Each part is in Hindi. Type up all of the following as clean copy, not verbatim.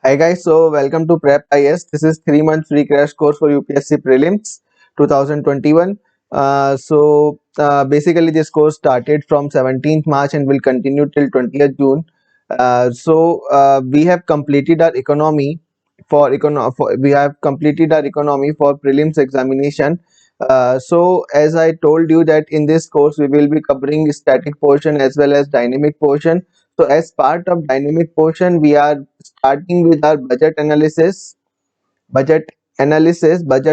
Hi guys, so welcome to Prep IS. This is 3 month free crash course for UPSC Prelims 2021. Basically this course started from 17th March and will continue till 20th June. We have completed our economy we have completed our economy for prelims examination. As I told you that in this course we will be covering static portion as well as dynamic portion. So as part of dynamic portion, we are starting with our budget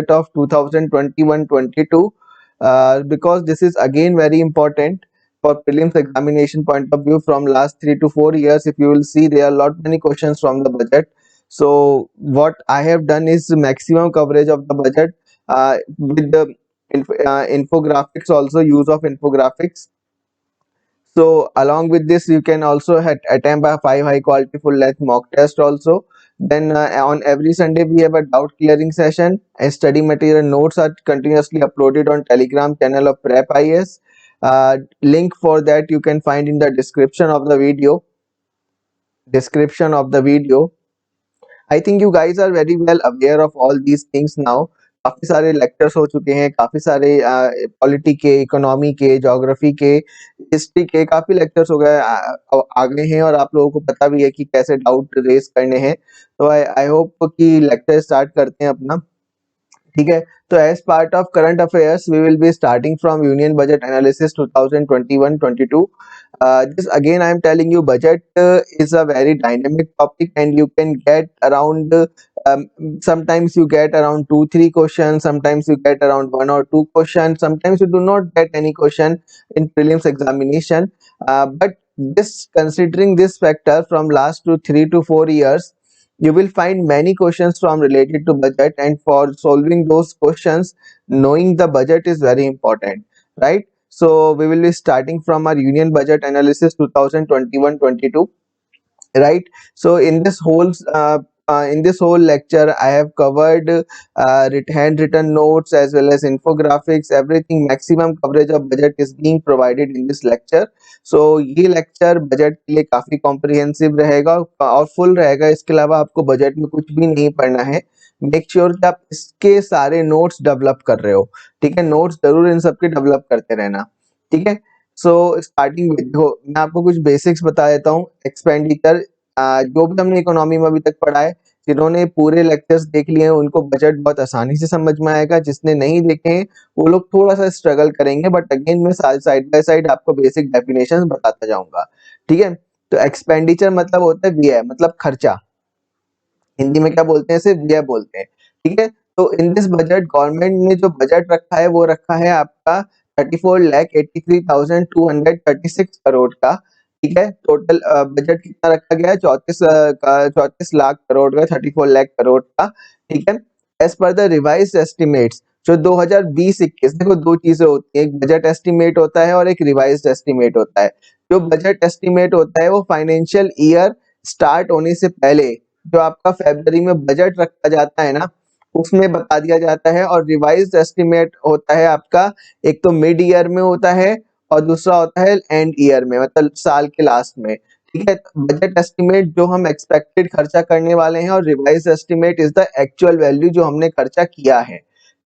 of 2021-22, because this is again very important for prelims examination point of view. From last 3 to 4 years, if you will see, there are lot many questions from the budget. So what I have done is maximum coverage of the budget with the infographics, also use of infographics. So along with this, you can also attempt a 5 high quality full length mock test also. Then on every Sunday we have a doubt clearing session, and study material notes are continuously uploaded on Telegram channel of Prep IS. Link for that you can find in the description of the video. I think you guys are very well aware of all these things now. काफी सारे लेक्चर्स हो चुके हैं, काफी सारे पॉलिटी के, इकोनॉमी के, ज्योग्राफी के, हिस्ट्री के काफी लेक्चर्स हो गए आ गए हैं, और आप लोगों को पता भी है कि कैसे डाउट रेज करने हैं. तो आई होप कि लेक्चर स्टार्ट करते हैं अपना. ठीक है, तो as part of current affairs we will be starting from union budget analysis 2021-22. This again I am telling you, budget is a very dynamic topic, and you can get around um, sometimes you get around 2-3 questions, sometimes you get around 1 or 2 questions, sometimes you do not get any question in prelims examination. But this, considering this factor, from last to 3 to 4 years you will find many questions from related to budget, and for solving those questions, knowing the budget is very important, right? So we will be starting from our union budget analysis 2021-22, right? So in this whole lecture I have covered handwritten notes as well as infographics, everything. Maximum coverage of budget is being provided in this lecture. So ये lecture budget के लिए काफी comprehensive रहेगा और full रहेगा. इसके अलावा आपको budget में कुछ भी नहीं पढ़ना है. मेक श्योर कि आप इसके सारे नोट्स डेवलप कर रहे हो. ठीक है, नोट्स जरूर इन सबके डेवलप करते रहना. ठीक है, सो स्टार्टिंग विद, मैं आपको कुछ बेसिक्स बता देता हूँ. एक्सपेंडिचर, जो भी हमने इकोनॉमी में अभी तक पढ़ा है, जिन्होंने पूरे लेक्चर्स देख लिए हैं उनको बजट बहुत आसानी से समझ में आएगा. जिसने नहीं देखे हैं वो लोग थोड़ा सा स्ट्रगल करेंगे, बट अगेन मैं साइड बाय साइड आपको बेसिक डेफिनेशंस बताता जाऊंगा. ठीक है, तो एक्सपेंडिचर मतलब होता है व्यय, मतलब खर्चा. हिंदी में क्या बोलते हैं, सिर्फ व्यय बोलते हैं. ठीक है, तो इन दिस बजट गवर्नमेंट ने जो बजट रखा है वो रखा है आपका 34,83,236 करोड़ का. ठीक है, टोटल बजट कितना रखा गया है, 34 लाख करोड़ का, 34 लाख करोड़ का. ठीक है, as per the revise estimates जो 2020-21, देखो दो चीजें होती है, एक बजट एस्टिमेट होता है और एक रिवाइज एस्टिमेट होता है. जो बजट एस्टिमेट होता है वो फाइनेंशियल ईयर स्टार्ट होने से पहले जो आपका फरवरी में बजट रखा जाता है ना, उसमें बता दिया जाता है. और रिवाइज्ड एस्टिमेट होता है आपका, एक तो मिड ईयर में होता है और दूसरा होता है एंड ईयर में, मतलब साल के लास्ट में. ठीक है, बजट एस्टिमेट जो हम एक्सपेक्टेड खर्चा करने वाले हैं, और revised estimate is the actual value जो हमने खर्चा किया है.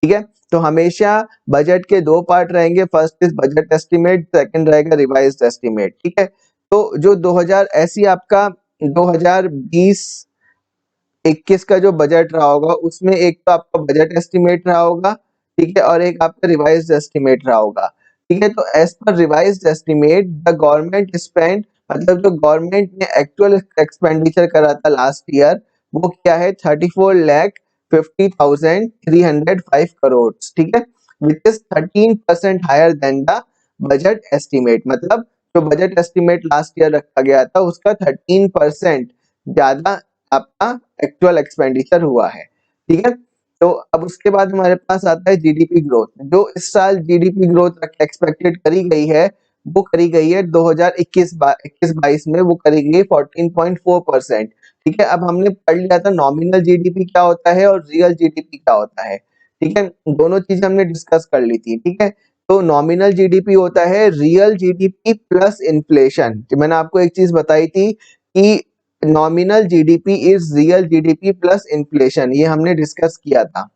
ठीक है, तो हमेशा बजट के दो पार्ट रहेंगे, first is budget estimate, second रहेगा रिवाइज्ड एस्टिमेट. ठीक है, तो जो 2000 ऐसी आपका 2020-21 का जो बजट रहा होगा उसमें एक तो आपका बजट एस्टिमेट रहा होगा. ठीक है, और एक आपका रिवाइज्ड एस्टिमेट रहा होगा. ठीक है, तो as per revised estimate the government spend, मतलब जो गवर्नमेंट ने एक्चुअल एक्सपेंडिचर करा था लास्ट ईयर, वो क्या है, 34,50,305 करोड़. ठीक है, which is 13% higher than the budget estimate. मतलब जो बजट एस्टिमेट लास्ट ईयर रखा गया था उसका 13% ज्यादा आपका एक्चुअल एक्सपेंडिचर हुआ है. ठीक है, तो अब उसके बाद हमारे पास आता है जीडीपी ग्रोथ. जो इस साल जीडीपी ग्रोथ एक्सपेक्टेड करी गई है वो करी गई है 2021-22 में, वो करी गई 14.4%. ठीक है, अब हमने पढ़ लिया था नॉमिनल जीडीपी क्या होता है और रियल जीडीपी क्या होता है. ठीक है, दोनों चीजें हमने डिस्कस कर ली थी. ठीक है, तो नॉमिनल जीडीपी होता है रियल जीडीपी प्लस इन्फ्लेशन. मैंने आपको एक चीज बताई थी कि nominal GDP is real GDP plus inflation, ये हमने डिस्कस किया था।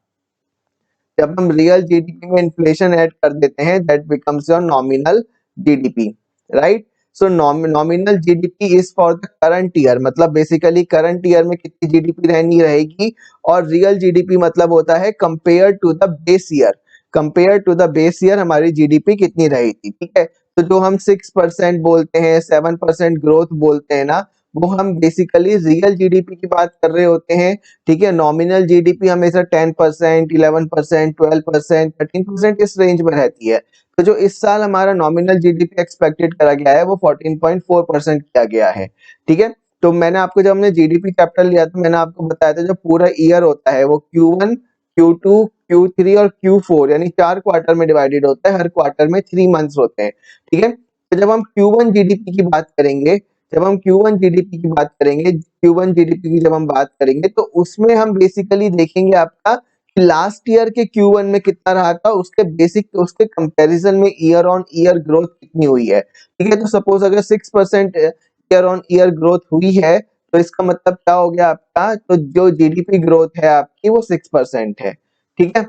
जब हम रियल जीडीपी में इन्फ्लेशन ऐड कर देते हैं that becomes your nominal GDP, right. So nominal GDP is for the current year, मतलब बेसिकली करंट ईयर में कितनी जीडीपी रहनी रहेगी, और रियल जीडीपी मतलब होता है compare to the base year, compare to the base year हमारी जीडीपी कितनी रही थी, ठीक है। तो जो हम 6% बोलते हैं, 7% ग्रोथ बोलते हैं ना, वो हम बेसिकली रियल जीडीपी की बात कर रहे होते हैं, ठीक है। नॉमिनल जीडीपी हमेशा 10%, 11%, 12%, 13% इस रेंज में रहती है। तो जो इस साल हमारा नॉमिनल जीडीपी एक्सपेक्टेड करा गया है वो 14.4% किया गया है, ठीक है। तो मैंने आपको, जब हमने जीडीपी चैप्टर लिया था, मैंने आपको बताया था जो पूरा ईयर होता है वो Q1, Q2, Q3 और Q4 यानी 4 क्वार्टर में डिवाइडेड होता है, हर क्वार्टर में 3 मंथ्स होते हैं, ठीक है। तो जब हम Q1 जीडीपी की बात करेंगे, जब हम Q1 जीडीपी की बात करेंगे, Q1 जीडीपी की जब हम बात करेंगे तो उसमें हम बेसिकली देखेंगे आपका कि लास्ट ईयर के Q1 में कितना रहा था, उसके बेसिक उसके कंपैरिजन में ईयर ऑन ईयर ग्रोथ कितनी हुई है, ठीक है। तो सपोज अगर 6% ईयर ऑन ईयर ग्रोथ हुई है तो इसका मतलब क्या हो गया आपका, तो जो जीडीपी ग्रोथ है आपकी वो 6% है, ठीक है।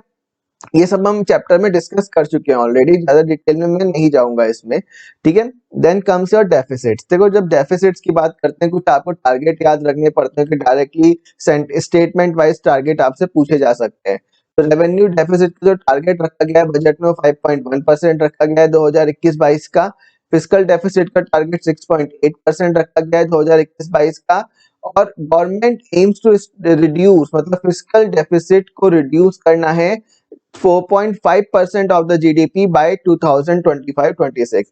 ये सब हम चैप्टर में डिस्कस कर चुके हैं ऑलरेडी, ज्यादा डिटेल में मैं नहीं जाऊंगा इसमें, ठीक है। Then comes your deficits. देखो जब डेफिसिट्स की बात करते हैं कुछ आपको टारगेट याद रखने पड़ते हैं कि डायरेक्टली स्टेटमेंट वाइज टारगेट आपसे पूछे जा सकते हैं। तो रेवेन्यू डेफिसिट का जो टारगेट रखा गया है बजट में वो 5.1% रखा गया है 2021-22 का। फिस्कल डेफिसिट का टारगेट 6.8% रखा गया है 2021-22 का। और गवर्नमेंट एम्स टू रिड्यूस, मतलब फिस्कल डेफिसिट को रिड्यूस करना है 4.5% of the GDP by 2025-26,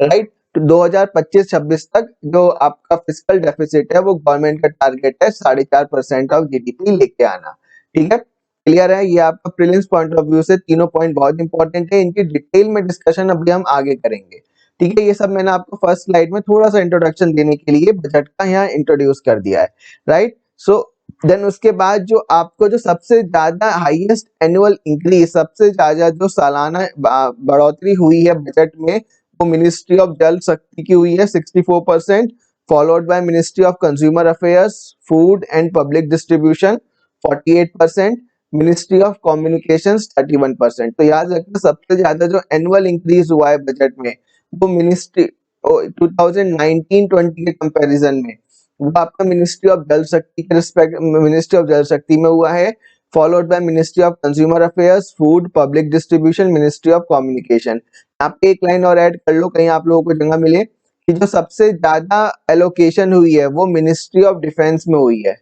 right. तो 2025-26 तक जो आपका फिस्कल डेफिसिट है वो गवर्नमेंट का टारगेट है 4.5% ऑफ जीडीपी लेके आना, ठीक है। क्लियर है, ये आपका प्रीलिम्स पॉइंट ऑफ व्यू से तीनों पॉइंट बहुत इंपॉर्टेंट है, इनकी डिटेल में डिस्कशन अभी हम आगे करेंगे, ठीक है। ये सब मैंने आपको फर्स्ट स्लाइड में थोड़ा सा इंट्रोडक्शन देने के लिए बजट का यहाँ इंट्रोड्यूस कर दिया है, राइट। सो देन उसके बाद जो आपको जो सबसे ज्यादा हाईएस्ट एनुअल इंक्रीज, सबसे ज्यादा जो सालाना बढ़ोतरी हुई है बजट में वो मिनिस्ट्री ऑफ जल शक्ति की हुई है 64%, followed by ministry of consumer affairs, food and public distribution 48%, ministry of communications 31%। तो याद रखना सबसे ज्यादा जो एनुअल इंक्रीज हुआ है बजट में वो मिनिस्ट्री 2019-20 के कंपैरिजन में वो आपका मिनिस्ट्री ऑफ जल शक्ति के रिस्पेक्ट, मिनिस्ट्री ऑफ जल शक्ति में हुआ है, followed by ministry of consumer affairs, food, public distribution, ministry of communication. आप एक लाइन और ऐड कर लो कहीं आप लोगों को जगह मिले कि जो सबसे ज्यादा एलोकेशन हुई है वो मिनिस्ट्री ऑफ डिफेंस में हुई है,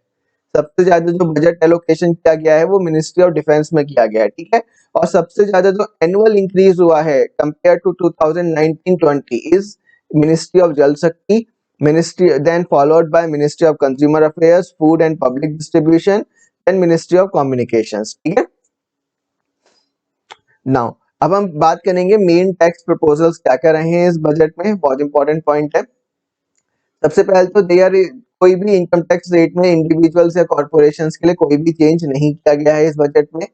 सबसे ज्यादा जो बजट एलोकेशन किया गया है वो मिनिस्ट्री ऑफ डिफेंस में किया गया है, ठीक है। और सबसे ज्यादा जो एनुअल इंक्रीज हुआ है compare to 2019-20 is ministry of Jal Shakti, ministry then followed by ministry of consumer affairs, food and public distribution, then ministry of communications, ठीक है। नाउ अब हम बात करेंगे मेन टैक्स प्रपोजल्स क्या क्या रहे हैं इस बजट में, बहुत इंपॉर्टेंट पॉइंट है। सबसे पहले तो देयर कोई भी इनकम टैक्स रेट में इंडिविजुअल्स या कॉर्पोरेशंस के लिए कोई भी चेंज नहीं किया गया है इस बजट में,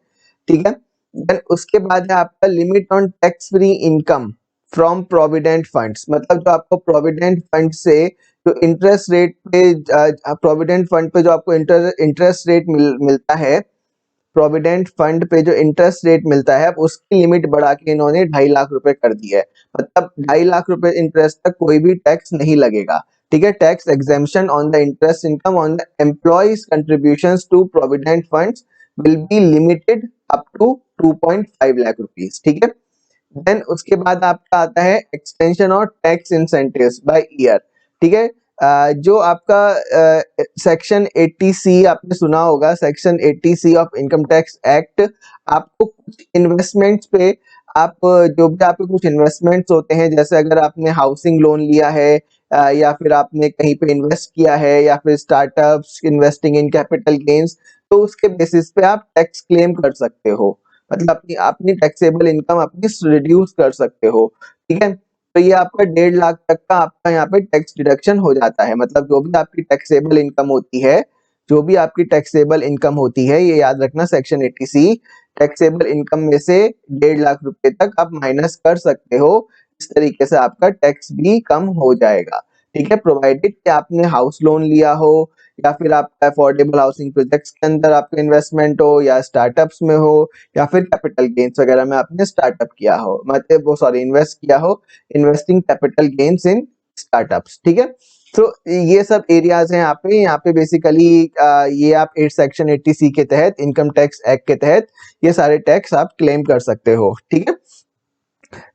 ठीक है। देन उसके बाद है आपका limit on tax free income from provident funds, मतलब जो आपको प्रोविडेंट फंड से जो इंटरेस्ट रेट पे प्रोविडेंट फंड पे जो आपको इंटरेस्ट रेट मिलता है, प्रोविडेंट फंड पे जो इंटरेस्ट रेट मिलता है उसकी लिमिट बढ़ा के इन्होंने 2.5 लाख रुपए कर दी है, मतलब 2.5 लाख रुपए इंटरेस्ट तक कोई भी टैक्स नहीं लगेगा, ठीक है। Tax exemption on the interest income on the employees contributions to provident funds will be limited up to 2.5 lakh rupees, ठीक है। देन उसके बाद आपका आता है एक्सटेंशन और टैक्स इंसेंटिव्स बाय ईयर, ठीक है। जो आपका सेक्शन 80C आपने सुना होगा, section 80C of income tax act, आपको कुछ इन्वेस्टमेंट्स पे आप जो भी आपके कुछ इन्वेस्टमेंट्स होते हैं, जैसे अगर आपने हाउसिंग लोन लिया है या फिर आपने कहीं पे इन्वेस्ट किया है या फिर startups investing in capital gains, तो उसके बेसिस पे आप टैक्स क्लेम कर सकते हो, मतलब अपनी अपनी टैक्सेबल इनकम अपनी रिड्यूस कर सकते हो, ठीक है। तो ये आपका 1.5 लाख तक का आपका यहाँ पे टैक्स डिडक्शन हो जाता है, मतलब जो भी आपकी टैक्सेबल इनकम होती है, जो भी आपकी टैक्सेबल इनकम होती है, ये याद रखना सेक्शन 80C टैक्सेबल इनकम में से 1.5 लाख रुपए तक आप माइनस कर सकते हो, इस तरीके से आपका टैक्स भी कम हो जाएगा, ठीक है, प्रोवाइडेड कि आपने हाउस लोन लिया हो या फिर आपका अफोर्डेबल हाउसिंग प्रोजेक्ट्स के अंदर आपका इन्वेस्टमेंट हो या स्टार्टअप्स में हो या फिर कैपिटल गेन्स वगैरह में आपने स्टार्टअप किया हो, मतलब वो सॉरी इन्वेस्ट किया हो, investing capital gains in startups, ठीक है। तो ये सब एरियाज हैं यहाँ पे बेसिकली ये आप सेक्शन 80C के तहत इनकम टैक्स एक्ट के तहत ये सारे टैक्स आप क्लेम कर सकते हो, ठीक है।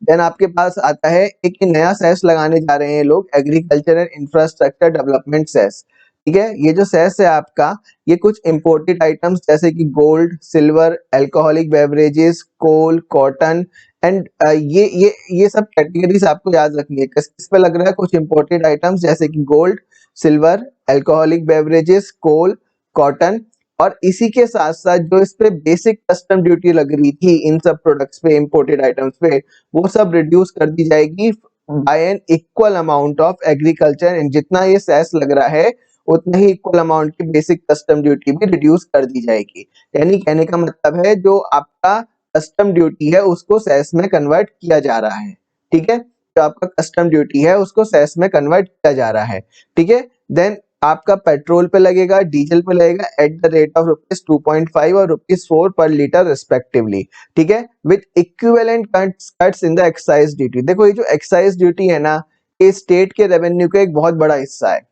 देन आपके पास आता है एक नया सेस लगाने जा रहे हैं लोग, agriculture and infrastructure development cess, ठीक है। ये जो सेस है आपका, ये कुछ इंपोर्टेड आइटम्स जैसे कि gold, silver, alcoholic beverages, coal, cotton and ये सब कैटेगरीज आपको याद रखनी है। किस किस पे लग रहा है? कुछ इंपोर्टेड आइटम्स जैसे कि gold, silver, alcoholic beverages, coal, cotton, और इसी के साथ साथ जो इस पे बेसिक कस्टम ड्यूटी लग रही थी इन सब प्रोडक्ट्स पे, इंपोर्टेड आइटम्स पे, वो सब रिड्यूस कर दी जाएगी by an equal amount of agriculture, and जितना ये सेस लग रहा है उतना ही इक्वल अमाउंट की बेसिक कस्टम ड्यूटी भी रिड्यूस कर दी जाएगी। यानी कहने का मतलब है जो आपका कस्टम ड्यूटी है उसको सेस में कन्वर्ट किया जा रहा है, ठीक है। जो आपका कस्टम ड्यूटी है उसको सेस में कन्वर्ट किया जा रहा है, ठीक है। देन आपका पेट्रोल पे लगेगा, डीजल पे लगेगा एट द रेट ऑफ ₹2.5 और ₹4 पर लीटर रिस्पेक्टिवली, ठीक है, with equivalent cuts in the excise duty. देखो ये जो एक्साइज ड्यूटी है ना, ये स्टेट के रेवेन्यू का एक बहुत बड़ा हिस्सा है,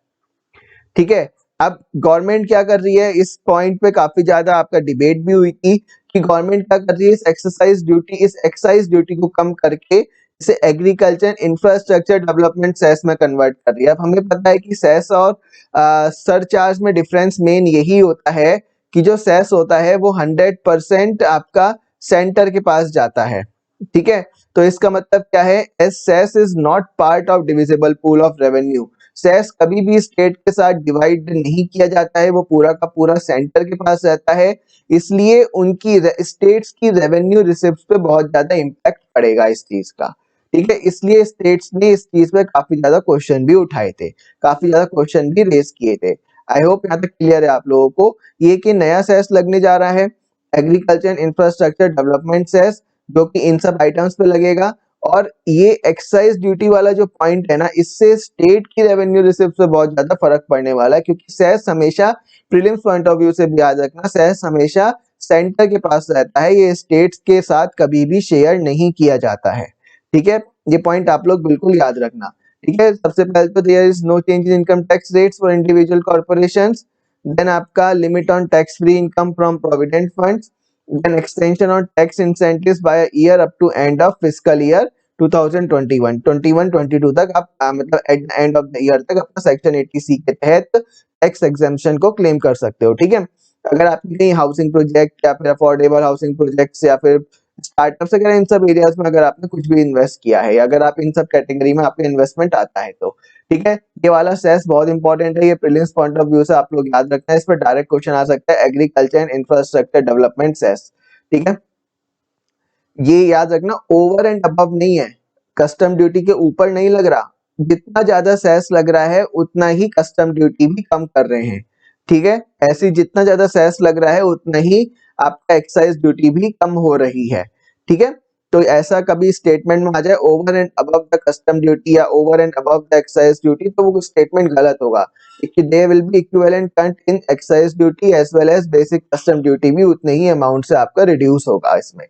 ठीक है। अब गवर्नमेंट क्या कर रही है, इस पॉइंट पे काफी ज्यादा आपका डिबेट भी हुई थी कि गवर्नमेंट क्या कर रही है, इस एक्साइज ड्यूटी को कम करके इसे एग्रीकल्चर इंफ्रास्ट्रक्चर डेवलपमेंट सेस में कन्वर्ट कर रही है। अब हमें पता है कि सेस और सरचार्ज में डिफरेंस मेन यही होता है कि जो सेस होता है वो 100% आपका सेंटर के पास जाता है, ठीक है। तो इसका मतलब क्या है, as cess is not part of divisible pool of revenue. Cess कभी भी स्टेट के साथ डिवाइड नहीं किया जाता है, वो पूरा का पूरा सेंटर के पास रहता है, इसलिए उनकी स्टेट्स की रेवेन्यू रिसिप्ट पे बहुत ज्यादा इम्पैक्ट पड़ेगा इस चीज का, ठीक है। इसलिए स्टेट्स ने इस चीज पे काफी ज्यादा क्वेश्चन भी उठाए थे, काफी ज्यादा क्वेश्चन भी रेज किए थे। आई होप यहाँ तक क्लियर है आप लोगों को। ये कि नया सेस लगने जा रहा है, एग्रीकल्चर इंफ्रास्ट्रक्चर डेवलपमेंट सेस, जो कि इन सब आइटम्स पे लगेगा, और ये एक्साइज ड्यूटी वाला जो पॉइंट है ना, इससे स्टेट की रेवेन्यू रिसिप्ट पे बहुत ज्यादा फर्क पड़ने वाला है, क्योंकि सेस हमेशा प्रीलिम्स पॉइंट ऑफ व्यू से भी याद रखना, सेस हमेशा सेंटर के पास रहता है, ये स्टेट्स के साथ कभी भी शेयर नहीं किया जाता है, ठीक है। ये पॉइंट आप लोग बिल्कुल याद रखना, ठीक है। सबसे पहले तो there is no change in income tax rates for individual corporations, then आपका limit on tax free income from provident funds, then extension on tax incentives by a year up to end of fiscal year 2021-22 तक आप मतलब at the end of the year तक अपना सेक्शन 80C के तहत टैक्स एग्जेम्पशन को क्लेम कर सकते हो, ठीक है। अगर आपने कहीं हाउसिंग प्रोजेक्ट या फिर अफोर्डेबल हाउसिंग प्रोजेक्ट्स या फिर स्टार्टअप्स वगैरह इन सब एरियाज में अगर आपने कुछ भी इन्वेस्ट किया है, या अगर आप इन सब कैटेगरी में आपका इन्वेस्टमेंट आता है तो, ठीक है। ये वाला सेस बहुत इंपॉर्टेंट है, ये प्रीलिम्स पॉइंट ऑफ व्यू से आप लोग याद रखना है, इस पर डायरेक्ट क्वेश्चन आ सकता है, agriculture and infrastructure development cess, ठीक है। ये याद रखना ओवर एंड अबव नहीं है, कस्टम ड्यूटी के ऊपर नहीं लग रहा, जितना ज्यादा सेस लग रहा है उतना ही कस्टम ड्यूटी भी कम कर रहे हैं, ठीक है। ऐसी जितना ज्यादा सेस लग रहा है उतना ही आपका एक्साइज ड्यूटी भी कम हो रही है, ठीक है। तो ऐसा कभी स्टेटमेंट में आ जाए over and above the custom duty या over and above the excise duty, तो वो स्टेटमेंट गलत होगा, क्योंकि they will be equivalent cut in excise duty as well as basic custom duty भी उतने ही अमाउंट से आपका रिड्यूस होगा इसमें,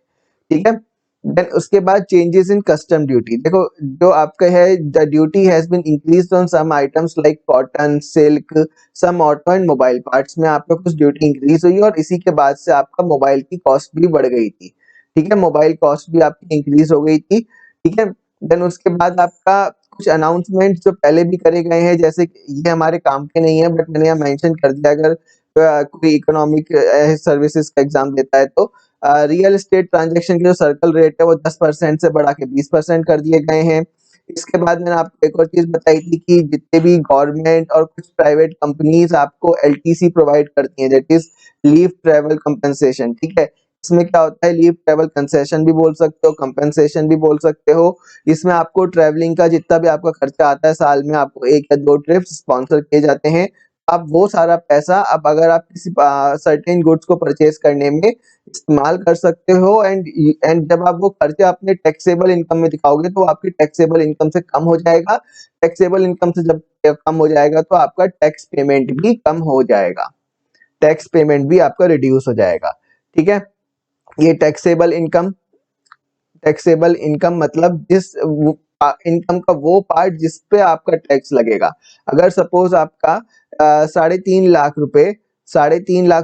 ठीक है। देन उसके बाद चेंजेस इन कस्टम ड्यूटी, देखो जो आपका है the duty has been increased on some items like cotton, silk, some auto and mobile parts में आपका कुछ ड्यूटी इंक्रीज हुई, और इसी के बाद से आपका मोबाइल की कॉस्ट भी बढ़ गई थी, ठीक है। मोबाइल कॉस्ट भी आपकी इंक्रीज हो गई थी, ठीक है। देन उसके बाद आपका कुछ अनाउंसमेंट जो पहले भी करे गए हैं, जैसे ये हमारे काम के नहीं है बट मैंने यहाँ मेंशन कर दिया, अगर कोई इकोनॉमिक सर्विसेज का एग्जाम देता है तो रियल एस्टेट ट्रांजैक्शन की जो सर्कल रेट है वो 10% से बढ़ा के 20% कर दिए गए हैं। इसके बाद मैंने आपको एक और चीज बताई थी कि जितने भी गवर्नमेंट और कुछ प्राइवेट कंपनीज आपको एलटीसी प्रोवाइड करती हैं, that is leave travel compensation, ठीक है। इसमें क्या होता है, लीव ट्रेवल कंसेशन भी बोल सकते हो, कंपनसेशन भी बोल सकते हो। इसमें आपको ट्रेवलिंग का जितना भी आपका खर्चा आता है साल में, आपको 1 या 2 ट्रिप्स स्पॉन्सर किए जाते हैं, अब वो सारा पैसा अब अगर आप किसी सर्टेन गुड्स को परचेज करने में इस्तेमाल कर सकते हो, एंड जब आप वो खर्चा अपने टैक्सेबल इनकम में दिखाओगे तो आपकी टैक्सेबल इनकम से कम हो जाएगा। टैक्सेबल इनकम से जब कम हो जाएगा तो आपका टैक्स पेमेंट भी कम हो जाएगा, टैक्स पेमेंट भी आपका रिड्यूस हो जाएगा। ठीक है, ये टैक्सेबल इनकम मतलब जिस इनकम का वो पार्ट जिस पे आपका टैक्स लगेगा। अगर सपोज आपका 3.5 लाख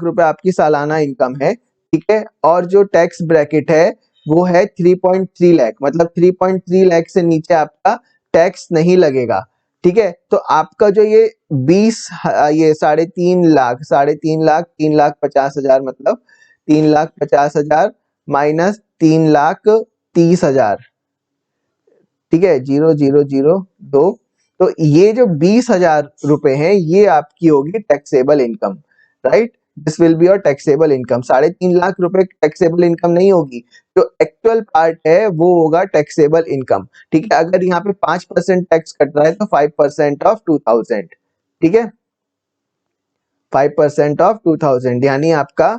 रुपए आपकी सालाना इनकम है, ठीक है, और जो टैक्स ब्रैकेट है वो है 3.3 लाख, मतलब 3.3 लाख से नीचे आपका टैक्स नहीं लगेगा। ठीक है, तो आपका जो ये 3.50 लाख, 3,50,000 माइनस 3,30,000, ठीक है, 0,002, तो ये जो 20,000 रुपए हैं ये आपकी होगी taxable income, right. This will be your taxable income. 3.5 lakh रुपए टैक्सेबल इनकम नहीं होगी, जो एक्चुअल पार्ट है वो होगा टैक्सेबल इनकम। ठीक है, अगर यहाँ पे 5% टैक्स कट रहा है तो 5% ऑफ 2,000, ठीक है, 5% ऑफ 2,000 यानी आपका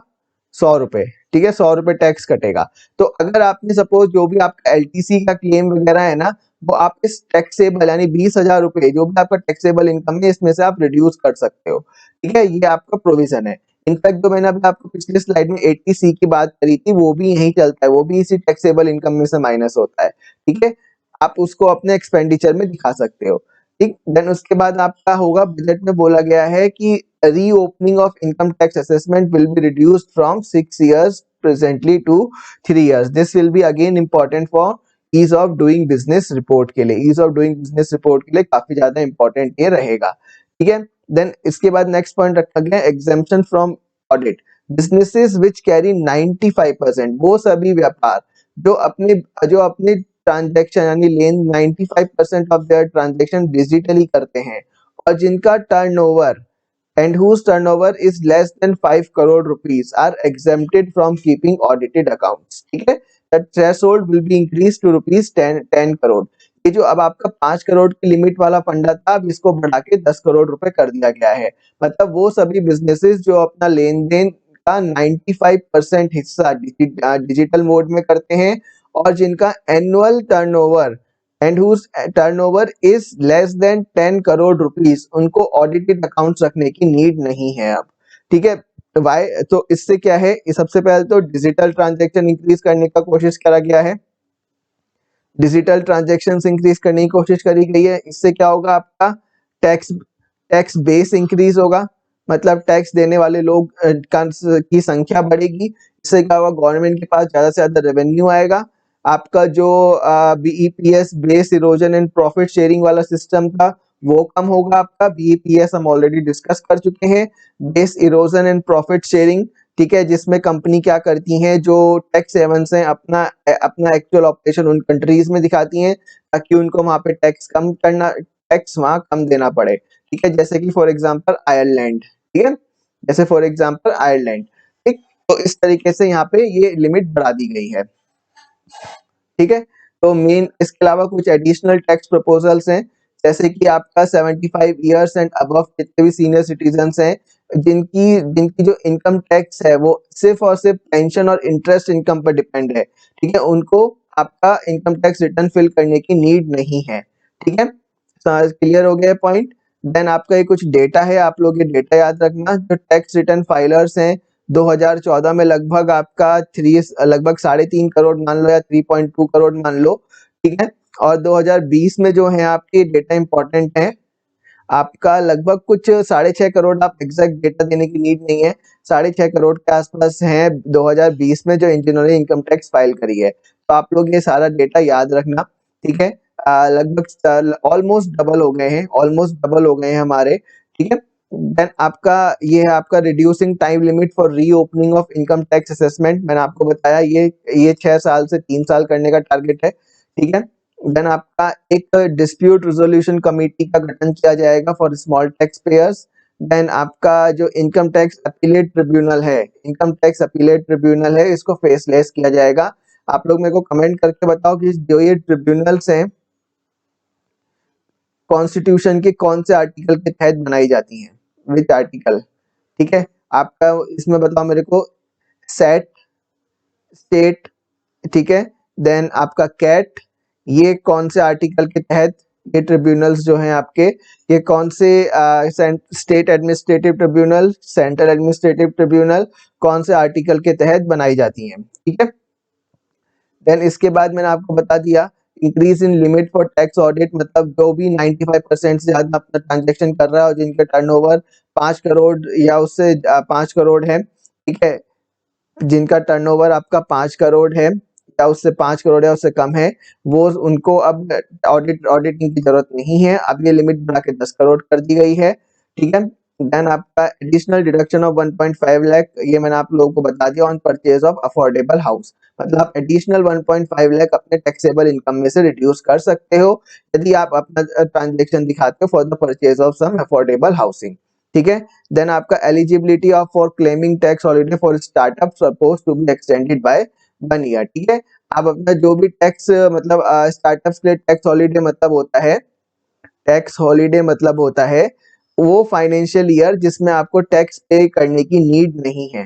100 रुपए, ठीक है, 100 रुपए टैक्स कटेगा। तो अगर आपने सपोज जो भी आपका एलटीसी का क्लेम वगैरह है ना, वो आप इस टैक्सेबल यानी 20,000 रुपए जो भी आपका टैक्सेबल इनकम है इसमें से आप रिड्यूस कर सकते हो। ठीक है, ये आपका प्रोविजन है। इनफैक्ट जो मैंने अभी आपको पिछली स्लाइड में 80C की बात करी थी वो भी यही चलता है, वो भी इसी टैक्सेबल इनकम में से माइनस होता है। ठीक है, आप उसको अपने एक्सपेंडिचर में दिखा सकते हो। ठीक, देन उसके बाद आपका होगा, बजट में बोला गया है कि reopening of income tax assessment will be reduced from 6 years presently to 3 years. This will be again important for ease of doing business report के लिए, ease of doing business report के लिए काफी ज्यादा important ये रहेगा। ठीक है, देन इसके बाद नेक्स्ट पॉइंट रखा गया exemption from audit. Businesses which carry 95%, वो सभी व्यापार जो अपने ट्रांजैक्शन यानी लेन 95% ऑफ देयर ट्रांजैक्शन डिजिटली करते हैं और जिनका turnover and whose turnover is less than 5 crore rupees are exempted from keeping audited accounts। ठीक है, the threshold will be increased to rupees 10 crore. ये जो अब आपका 5 करोड़ की लिमिट वाला फंडा था, अब इसको बढ़ा के 10 करोड़ रुपए कर दिया गया है। मतलब वो सभी बिजनेसेस जो अपना लेन देन का 95% हिस्सा डिजिटल मोड में करते हैं और जिनका annual turnover and whose turnover is less than 10 crore rupees, उनको ऑडिटेड अकाउंट्स रखने की नीड नहीं है अब। ठीक है, वाई, तो इससे क्या है, सबसे पहले तो डिजिटल ट्रांजैक्शन इंक्रीज करने का कोशिश करा गया है, डिजिटल ट्रांजैक्शन इंक्रीज करने की कोशिश करी गई है। इससे क्या होगा, आपका टैक्स बेस इंक्रीज होगा, मतलब टैक्स देने वाले लोग की संख्या बढ़ेगी। इससे क्या होगा, गवर्नमेंट के पास ज्यादा से ज्यादा रेवेन्यू आएगा। आपका जो BEPS base erosion and profit sharing वाला सिस्टम था वो कम होगा। आपका बीईपीएस हम ऑलरेडी डिस्कस कर चुके हैं, base erosion and profit sharing, ठीक है, जिसमें कंपनी क्या करती हैं, जो टैक्स हेवंस हैं अपना एक्चुअल ऑपरेशन उन कंट्रीज में दिखाती हैं ताकि उनको वहां पे टैक्स वहां कम देना पड़े। ठीक है, जैसे कि फॉर एग्जांपल आयरलैंड, ठीक है, जैसे फॉर एग्जांपल आयरलैंड। ठीक, तो इस तरीके से यहाँ पे ये लिमिट बढ़ा दी गई है। ठीक है, तो मेन इसके अलावा कुछ एडिशनल टैक्स प्रपोजल्स हैं, जैसे कि आपका 75 इयर्स एंड अबव जितने भी सीनियर सिटीजन्स हैं जिनकी जिनकी जो इनकम टैक्स है वो सिर्फ और सिर्फ पेंशन और इंटरेस्ट इनकम पर डिपेंड है, ठीक है, उनको आपका इनकम टैक्स रिटर्न फिल करने की नीड नहीं है। ठीक है, क्लियर हो गया पॉइंट। देन आपका ये कुछ डेटा है, आप लोग ये डेटा याद रखना। जो टैक्स रिटर्न फाइलर्स हैं 2014 में लगभग आपका लगभग 3.5 करोड़ मान लो या 3.2 करोड़ मान लो, ठीक है, और 2020 में जो है आपके डेटा इंपॉर्टेंट है, आपका लगभग कुछ 6.5 करोड़, आप एग्जैक्ट डेटा देने की नीड नहीं है, 6.5 करोड़ के आसपास है 2020 में जो जिन्होंने इनकम टैक्स फाइल करी है। तो आप लोग ये सारा डेटा याद रखना। ठीक है, लगभग ऑलमोस्ट डबल हो गए हैं, हमारे। ठीक है, देन आपका ये है आपका reducing time limit for reopening of income tax assessment. मैंने आपको बताया ये 6 साल से 3 साल करने का टारगेट है। ठीक है, देन आपका एक डिस्प्यूट रिजोल्यूशन कमेटी का गठन किया जाएगा for small tax payers. Then आपका जो इनकम टैक्स अपीलेट ट्रिब्यूनल है इसको फेसलेस किया जाएगा। आप लोग मेरे को कमेंट करके बताओ कि जो ये ट्रिब्यूनल्स हैं कॉन्स्टिट्यूशन के कौन से आर्टिकल के तहत बनाई जाती हैं, विच आर्टिकल। ठीक है, आपका इसमें बताओ मेरे को, सेट, स्टेट, ठीक है, देन आपका कैट, ये कौन से आर्टिकल के तहत ये ट्रिब्यूनल्स जो हैं आपके, ये कौन से state administrative tribunal, central administrative tribunal, कौन से आर्टिकल के तहत बनाई जाती हैं, ठीक है। देन इसके बाद मैंने आपको बता दिया increase in limit for tax audit, मतलब जो भी 95% से ज्यादा अपना ट्रांजेक्शन कर रहा है और जिनके टर्नओवर 5 करोड़ या उससे 5 करोड़ है, ठीक है, जिनका टर्नओवर आपका 5 करोड़ है या उससे 5 करोड़ या उससे कम है, वो उनको अब ऑडिटिंग की जरूरत नहीं है। अब ये लिमिट बढ़ा के 10 करोड़ कर दी गई है, ठीक है। देन आपका एडिशनल डिडक्शन ऑफ 1.5 लाख, ये मैंने आप लोगों को बता दिया, on purchase of affordable house, मतलब आप एडिशनल 1.5 लाख अपने टैक्सेबल इनकम में से रिड्यूस कर सकते हो यदि आप अपना ट्रांजेक्शन दिखाते हो for the purchase of some affordable housing, ठीक है। देन आपका eligibility of for claiming tax holiday for startup suppose to be extended by 1 year, ठीक है। आप अपना जो भी टैक्स मतलब स्टार्टअप्स के लिए टैक्स हॉलिडे मतलब होता है, टैक्स हॉलिडे मतलब होता है वो फाइनेंशियल ईयर जिसमें आपको टैक्स पे करने की नीड नहीं है,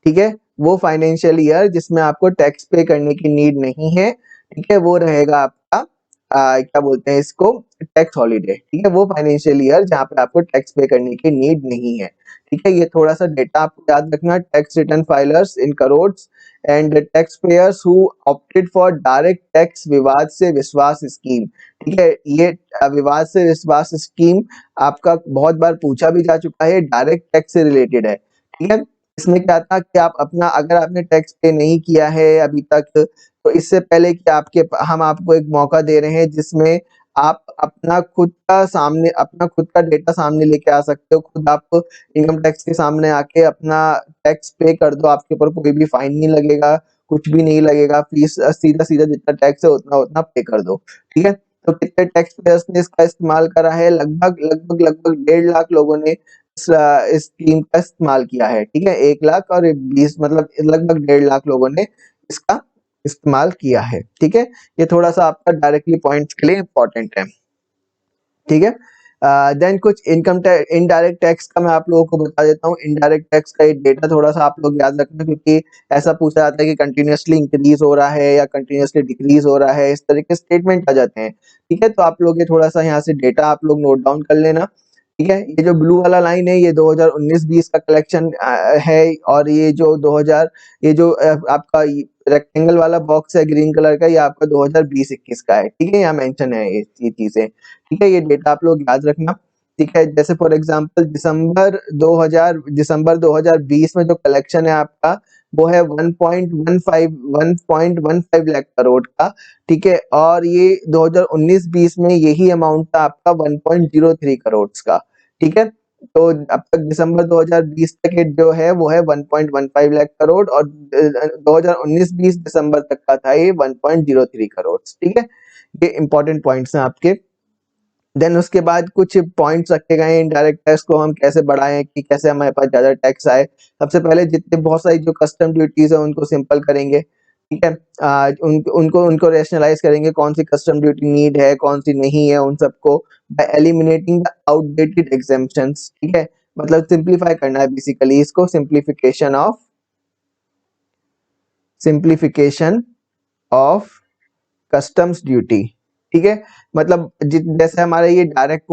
ठीक है। वो फाइनेंशियल ईयर जिसमें आपको टैक्स पे करने की नीड नहीं है, ठीक है, वो रहेगा आपका क्या बोलते हैं इसको, टैक्स हॉलिडे, ठीक है। वो फाइनेंशियल ईयर जहाँ पे आपको टैक्स पे करने की नीड नहीं है, ठीक है। ये थोड़ा सा डेटा आपको याद रखना, tax return filers in crores and tax payers who opted for direct tax विवाद से विश्वास स्कीम, ठीक है। ये विवाद से विश्वास स्कीम आपका बहुत बार पूछा भी जा चुका है, डायरेक्ट टैक्स से रिलेटेड है, ठीक है। इसमें क्या था कि आप अपना अगर आपने टैक्स पे नहीं किया है अभी तक, तो इससे पहले कि हम आपको एक मौका दे रहे हैं जिसमें आप अपना खुद का डेटा सामने लेके आ सकते हो, खुद आप इनकम टैक्स के सामने आके अपना टैक्स पे कर दो, आपके ऊपर कोई भी फाइन नहीं लगेगा, कुछ भी नहीं लगेगा, फीस सीधा सीधा जितना टैक्स है उतना उतना पे कर दो, ठीक है। तो कितने टैक्स पेयर्स ने इसका इस्तेमाल करा है, लगभग 1.5 लाख लोगों ने इस स्कीम का इस्तेमाल किया है, ठीक है। 1 लाख और 20 मतलब लगभग 1.5 लाख लोगों ने इसका इस्तेमाल किया है, ठीक है। ये थोड़ा सा आपका डायरेक्टली पॉइंट्स के लिए इंपॉर्टेंट है, ठीक है। देन कुछ इनडायरेक्ट टैक्स का मैं आप लोगों को बता देता हूँ। इनडायरेक्ट टैक्स का एक डेटा थोड़ा सा आप लोग याद रखना, क्योंकि ऐसा पूछा जाता है कि कंटिन्यूअसली इंक्रीज हो रहा है या कंटिन्यूअसली डिक्रीज हो रहा है, इस तरह के स्टेटमेंट आ जाते हैं, ठीक है। तो आप लोग ये थोड़ा सा यहाँ से डेटा आप लोग नोट डाउन कर लेना, ठीक है। ये जो ब्लू वाला लाइन है ये 2019-20 का कलेक्शन है, और ये जो 2000 ये जो आपका रेक्टेंगल वाला बॉक्स है ग्रीन कलर का, ये आपका 2020-21 का है, ठीक है। यहाँ मेंशन है ये चीजें, ठीक है। ये डेटा आप लोग याद रखना, ठीक है। जैसे फॉर एग्जांपल दिसंबर 2020 में जो कलेक्शन है आपका वो है 1.15 लाख करोड़ का, ठीक है। और ये 2019-20 में यही अमाउंट था आपका 1.03 करोड़ का, ठीक है। तो अब तक दिसंबर 2020 तक ये जो है वो है 1.15 लाख करोड़, और 2019-20 दिसंबर तक का था ये 1.03 करोड़, ठीक है। ये इंपॉर्टेंट पॉइंट्स हैं आपके। देन उसके बाद कुछ पॉइंट्स रखे गए हैं इनडायरेक्ट टैक्स को हम कैसे बढ़ाएं, कि कैसे हमारे पास ज्यादा टैक्स आए। सबसे पहले जितने बहुत सारी जो कस्टम ड्यूटीज है उनको सिंपल करेंगे, ठीक है। उनको उनको रेशनलाइज करेंगे, कौन सी कस्टम ड्यूटी नीड है कौन सी नहीं है, उन सबको bye eliminating the outdated exemptions, ठीक है। मतलब सिंप्लीफाई करना है बेसिकली इसको, सिंप्लीफिकेशन ऑफ कस्टम्स ड्यूटी, ठीक है। मतलब जैसे हमारा ये डायरेक्ट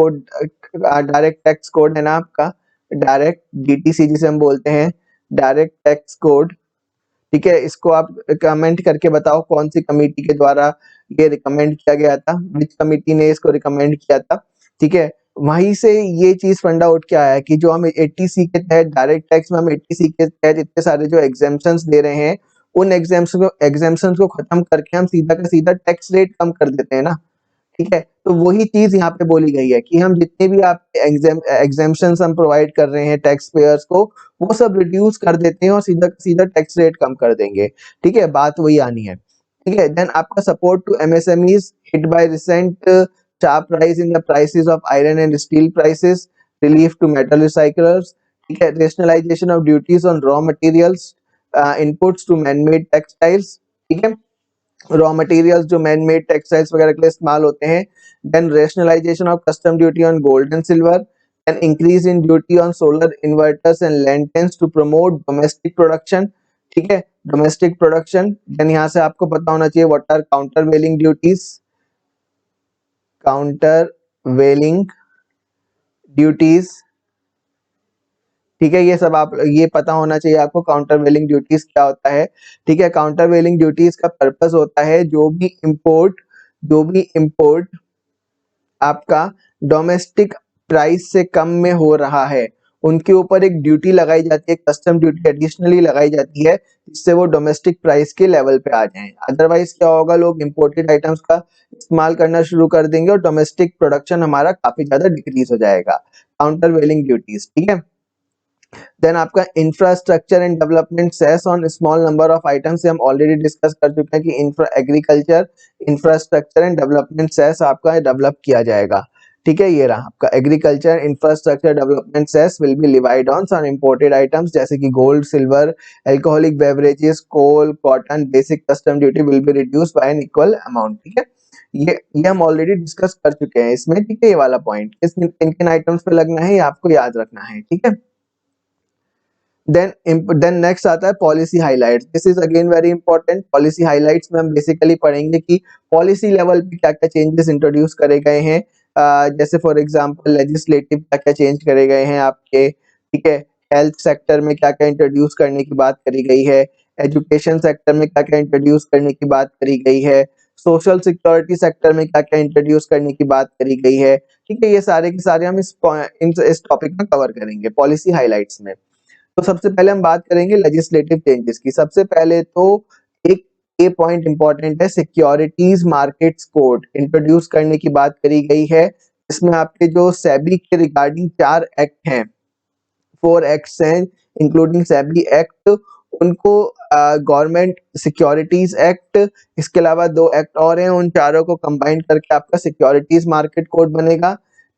टैक्स कोड है ना आपका, डायरेक्ट डीटीसी जिसे हम बोलते हैं, डायरेक्ट टैक्स कोड, ठीक है। इसको आप कमेंट करके बताओ कौन सी कमेटी के द्वारा ये रिकमेंड किया गया था, विच कमेटी ने इसको रिकमेंड किया था, ठीक है। वहीं से ये चीज फंडा आउट क्या आया कि जो हम 80C के तहत डायरेक्ट टैक्स में हम 80C के तहत इतने सारे जो एग्जाम्पशंस दे रहे हैं, उन एग्जाम्पशंस को खत्म करके हम सीधा का सीधा टैक्स रेट कम कर देते हैं ना, ठीक है। तो वही चीज यहाँ पे बोली गई है कि हम जितने भी आप एग्जाम्पशंस हम प्रोवाइड कर रहे हैं टैक्स पेयर्स को, वो सब रिड्यूस कर देते हैं और सीधा सीधा टैक्स रेट कम कर देंगे, ठीक है। बात वही आनी है, ठीक है। देन आपका support to MSMEs hit by recent sharp rise in the prices of iron and steel prices, relief to metal recyclers, ठीक है। rationalization of duties on raw materials, inputs to man-made textiles, ठीक है। रॉ मटेरियल्स जो मैन मेड टेक्सटाइल्स वगैरह के लिए इस्तेमाल होते हैं। Then rationalisation of custom duty on gold and silver, then increase in duty on solar inverters and lanterns to promote domestic production, ठीक है, डोमेस्टिक प्रोडक्शन। देन यहाँ से आपको पता होना चाहिए what are countervailing duties, countervailing duties, ठीक है, ये सब आप ये पता होना चाहिए आपको काउंटर वेलिंग ड्यूटीज क्या होता है। ठीक है, काउंटर वेलिंग ड्यूटीज का पर्पस होता है जो भी इंपोर्ट आपका डोमेस्टिक प्राइस से कम में हो रहा है, उनके ऊपर एक ड्यूटी लगाई जाती है, कस्टम ड्यूटी एडिशनली लगाई जाती है, जिससे वो डोमेस्टिक प्राइस के लेवल पे आ जाएं। अदरवाइज क्या होगा, लोग इंपोर्टेड आइटम्स का इस्तेमाल करना शुरू कर देंगे और डोमेस्टिक प्रोडक्शन हमारा काफी ज्यादा डिक्रीज हो जाएगा। काउंटर वेलिंग ड्यूटीज, ठीक है। देन आपका infrastructure and development cess on small number of items, हम ऑलरेडी डिस्कस कर चुके हैं कि agriculture infrastructure and development cess आपका डेवलप किया जाएगा। ठीक है, ये रहा आपका agriculture infrastructure development cess will be levied on some imported items जैसे कि gold, silver, alcoholic beverages, coal, cotton. Basic custom duty will be reduced by an equal amount. ठीक है, ये हम ऑलरेडी डिस्कस कर चुके हैं इसमें। ठीक है, ये वाला पॉइंट किन किन आइटम्स पे लगना है ये आपको याद रखना है। ठीक है, देन नेक्स्ट आता है policy highlights. This is again very important. Policy highlights में हम बेसिकली पढ़ेंगे कि पॉलिसी लेवल पे क्या क्या चेंजेस इंट्रोड्यूस करे गए हैं। जैसे फॉर एग्जांपल लेजिस्लेटिव क्या क्या चेंज करे गए हैं आपके। ठीक है, हेल्थ सेक्टर में क्या क्या इंट्रोड्यूस करने की बात करी गई है, एजुकेशन सेक्टर में क्या क्या इंट्रोड्यूस करने की बात करी गई है, सोशल सिक्योरिटी सेक्टर में क्या क्या इंट्रोड्यूस करने की बात करी गई है। ठीक है, ये सारे के सारे हम इस टॉपिक में कवर करेंगे पॉलिसी हाइलाइट्स में। तो सबसे पहले हम बात करेंगे लेजिस्लेटिव चेंजेस की। सबसे पहले तो एक ये पॉइंट इंपॉर्टेंट है, सिक्योरिटीज मार्केट्स कोड इंट्रोड्यूस करने की बात करी गई है। इसमें आपके जो सेबी के रिगार्डिंग 4 एक्ट हैं, 4 एक्ट्स हैं इंक्लूडिंग सेबी एक्ट, उनको गवर्नमेंट सिक्योरिटीज एक्ट, इसके अलावा 2 एक्ट और हैं, उन चारों को कंबाइन करके आपका सिक्योरिटीज मार्केट कोड बनेगा।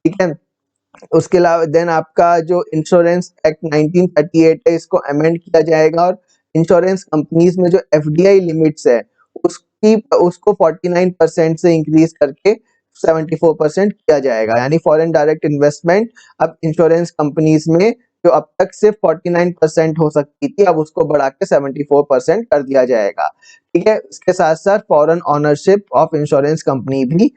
ठीक है, उसके अलावा देन आपका जो इंश्योरेंस एक्ट 1938 है, इसको अमेंड किया जाएगा और इंश्योरेंस कंपनीज में जो एफडीआई लिमिट्स है उसको 49% से इंक्रीज करके 74% किया जाएगा। यानी फॉरेन डायरेक्ट इन्वेस्टमेंट अब इंश्योरेंस कंपनीज में जो अब तक सिर्फ 49% हो सकती थी, अब उसको बढ़ा के 74% कर दिया जाएगा। ठीक है, इसके साथ साथ foreign ownership of insurance company भी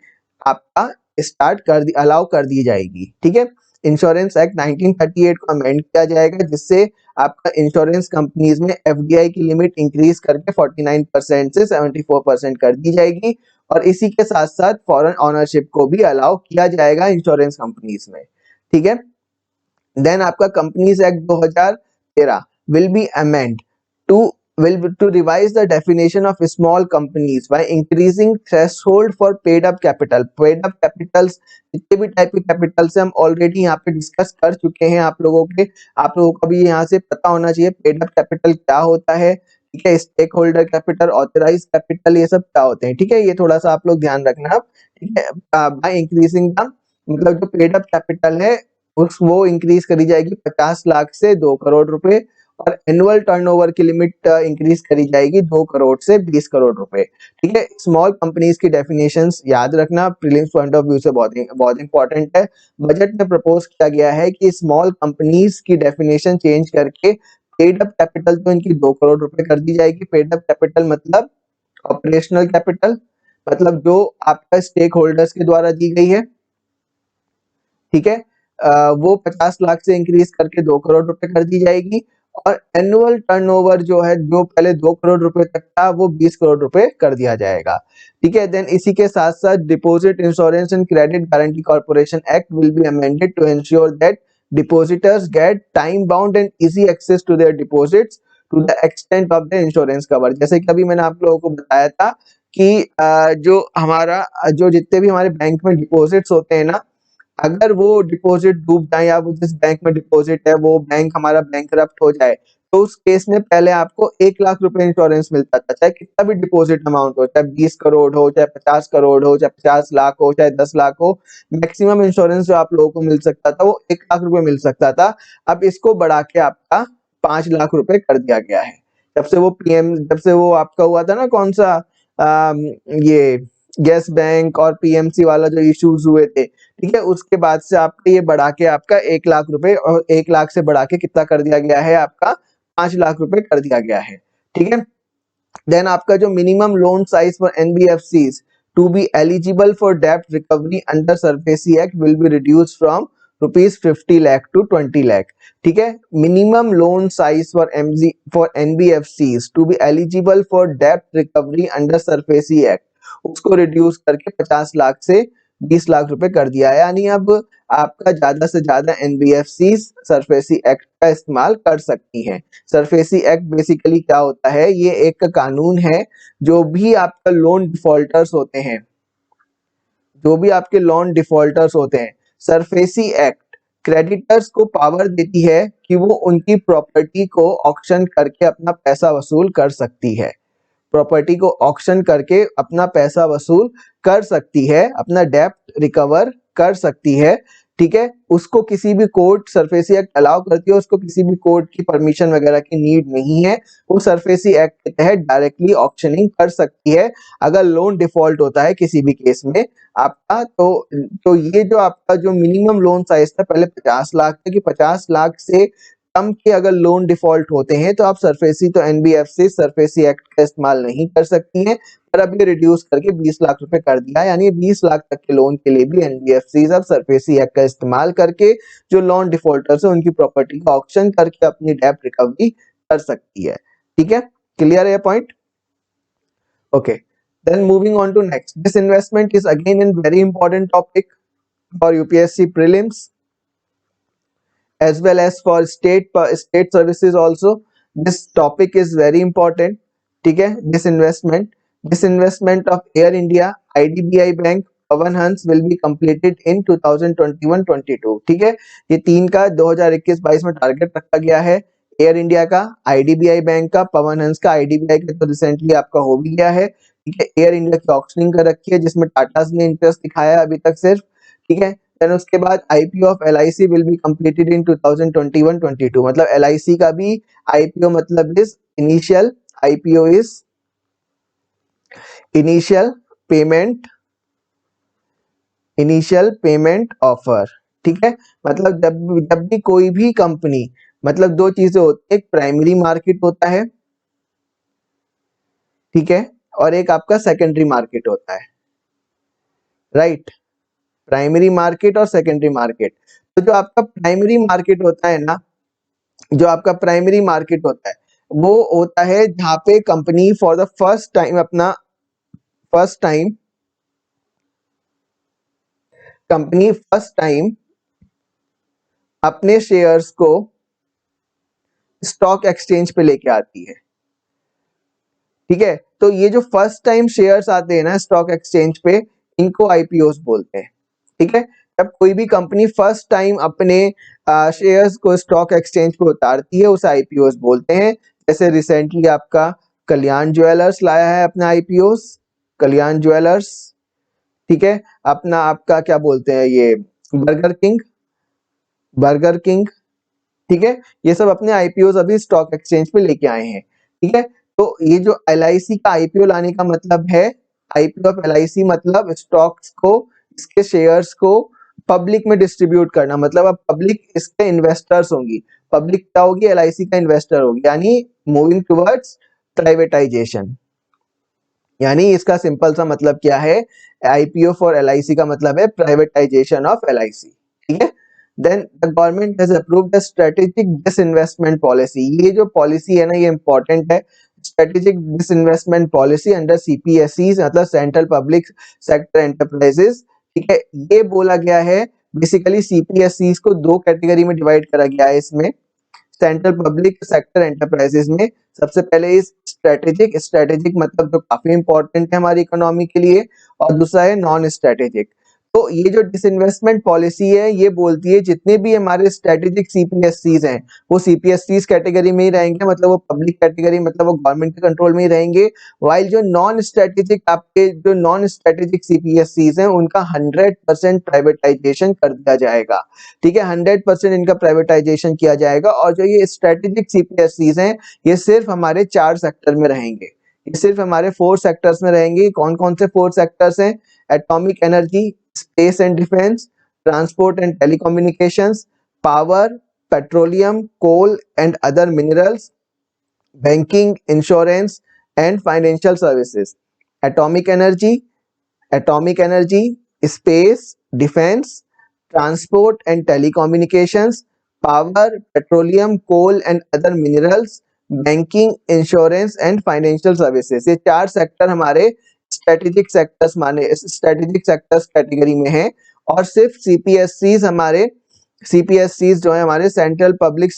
आपका स्टार्ट कर दी अलाउ कर दी जाएगी। ठीक है, इंश्योरेंस एक्ट 1938 को अमेंड किया जाएगा, जिससे आपका इंश्योरेंस कंपनीज में एफडीआई की लिमिट इंक्रीज करके 49% से 74% कर दी जाएगी और इसी के साथ साथ फॉरेन ओनरशिप को भी अलाउ किया जाएगा इंश्योरेंस कंपनीज में। ठीक है, देन आपका companies act 2013 will be amend to revise the definition of small companies by increasing threshold for paid up capital। paid up capitals जितने भी टाइप के कैपिटल से हम ऑलरेडी यहाँ पे डिस्कस कर चुके हैं। आप लोगों को भी यहाँ से पता होना चाहिए पेड अप कैपिटल क्या होता है। ठीक है, stakeholder capital, authorise capital, ये सब क्या होते हैं। ठीक है, ये थोड़ा सा आप लोग ध्यान रखना। ठीक है, बाय इंक्रीजिंग द मतलब जो पेड अप कैपिटल है वो इंक्रीज करी जाएगी 50 लाख से 2 करोड़ रुपए और एनुअल टर्नओवर की लिमिट इंक्रीज करी जाएगी 2 करोड़ से 20 करोड़ रुपए। ठीक है, स्मॉल कंपनीज की डेफिनेशंस याद रखना, प्रीलिम्स पॉइंट ऑफ व्यू से बहुत इंपॉर्टेंट है। बजट में प्रपोज किया गया है कि स्मॉल कंपनीज की डेफिनेशन चेंज करके पेड अप कैपिटल तो इनकी 2 करोड़ रुपए कर दी जाएगी। पेड अप कैपिटल मतलब ऑपरेशनल कैपिटल, मतलब जो आपका स्टेक होल्डर्स के द्वारा दी गई है। ठीक है, वो 50 लाख से इंक्रीज करके 2 करोड़ रुपए कर दी जाएगी और एनुअल टर्नओवर जो है जो पहले 2 करोड़ रुपए तक था वो 20 करोड़ रुपए कर दिया जाएगा। ठीक है, देन इसी के साथ साथ deposit insurance and credit guarantee corporation act will be amended to ensure that depositors get time bound and easy access to their deposits to the extent of the insurance cover. जैसे कि अभी मैंने आप लोगों को बताया था कि जो हमारा जो जितने भी हमारे बैंक में डिपॉजिट्स होते हैं ना, अगर वो डिपॉजिट डूब जाए या वो जिस बैंक में डिपॉजिट है वो बैंक हमारा बैंकरप्ट हो जाए, तो उस केस में पहले आपको 1 लाख रुपए इंश्योरेंस मिलता था, चाहे कितना भी डिपॉजिट अमाउंट हो, चाहे 20 करोड़ हो, चाहे 50 करोड़ हो, चाहे 50 लाख हो, चाहे 10 लाख हो। मैक्सिमम इंश्योरेंस जो आप लोगों को मिल सकता था वो 1 लाख रुपए मिल सकता था। अब इसको बढ़ा के आपका 5 लाख रुपए कर दिया गया है। जब से वो आपका हुआ था ना, कौन सा ये यस बैंक और पीएमसी वाला जो इश्यूज हुए थे। ठीक है, उसके बाद से आपका ये बढ़ा के आपका 1 लाख रुपए और 1 लाख से बढ़ा के कितना कर दिया गया है, आपका 5 लाख रुपए कर दिया गया है। ठीक है, देन आपका जो minimum loan size for NBFCs to be eligible for debt recovery under SARFAESI Act will be reduced from rupees 50 lakh to 20 lakh. ठीक है, minimum loan size for NBFCs to be eligible for debt recovery under SARFAESI Act उसको रिड्यूस करके 50 लाख से 20 लाख रुपए कर दिया है। यानी अब आपका ज्यादा से ज्यादा एनबीएफसी सरफेसी एक्ट का इस्तेमाल कर सकती हैं। सरफेसी एक्ट बेसिकली क्या होता है, ये एक कानून है जो भी आपका लोन डिफॉल्टर्स होते हैं, जो भी आपके लोन डिफॉल्टर्स होते हैं, सरफेसी एक्ट क्रेडिटर्स को पावर देती है कि वो उनकी प्रॉपर्टी को ऑक्शन करके अपना पैसा वसूल कर सकती है, प्रॉपर्टी को ऑक्शन करके अपना पैसा वसूल कर सकती है, अपना डेब्ट रिकवर कर सकती है। ठीक है, उसको किसी भी कोर्ट सरफेसी एक्ट अलाउ करती है, उसको किसी भी कोर्ट की परमिशन वगैरह की नीड नहीं है, वो सरफेसी एक्ट के तहत डायरेक्टली ऑक्शनिंग कर सकती है अगर लोन डिफॉल्ट होता है किसी भी केस में आपका। तो ये जो आपका जो मिनिमम लोन साइज था पहले 50 लाख था कि 50 लाख से कम के अगर लोन डिफॉल्ट होते हैं तो आप सरफेसी तो एनबीएफसी सरफेसी एक्ट का इस्तेमाल नहीं कर सकती हैं, पर अब ये रिड्यूस करके 20 लाख रुपए कर दिया है। यानी 20 लाख तक के लोन के लिए भी एनबीएफसी अब सरफेसी एक्ट का इस्तेमाल करके जो लोन डिफॉल्टर्स है उनकी प्रॉपर्टी का ऑक्शन करके अपनी डेब्ट रिकवरी कर सकती है। ठीक है, क्लियर है point? Okay, then moving on to next, this investment is again a very important topic for UPSC prelims as well as for state services also. This topic is very important. ठीक है, disinvestment of Air India, IDBI Bank, Pawan Hans will be completed in 2021-22. ठीक है, ये तीन का 2021-22 में टारगेट रखा गया है, एयर इंडिया का, आईडीबीआई बैंक का, पवन हंस का। आईडीबीआई का तो रिसेंटली आपका हो भी गया है। ठीक है, एयर इंडिया की ऑक्शनिंग कर रखी है जिसमें टाटा ने इंटरेस्ट दिखाया अभी तक सिर्फ। ठीक है, देन उसके बाद IPO of LIC will be completed in 2021-22, मतलब एलआईसी का भी आईपीओ मतलब इस initial IPO is initial payment offer. ठीक है, मतलब जब भी कोई भी कंपनी, मतलब दो चीजें होती है, एक प्राइमरी मार्केट होता है, ठीक है, और एक आपका सेकेंडरी मार्केट होता है, राइट? प्राइमरी मार्केट और सेकेंडरी मार्केट। तो जो आपका प्राइमरी मार्केट होता है ना, जो आपका प्राइमरी मार्केट होता है वो होता है जहां पे company for the first time अपने शेयर्स को स्टॉक एक्सचेंज पे लेके आती है। ठीक है, तो ये जो फर्स्ट टाइम शेयर्स आते हैं ना स्टॉक एक्सचेंज पे, इनको आईपीओस बोलते हैं। ठीक है, जब कोई भी कंपनी फर्स्ट टाइम अपने शेयर्स को स्टॉक एक्सचेंज पे उतारती है उसे आईपीओस बोलते हैं। जैसे रिसेंटली आपका कल्याण ज्वेलर्स लाया है अपना आईपीओस, कल्याण ज्वेलर्स। ठीक है, अपना आपका क्या बोलते हैं ये बर्गर किंग। ठीक है, ये सब अपने आईपीओस अभी स्टॉक एक्सचेंज पे लेके आए हैं। ठीक है, तो ये जो एलआईसी का आईपीओ लाने का मतलब है, आईपीओ ऑफ एलआईसी मतलब स्टॉक्स को, इसके शेयर्स को पब्लिक में डिस्ट्रीब्यूट करना, मतलब अब पब्लिक इसके इन्वेस्टर्स होंगी, पब्लिक क्या होगी, एलआईसी का इन्वेस्टर होगी, यानी मूविंग टुवर्ड्स प्राइवेटाइजेशन। यानी इसका सिंपल सा मतलब क्या है, आईपीओ फॉर एलआईसी का मतलब है प्राइवेटाइजेशन ऑफ एलआईसी। ठीक है, then the government has approved the strategic disinvestment policy. ये जो पॉलिसी है ना ये इंपॉर्टेंट है, strategic disinvestment policy under CPSE मतलब सेंट्रल पब्लिक सेक्टर एंटरप्राइजेस। ठीक है, ये बोला गया है बेसिकली सीपीएसई को दो कैटेगरी में डिवाइड करा गया है इसमें, सेंट्रल पब्लिक सेक्टर एंटरप्राइजेस में। सबसे पहले इस स्ट्रेटेजिक मतलब जो काफी इंपॉर्टेंट है हमारी इकोनॉमी के लिए, और दूसरा है नॉन स्ट्रेटेजिक। तो ये जो डिसइन्वेस्टमेंट पॉलिसी है ये बोलती है जितने भी हमारे स्ट्रेटेजिक सीपीएससीज हैं वो सीपीएससीज कैटेगरी में ही रहेंगे, मतलब वो पब्लिक कैटेगरी, मतलब वो गवर्नमेंट के कंट्रोल में ही रहेंगे। वाइल जो नॉन स्ट्रेटेजिक सीपीएससीज हैं उनका 100% प्राइवेटाइजेशन कर दिया जाएगा। ठीक है, 100% इनका प्राइवेटाइजेशन किया जाएगा। और जो ये स्ट्रेटेजिक सीपीएससीज हैं ये सिर्फ हमारे 4 सेक्टर में रहेंगे, ये सिर्फ हमारे 4 सेक्टर्स में रहेंगे। कौन कौन से 4 सेक्टर्स हैं? Atomic energy, space and defence, transport and telecommunications, power, petroleum, coal and other minerals, banking, insurance and financial services. Atomic energy, atomic energy, space, defence, transport and telecommunications, power, petroleum, coal and other minerals, banking, insurance and financial services. ये 4 सेक्टर हमारे स्ट्रेटेजिक सेक्टर्स कैटेगरी में हैं। और सिर्फ सीपीएससीज हमारे सीपीएससीज जो है हमारे सेंट्रल पब्लिक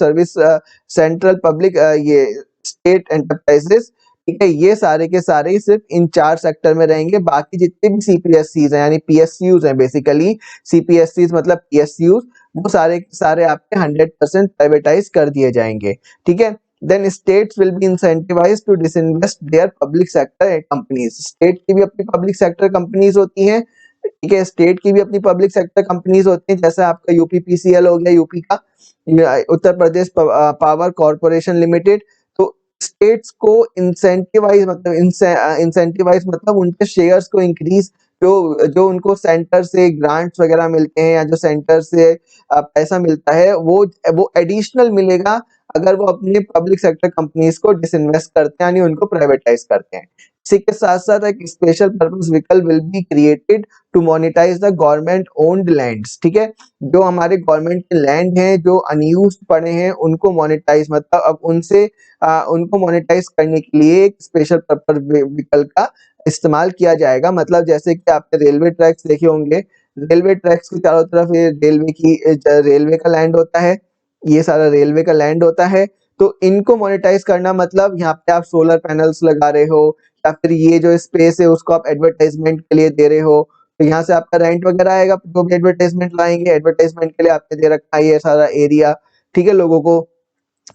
ये स्टेट एंटरप्राइजेस, ठीक है, ये सारे के सारे सिर्फ इन 4 सेक्टर में रहेंगे। बाकी जितने भी सीपीएससीज हैं यानी पीएसयूज हैं, बेसिकली सीपीएससीज मतलब पीएसयूज, वो सारे के सारे आपके 100% प्राइवेटाइज कर दिए जाएंगे, ठीक है। Then states will be incentivised to disinvest their public sector companies. State की भी अपनी पब्लिक सेक्टर कंपनीज होती हैं, ठीक है, स्टेट की भी अपनी पब्लिक सेक्टर कंपनीज होती हैं, जैसे आपका यूपीपीसीएल हो गया यूपी का, Uttar Pradesh power corporation limited. तो स्टेट्स को इंसेंटिवाइज मतलब उनके शेयर्स को इंक्रीज, जो जो उनको सेंटर से ग्रांट्स वगैरह मिलते हैं या जो सेंटर से पैसा मिलता है, वो एडिशनल मिलेगा अगर वो अपने पब्लिक सेक्टर कंपनीज को डिसइन्वेस्ट करते हैं यानी उनको प्राइवेटाइज करते हैं। इसी के साथ साथ एक special purpose vehicle will be created to monetise the government owned lands, ठीक है। जो हमारे गवर्नमेंट के लैंड हैं जो अनयूज्ड पड़े हैं उनको मोनेटाइज मतलब अब उनको मोनेटाइज करने के लिए एक स्पेशल पर्पस व्हीकल का इस्तेमाल किया जाएगा। मतलब जैसे कि आपने रेलवे ट्रैक्स देखे होंगे, रेलवे ट्रैक्स के चारों तरफ ये रेलवे का लैंड होता है, ये सारा रेलवे का लैंड होता है। तो इनको मोनेटाइज करना मतलब यहाँ पे आप सोलर पैनल्स लगा रहे हो या फिर ये जो स्पेस है उसको आप एडवर्टाइजमेंट के लिए दे रहे हो, तो यहाँ से आपका रेंट वगैरह आएगा, जो भी एडवर्टाइजमेंट लाएंगे, एडवर्टाइजमेंट के लिए आपने दे रखा है ये सारा एरिया, ठीक है, लोगों को।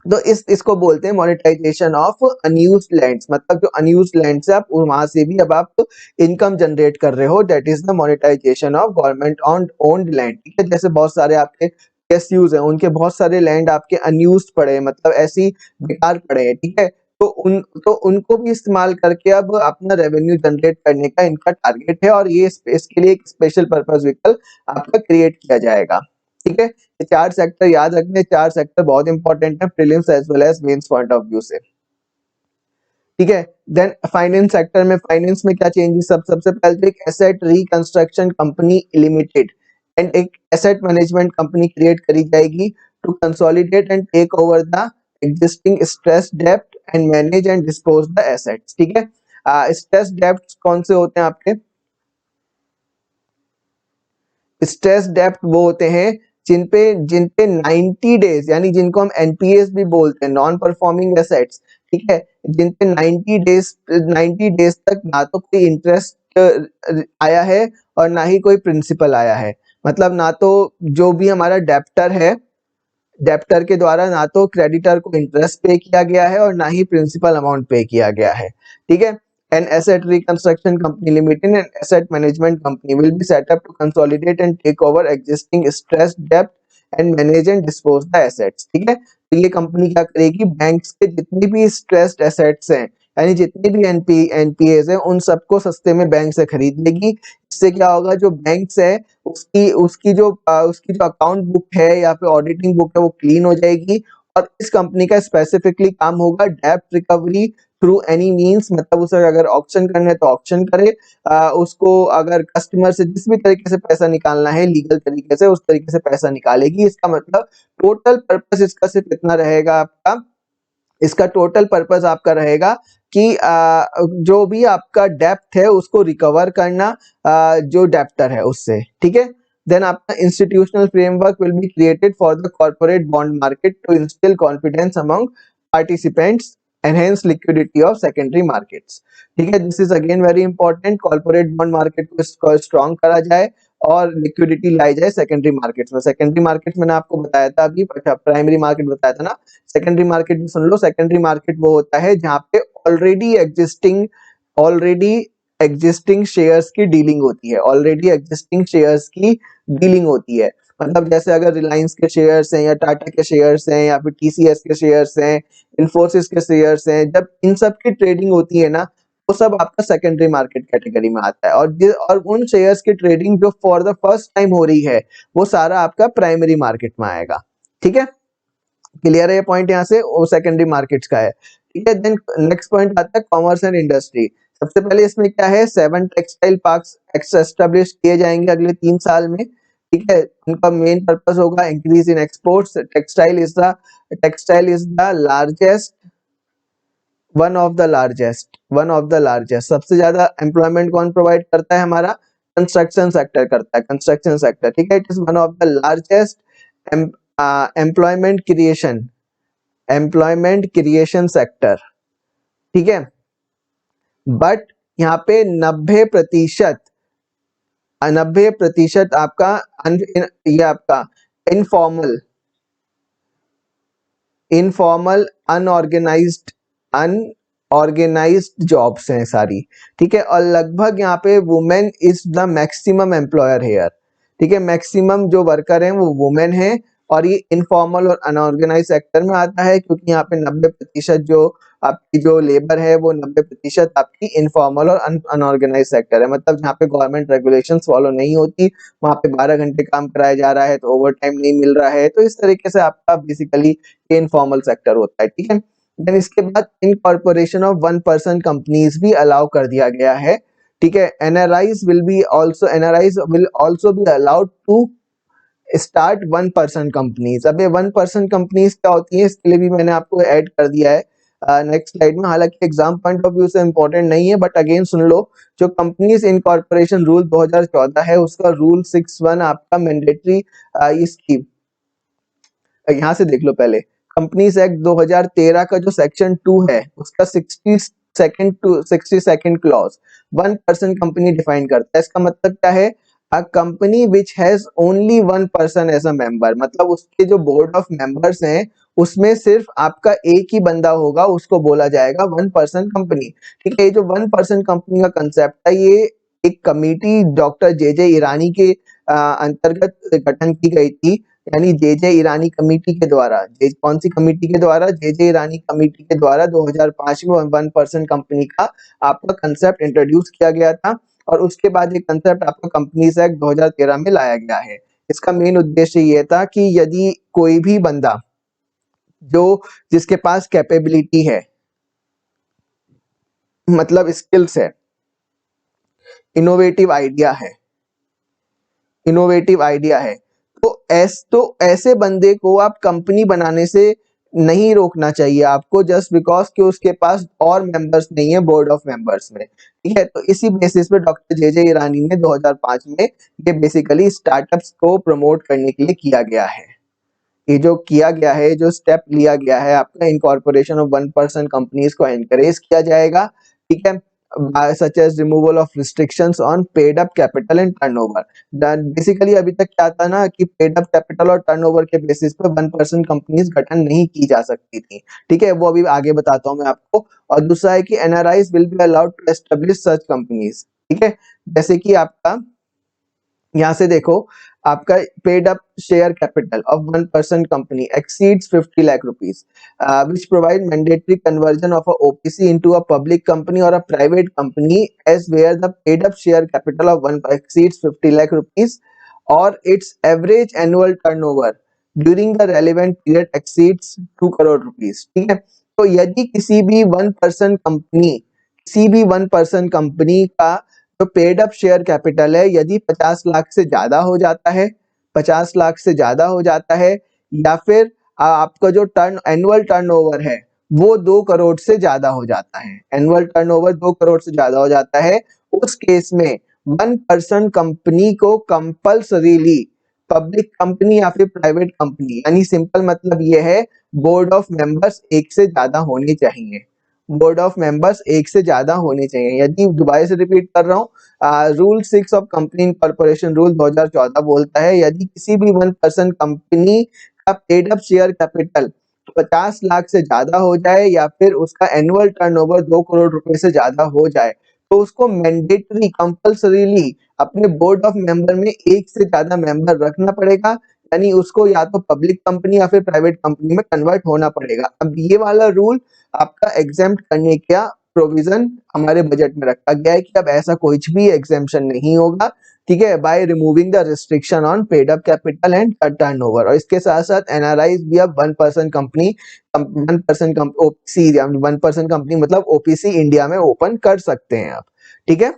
तो इसको बोलते हैं मोनेटाइजेशन ऑफ अनयूज्ड लैंड्स, मतलब जो अनयूज्ड लैंड्स है आप वहां से भी अब आप इनकम जनरेट कर रहे हो, that is the monetisation of government owned land, ठीक है। जैसे बहुत सारे आपके पीएसयूज हैं, उनके बहुत सारे लैंड आपके अनयूज्ड पड़े हैं, मतलब ऐसी बेकार पड़े हैं, ठीक है। तो उनको भी इस्तेमाल करके अब अपना रेवेन्यू जनरेट करने का इनका टारगेट है, और ये इसके लिए एक स्पेशल पर्पस व्हीकल आपका क्रिएट किया जाएगा, ठीक है। ये 4 सेक्टर याद रखने, 4 सेक्टर बहुत इंपॉर्टेंट है prelims as well as mains point of view से, ठीक है। देन फाइनेंस सेक्टर में, फाइनेंस में क्या चेंजेस, सबसे पहले तो एक asset reconstruction company limited and एक एसेट मैनेजमेंट कंपनी क्रिएट करी जाएगी to consolidate and take over the existing stress डेब्ट and manage and dispose the assets, ठीक है। स्ट्रेस डेब्ट कौन से होते हैं आपके, स्ट्रेस डेब्ट वो होते हैं जिनपे 90 डेज यानी जिनको हम एनपीएस भी बोलते हैं, नॉन परफॉर्मिंग एसेट्स, ठीक है, जिनपे 90 डेज तक ना तो कोई इंटरेस्ट आया है और ना ही कोई प्रिंसिपल आया है। मतलब ना तो जो भी हमारा डेप्टर है, डेप्टर के द्वारा ना तो क्रेडिटर को इंटरेस्ट पे किया गया है और ना ही प्रिंसिपल अमाउंट पे किया गया है, ठीक है। An asset reconstruction company limited and asset management company will be set up to consolidate and take over existing stressed debt and manage and dispose the assets, ठीक है। तो ये कंपनी क्या करेगी, बैंक्स के जितने भी स्ट्रेस्ड एसेट्स हैं यानी जितने भी एनपीएस हैं उन सबको सस्ते में बैंक से खरीद लेगी। इससे क्या होगा, जो बैंक्स है उसकी जो अकाउंट बुक है या फिर ऑडिटिंग बुक है वो क्लीन हो जाएगी। और इस कंपनी का स्पेसिफिकली काम होगा डेब्ट रिकवरी थ्रू एनी मींस, मतलब उसे अगर ऑक्शन करना है तो ऑक्शन करे, उसको अगर कस्टमर से जिस भी तरीके से पैसा निकालना है लीगल तरीके से उस तरीके से पैसा निकालेगी। इसका मतलब टोटल पर्पस इसका सिर्फ इतना रहेगा आपका, इसका टोटल पर्पस आपका रहेगा कि जो भी आपका डेप्ट है उसको रिकवर करना जो डेप्टर है उससे, ठीक है। देन आपका institutional framework will be created for the corporate bond market to instil confidence among participants, enhance liquidity of secondary markets, ठीक है। This is again very important, corporate bond market को स्ट्रॉन्ग करा जाए और लिक्विडिटी लाई जाए सेकेंडरी मार्केट्स में। सेकेंडरी मार्केट मैंने आपको बताया था अभी, प्राइमरी मार्केट बताया था ना, सेकेंडरी मार्केट भी सुन लो। सेकेंडरी मार्केट वो होता है जहाँ पे ऑलरेडी एग्जिस्टिंग शेयर्स की डीलिंग होती है, ऑलरेडी एग्जिस्टिंग शेयर्स की डीलिंग होती है। मतलब जैसे अगर रिलायंस के शेयर्स हैं या टाटा के शेयर्स हैं या फिर टीसीएस के शेयर्स हैं, इन्फोसिस के शेयर्स हैं, जब इन सब की ट्रेडिंग होती है ना वो सब आपका सेकेंडरी मार्केट कैटेगरी में आता है। और उन शेयर्स की ट्रेडिंग जो फॉर द फर्स्ट टाइम हो रही है वो सारा आपका प्राइमरी मार्केट में आएगा, ठीक है। क्लियर है ये पॉइंट यहाँ से, वो सेकेंडरी मार्केट्स का है, ठीक है। देन नेक्स्ट पॉइंट आता है कॉमर्स एंड इंडस्ट्री। सबसे पहले इसमें क्या है, 7 टेक्सटाइल पार्क्स एस्टेब्लिश किए जाएंगे अगले 3 साल में। ठीक है, उनका मेन पर्पस होगा increase in exports. Textile is the largest, one of the largest. सबसे ज्यादा एम्प्लॉयमेंट कौन प्रोवाइड करता है, हमारा कंस्ट्रक्शन सेक्टर करता है, कंस्ट्रक्शन सेक्टर। ठीक है, it is one of the largest employment creation sector. ठीक है, बट यहाँ पे 90% आपका ये आपका इनफॉर्मल अनऑर्गेनाइज्ड जॉब्स हैं सारी। ठीक है, और लगभग यहाँ पे women is the maximum employer here. ठीक है, मैक्सिमम जो वर्कर हैं वो वुमेन हैं, और ये इनफॉर्मल और अनऑर्गेनाइज सेक्टर में आता है, क्योंकि यहाँ पे 90% जो आपकी जो लेबर है वो 90% आपकी इनफॉर्मल और अनऑर्गेनाइज सेक्टर है। मतलब जहाँ पे गवर्नमेंट रेगुलेशंस फॉलो नहीं होती, वहाँ पे 12 घंटे काम कराया जा रहा है तो ओवर टाइम नहीं मिल रहा है। तो इस तरीके से आपका बेसिकली इनफॉर्मल सेक्टर होता है। ठीक है, देन इसके बाद इनकॉर्पोरेशन ऑफ 1% कंपनीज भी अलाउ कर दिया गया है। ठीक है, NRIs will also be allowed to start 1% companies. अब ये 1% कंपनीज क्या होती है, इसके लिए भी मैंने आपको ऐड कर दिया है नेक्स्ट स्लाइड में। हालांकि एग्जाम पॉइंट ऑफ व्यू से इंपॉर्टेंट नहीं है, बट अगेन सुन लो, जो कंपनीज इनकॉर्पोरेशन रूल 2014 है उसका रूल 6(1) आपका मैंडेटरी, इसकी यहाँ से देख लो पहले, कंपनीज एक्ट 2013 का जो सेक्शन 2 है उसका 62nd क्लॉज 1% कंपनी डिफाइन करता है। इसका मतलब क्या है, a company which has only 1% as a member, मतलब उसके जो बोर्ड ऑफ मेंबर्स हैं उसमें सिर्फ आपका एक ही बंदा होगा, उसको बोला जाएगा 1% कंपनी। ठीक है, ये जो 1% कंपनी का कंसेप्ट है ये एक कमिटी डॉक्टर जे ईरानी के अंतर्गत गठन की गई थी, यानी जे ईरानी कमेटी के द्वारा। कौन सी कमेटी के द्वारा, जे ईरानी कमेटी के द्वारा 2005 में 1% कंपनी का आपका कंसेप्ट इंट्रोड्यूस किया गया था, और उसके बाद ये कंसेप्ट आपका कंपनीज एक्ट 2013 में लाया गया है। इसका मेन उद्देश्य ये था कि यदि कोई भी बंदा जो जिसके पास कैपेबिलिटी है, मतलब स्किल्स है, इनोवेटिव आइडिया है, तो ऐसे बंदे को आप कंपनी बनाने से नहीं रोकना चाहिए आपको, जस्ट बिकॉज कि उसके पास और मेंबर्स नहीं है बोर्ड ऑफ मेंबर्स में। ठीक है, तो इसी बेसिस पे डॉक्टर जे ईरानी ने 2005 में ये बेसिकली स्टार्टअप्स को प्रमोट करने के लिए किया गया है। ये जो किया गया है, जो स्टेप लिया गया है, आपका इनकॉर्पोरेशन ऑफ 1% कंपनीज को एनकरेज किया जाएगा। ठीक है, such as removal of restrictions on paid up capital and turnover. Basically अभी तक क्या था ना कि पेड अप कैपिटल और टर्नओवर के बेसिस पे 1% कंपनीज गठन नहीं की जा सकती थी। ठीक है, वो अभी आगे बताता हूँ मैं आपको। और दूसरा है कि NRIs will be allowed to establish such companies. ठीक है, जैसे कि आपका यहाँ से देखो, आपका paid up share capital of 1% company exceeds 50 lakh rupees, which provide mandatory conversion of a OPC into a public company or a private company as where the paid up share capital of one exceeds 50 lakh rupees or its average annual turnover during the relevant period exceeds 2 crore rupees। ठीक है, तो यदि किसी भी 1% कंपनी का तो पेड अप शेयर कैपिटल है यदि 50 लाख से ज्यादा हो जाता है, 50 लाख से ज्यादा हो जाता है, या फिर आपका जो एनुअल टर्नओवर है वो 2 करोड़ से ज्यादा हो जाता है, एनुअल टर्नओवर 2 करोड़ से ज्यादा हो जाता है, उस केस में 1% कंपनी को कंपल्सरीली पब्लिक कंपनी या फिर प्राइवेट कंपनी, यानी सिंपल मतलब ये है बोर्ड ऑफ मेंबर्स एक से ज्यादा होने चाहिए, बोर्ड ऑफ मेंबर्स एक से ज्यादा होने चाहिए। यदि दोबारा से रिपीट कर रहा हूँ, rule 6 of company corporation rule 2014 बोलता है यदि किसी भी 1% कंपनी का paid up share capital 50 lakh से ज्यादा हो जाए या फिर उसका एनुअल टर्नओवर 2 करोड़ रुपए से ज्यादा हो जाए, तो उसको मैंडेटरी कंपल्सरीली अपने बोर्ड ऑफ मेंबर में एक से ज्यादा मेंबर रखना पड़ेगा, यानी उसको या तो पब्लिक कंपनी या फिर प्राइवेट कंपनी में कन्वर्ट होना पड़ेगा। अब ये वाला रूल आपका एग्जाम्प्ट करने का प्रोविजन हमारे बजट में रखा गया है कि अब ऐसा कुछ भी एग्जेम्पशन नहीं होगा, ठीक है, by removing the restriction on paid up capital and turnover. और इसके साथ साथ एनआरआईज भी अब 1% कंपनी 1% ओपीसी 1% कंपनी मतलब ओपीसी इंडिया में ओपन कर सकते हैं आप, ठीक है।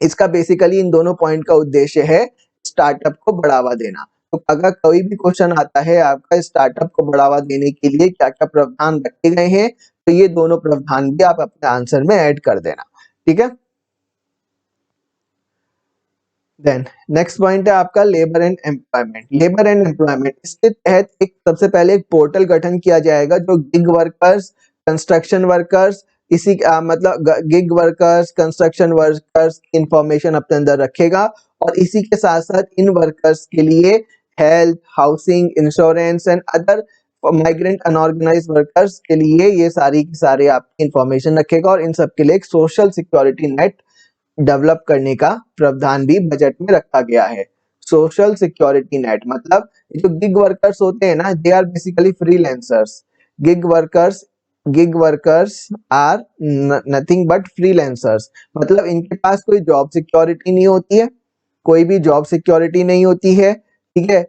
इसका बेसिकली इन दोनों पॉइंट का उद्देश्य है स्टार्टअप को बढ़ावा देना। तो अगर कोई भी क्वेश्चन आता है आपका स्टार्टअप को बढ़ावा देने के लिए क्या क्या प्रावधान रखे गए हैं, तो ये दोनों प्रावधान भी आप अपने आंसर में ऐड कर देना, ठीक है। देन नेक्स्ट पॉइंट है आपका labour and employment. Labour and employment, इसके तहत एक सबसे पहले एक पोर्टल गठन किया जाएगा जो गिग वर्कर्स, कंस्ट्रक्शन वर्कर्स, इसी मतलब गिग वर्कर्स, कंस्ट्रक्शन वर्कर्स की इंफॉर्मेशन अपने अंदर रखेगा। और इसी के साथ साथ इन वर्कर्स के लिए health, housing, insurance and other migrant unorganised workers के लिए ये सारी की सारी आपकी इंफॉर्मेशन रखेगा। और इन सब के लिए एक सोशल सिक्योरिटी नेट डेवलप करने का प्रावधान भी बजट में रखा गया है। सोशल सिक्योरिटी नेट मतलब जो गिग वर्कर्स होते हैं ना, they are basically freelancers. Gig workers gig workers are nothing but freelancers, मतलब इनके पास कोई जॉब सिक्योरिटी नहीं होती है, कोई भी जॉब सिक्योरिटी नहीं होती है, ठीक है।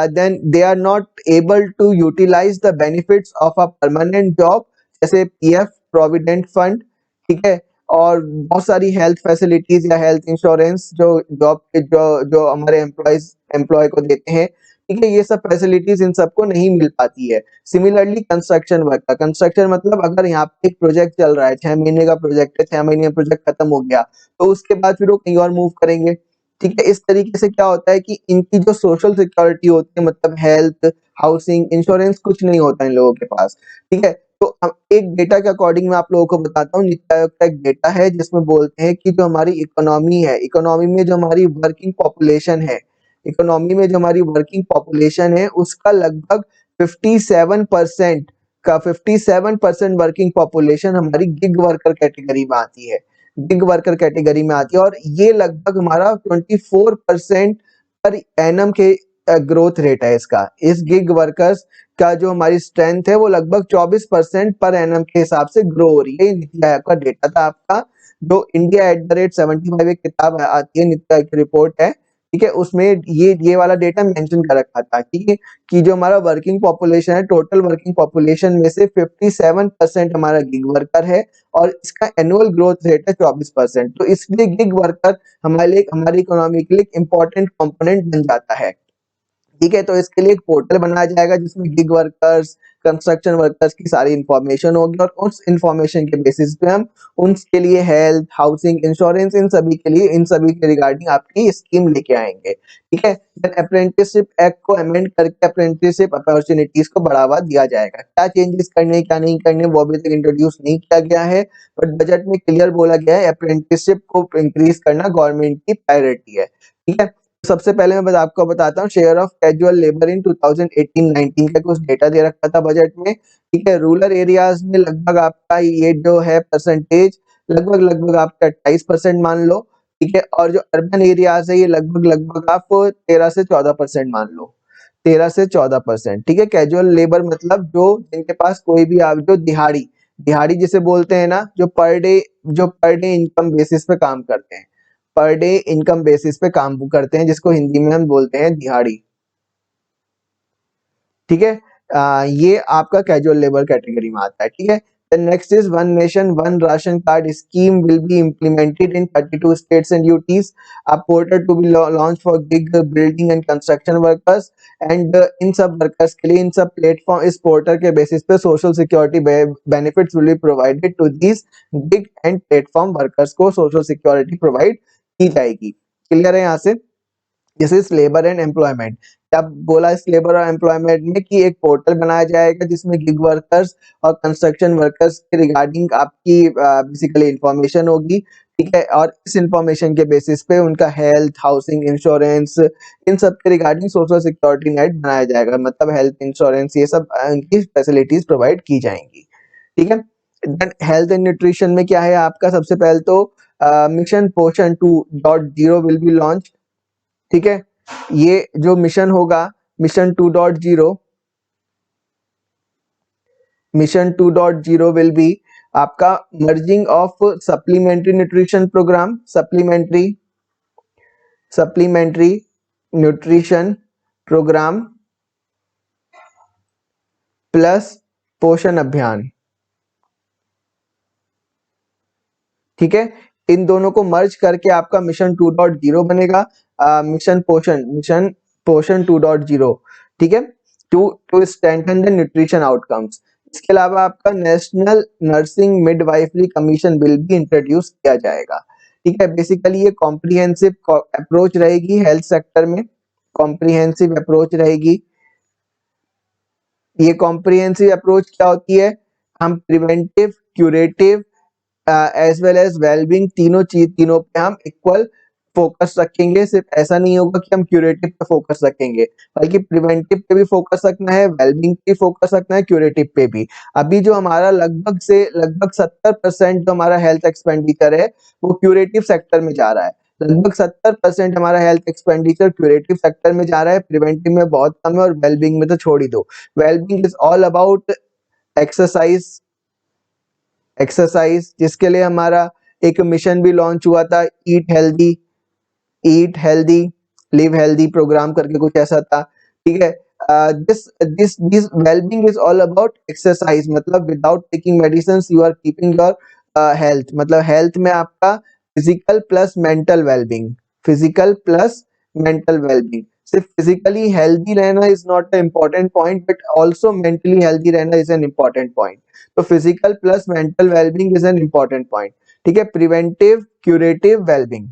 Then they are not able to utilise the benefits of a permanent job, जैसे पीएफ, प्रोविडेंट फंड, ठीक है, और बहुत सारी हेल्थ फैसिलिटीज या हेल्थ इंश्योरेंस जो जॉब के जो जो हमारे एम्प्लॉय को देते हैं, ठीक है, ये सब फैसिलिटीज इन सबको नहीं मिल पाती है। सिमिलरली कंस्ट्रक्शन वर्कर, कंस्ट्रक्शन मतलब अगर यहाँ पे एक प्रोजेक्ट चल रहा है, 6 महीने का प्रोजेक्ट है, 6 महीने में प्रोजेक्ट खत्म हो गया, तो उसके बाद फिर वो कहीं और मूव करेंगे, ठीक है। इस तरीके से क्या होता है कि इनकी जो सोशल सिक्योरिटी होती है, मतलब हेल्थ, हाउसिंग, इंश्योरेंस कुछ नहीं होता इन लोगों के पास, ठीक है। तो एक डेटा के अकॉर्डिंग मैं आप लोगों को बताता हूँ, नीति आयोग का एक डेटा है जिसमें बोलते हैं कि जो हमारी इकोनॉमी है, इकोनॉमी में जो हमारी वर्किंग पॉपुलेशन है, इकोनॉमी में जो हमारी वर्किंग पॉपुलेशन है उसका लगभग 57% वर्किंग पॉपुलेशन हमारी गिग वर्कर कैटेगरी में आती है, गिग वर्कर कैटेगरी में आती है। और ये लगभग हमारा 24% पर एनम के ग्रोथ रेट है इसका। इस गिग वर्कर्स का जो हमारी स्ट्रेंथ है वो लगभग 24% पर एनम के हिसाब से ग्रो हो रही है। ये नीति आयोग का डेटा था आपका, जो इंडिया @75 एक किताब आती है, नीति आयोग की रिपोर्ट है, ठीक है, उसमें ये वाला डेटा मेंशन कर रखा था कि जो हमारा वर्किंग पॉपुलेशन है, टोटल वर्किंग पॉपुलेशन में से 57% हमारा गिग वर्कर है और इसका एनुअल ग्रोथ रेट है 24%। तो इसलिए गिग वर्कर हमारे लिए, हमारी इकोनॉमी के लिए एक इंपॉर्टेंट कंपोनेंट बन जाता है, ठीक है। तो इसके लिए एक पोर्टल बनाया जाएगा जिसमें गिग वर्कर्स, कंस्ट्रक्शन वर्कर्स की सारी इंफॉर्मेशन होगी और उस इंफॉर्मेशन के बेसिस पे हम उनके लिए हेल्थ, हाउसिंग, इंश्योरेंस, इन सभी के लिए, इन सभी के रिगार्डिंग आपकी स्कीम लेके आएंगे, ठीक है। देन अप्रेंटिसशिप एक्ट को अमेंड करके अप्रेंटिसशिप अपॉर्चुनिटीज को बढ़ावा दिया जाएगा। क्या चेंजेस करने, क्या नहीं करने, वो अभी तक इंट्रोड्यूस नहीं किया गया है, बट बजट में क्लियर बोला गया है अप्रेंटिसशिप को इंक्रीज करना गवर्नमेंट की प्रायोरिटी है, ठीक है। सबसे पहले मैं आपको बताता हूँ share of casual labour in 2018-19 का कुछ डेटा दे रखा था बजट में, ठीक है। रूरल एरियाज में लगभग आपका ये जो है परसेंटेज लगभग आपका 28% मान लो, ठीक है। और जो अर्बन एरियाज है ये लगभग आप 13 से 14% मान लो, 13 से 14%, ठीक है। कैजुअल लेबर मतलब जो जिनके पास कोई भी आप जो दिहाड़ी, दिहाड़ी जिसे बोलते हैं ना, जो पर डे इनकम बेसिस पे काम करते हैं, पर डे इनकम बेसिस पे काम करते हैं, जिसको हिंदी में हम बोलते हैं दिहाड़ी, ठीक है। ये आपका कैजुअल लेबर कैटेगरी में आता है, ठीक है। Then next is one nation one ration card scheme will be implemented in 32 states and UTs. A portal to be launched for gig building and construction workers and इन सब वर्कर्स के लिए इन सब प्लेटफॉर्म, इस पोर्टल के बेसिस पे social security benefits will be provided to this gig and platform workers को सोशल सिक्योरिटी प्रोवाइड की जाएगी। क्लियर है यहाँ से? This is labour and employment. क्या बोला इस लेबर और एम्प्लॉयमेंट में कि एक पोर्टल बनाया जाएगा जिसमें गिग वर्कर्स और कंस्ट्रक्शन वर्कर्स के रिगार्डिंग आपकी बेसिकली इंफॉर्मेशन होगी, ठीक है। और इस इंफॉर्मेशन के बेसिस पे उनका हेल्थ, हाउसिंग, इंश्योरेंस, इन सब के रिगार्डिंग सोशल सिक्योरिटी नेट बनाया जाएगा, मतलब हेल्थ इंश्योरेंस ये सब उनकी फैसिलिटीज प्रोवाइड की जाएंगी, ठीक है। देन हेल्थ एंड न्यूट्रिशन में क्या है आपका, सबसे पहले तो मिशन पोषण 2.0 विल बी लॉन्च, ठीक है। ये जो मिशन होगा, मिशन 2.0 विल बी आपका merging of supplementary nutrition programme, supplementary nutrition programme plus Poshan Abhiyan. ठीक है, इन दोनों को मर्ज करके आपका मिशन 2.0 बनेगा, मिशन पोषण 2.0। ठीक है, to strengthen the nutrition outcomes. इसके अलावा आपका national nursing midwifery commission bill भी इंट्रोड्यूस किया जाएगा। ठीक है, बेसिकली ये कॉम्प्रिहेंसिव अप्रोच रहेगी हेल्थ सेक्टर में, कॉम्प्रिहेंसिव अप्रोच रहेगी। ये कॉम्प्रिहेंसिव अप्रोच क्या होती है, हम preventive, curative as well as wellbeing तीनों पे हम इक्वल फोकस रखेंगे। सिर्फ ऐसा नहीं होगा कि हम क्यूरेटिव पे फोकस रखेंगे, बल्कि प्रिवेंटिव पे भी फोकस रखना है, वेलबींग पे फोकस रखना है, क्यूरेटिव पे भी। अभी जो हमारा लगभग 70% जो हमारा हेल्थ एक्सपेंडिचर है वो क्यूरेटिव सेक्टर में जा रहा है। लगभग 70% हमारा हेल्थ एक्सपेंडिचर क्यूरेटिव सेक्टर में जा रहा है, प्रिवेंटिव में बहुत कम है, और वेलबींग में तो छोड़ ही दो। Wellbeing is all about exercise, जिसके लिए हमारा एक मिशन भी लॉन्च हुआ था, eat healthy live healthy programme करके कुछ ऐसा था। ठीक है, this wellbeing is all about exercise, मतलब without taking medicine you are keeping your health, मतलब हेल्थ में आपका physical plus mental wellbeing, physical plus mental wellbeing. सिर्फ फिजिकली हेल्दी रहना is not a important point, but also mentally healthy रहना इज एन इम्पोर्टेंट पॉइंट। तो physical plus mental wellbeing is an important point. ठीक है, प्रिवेंटिव, क्यूरेटिव, वेलबींग।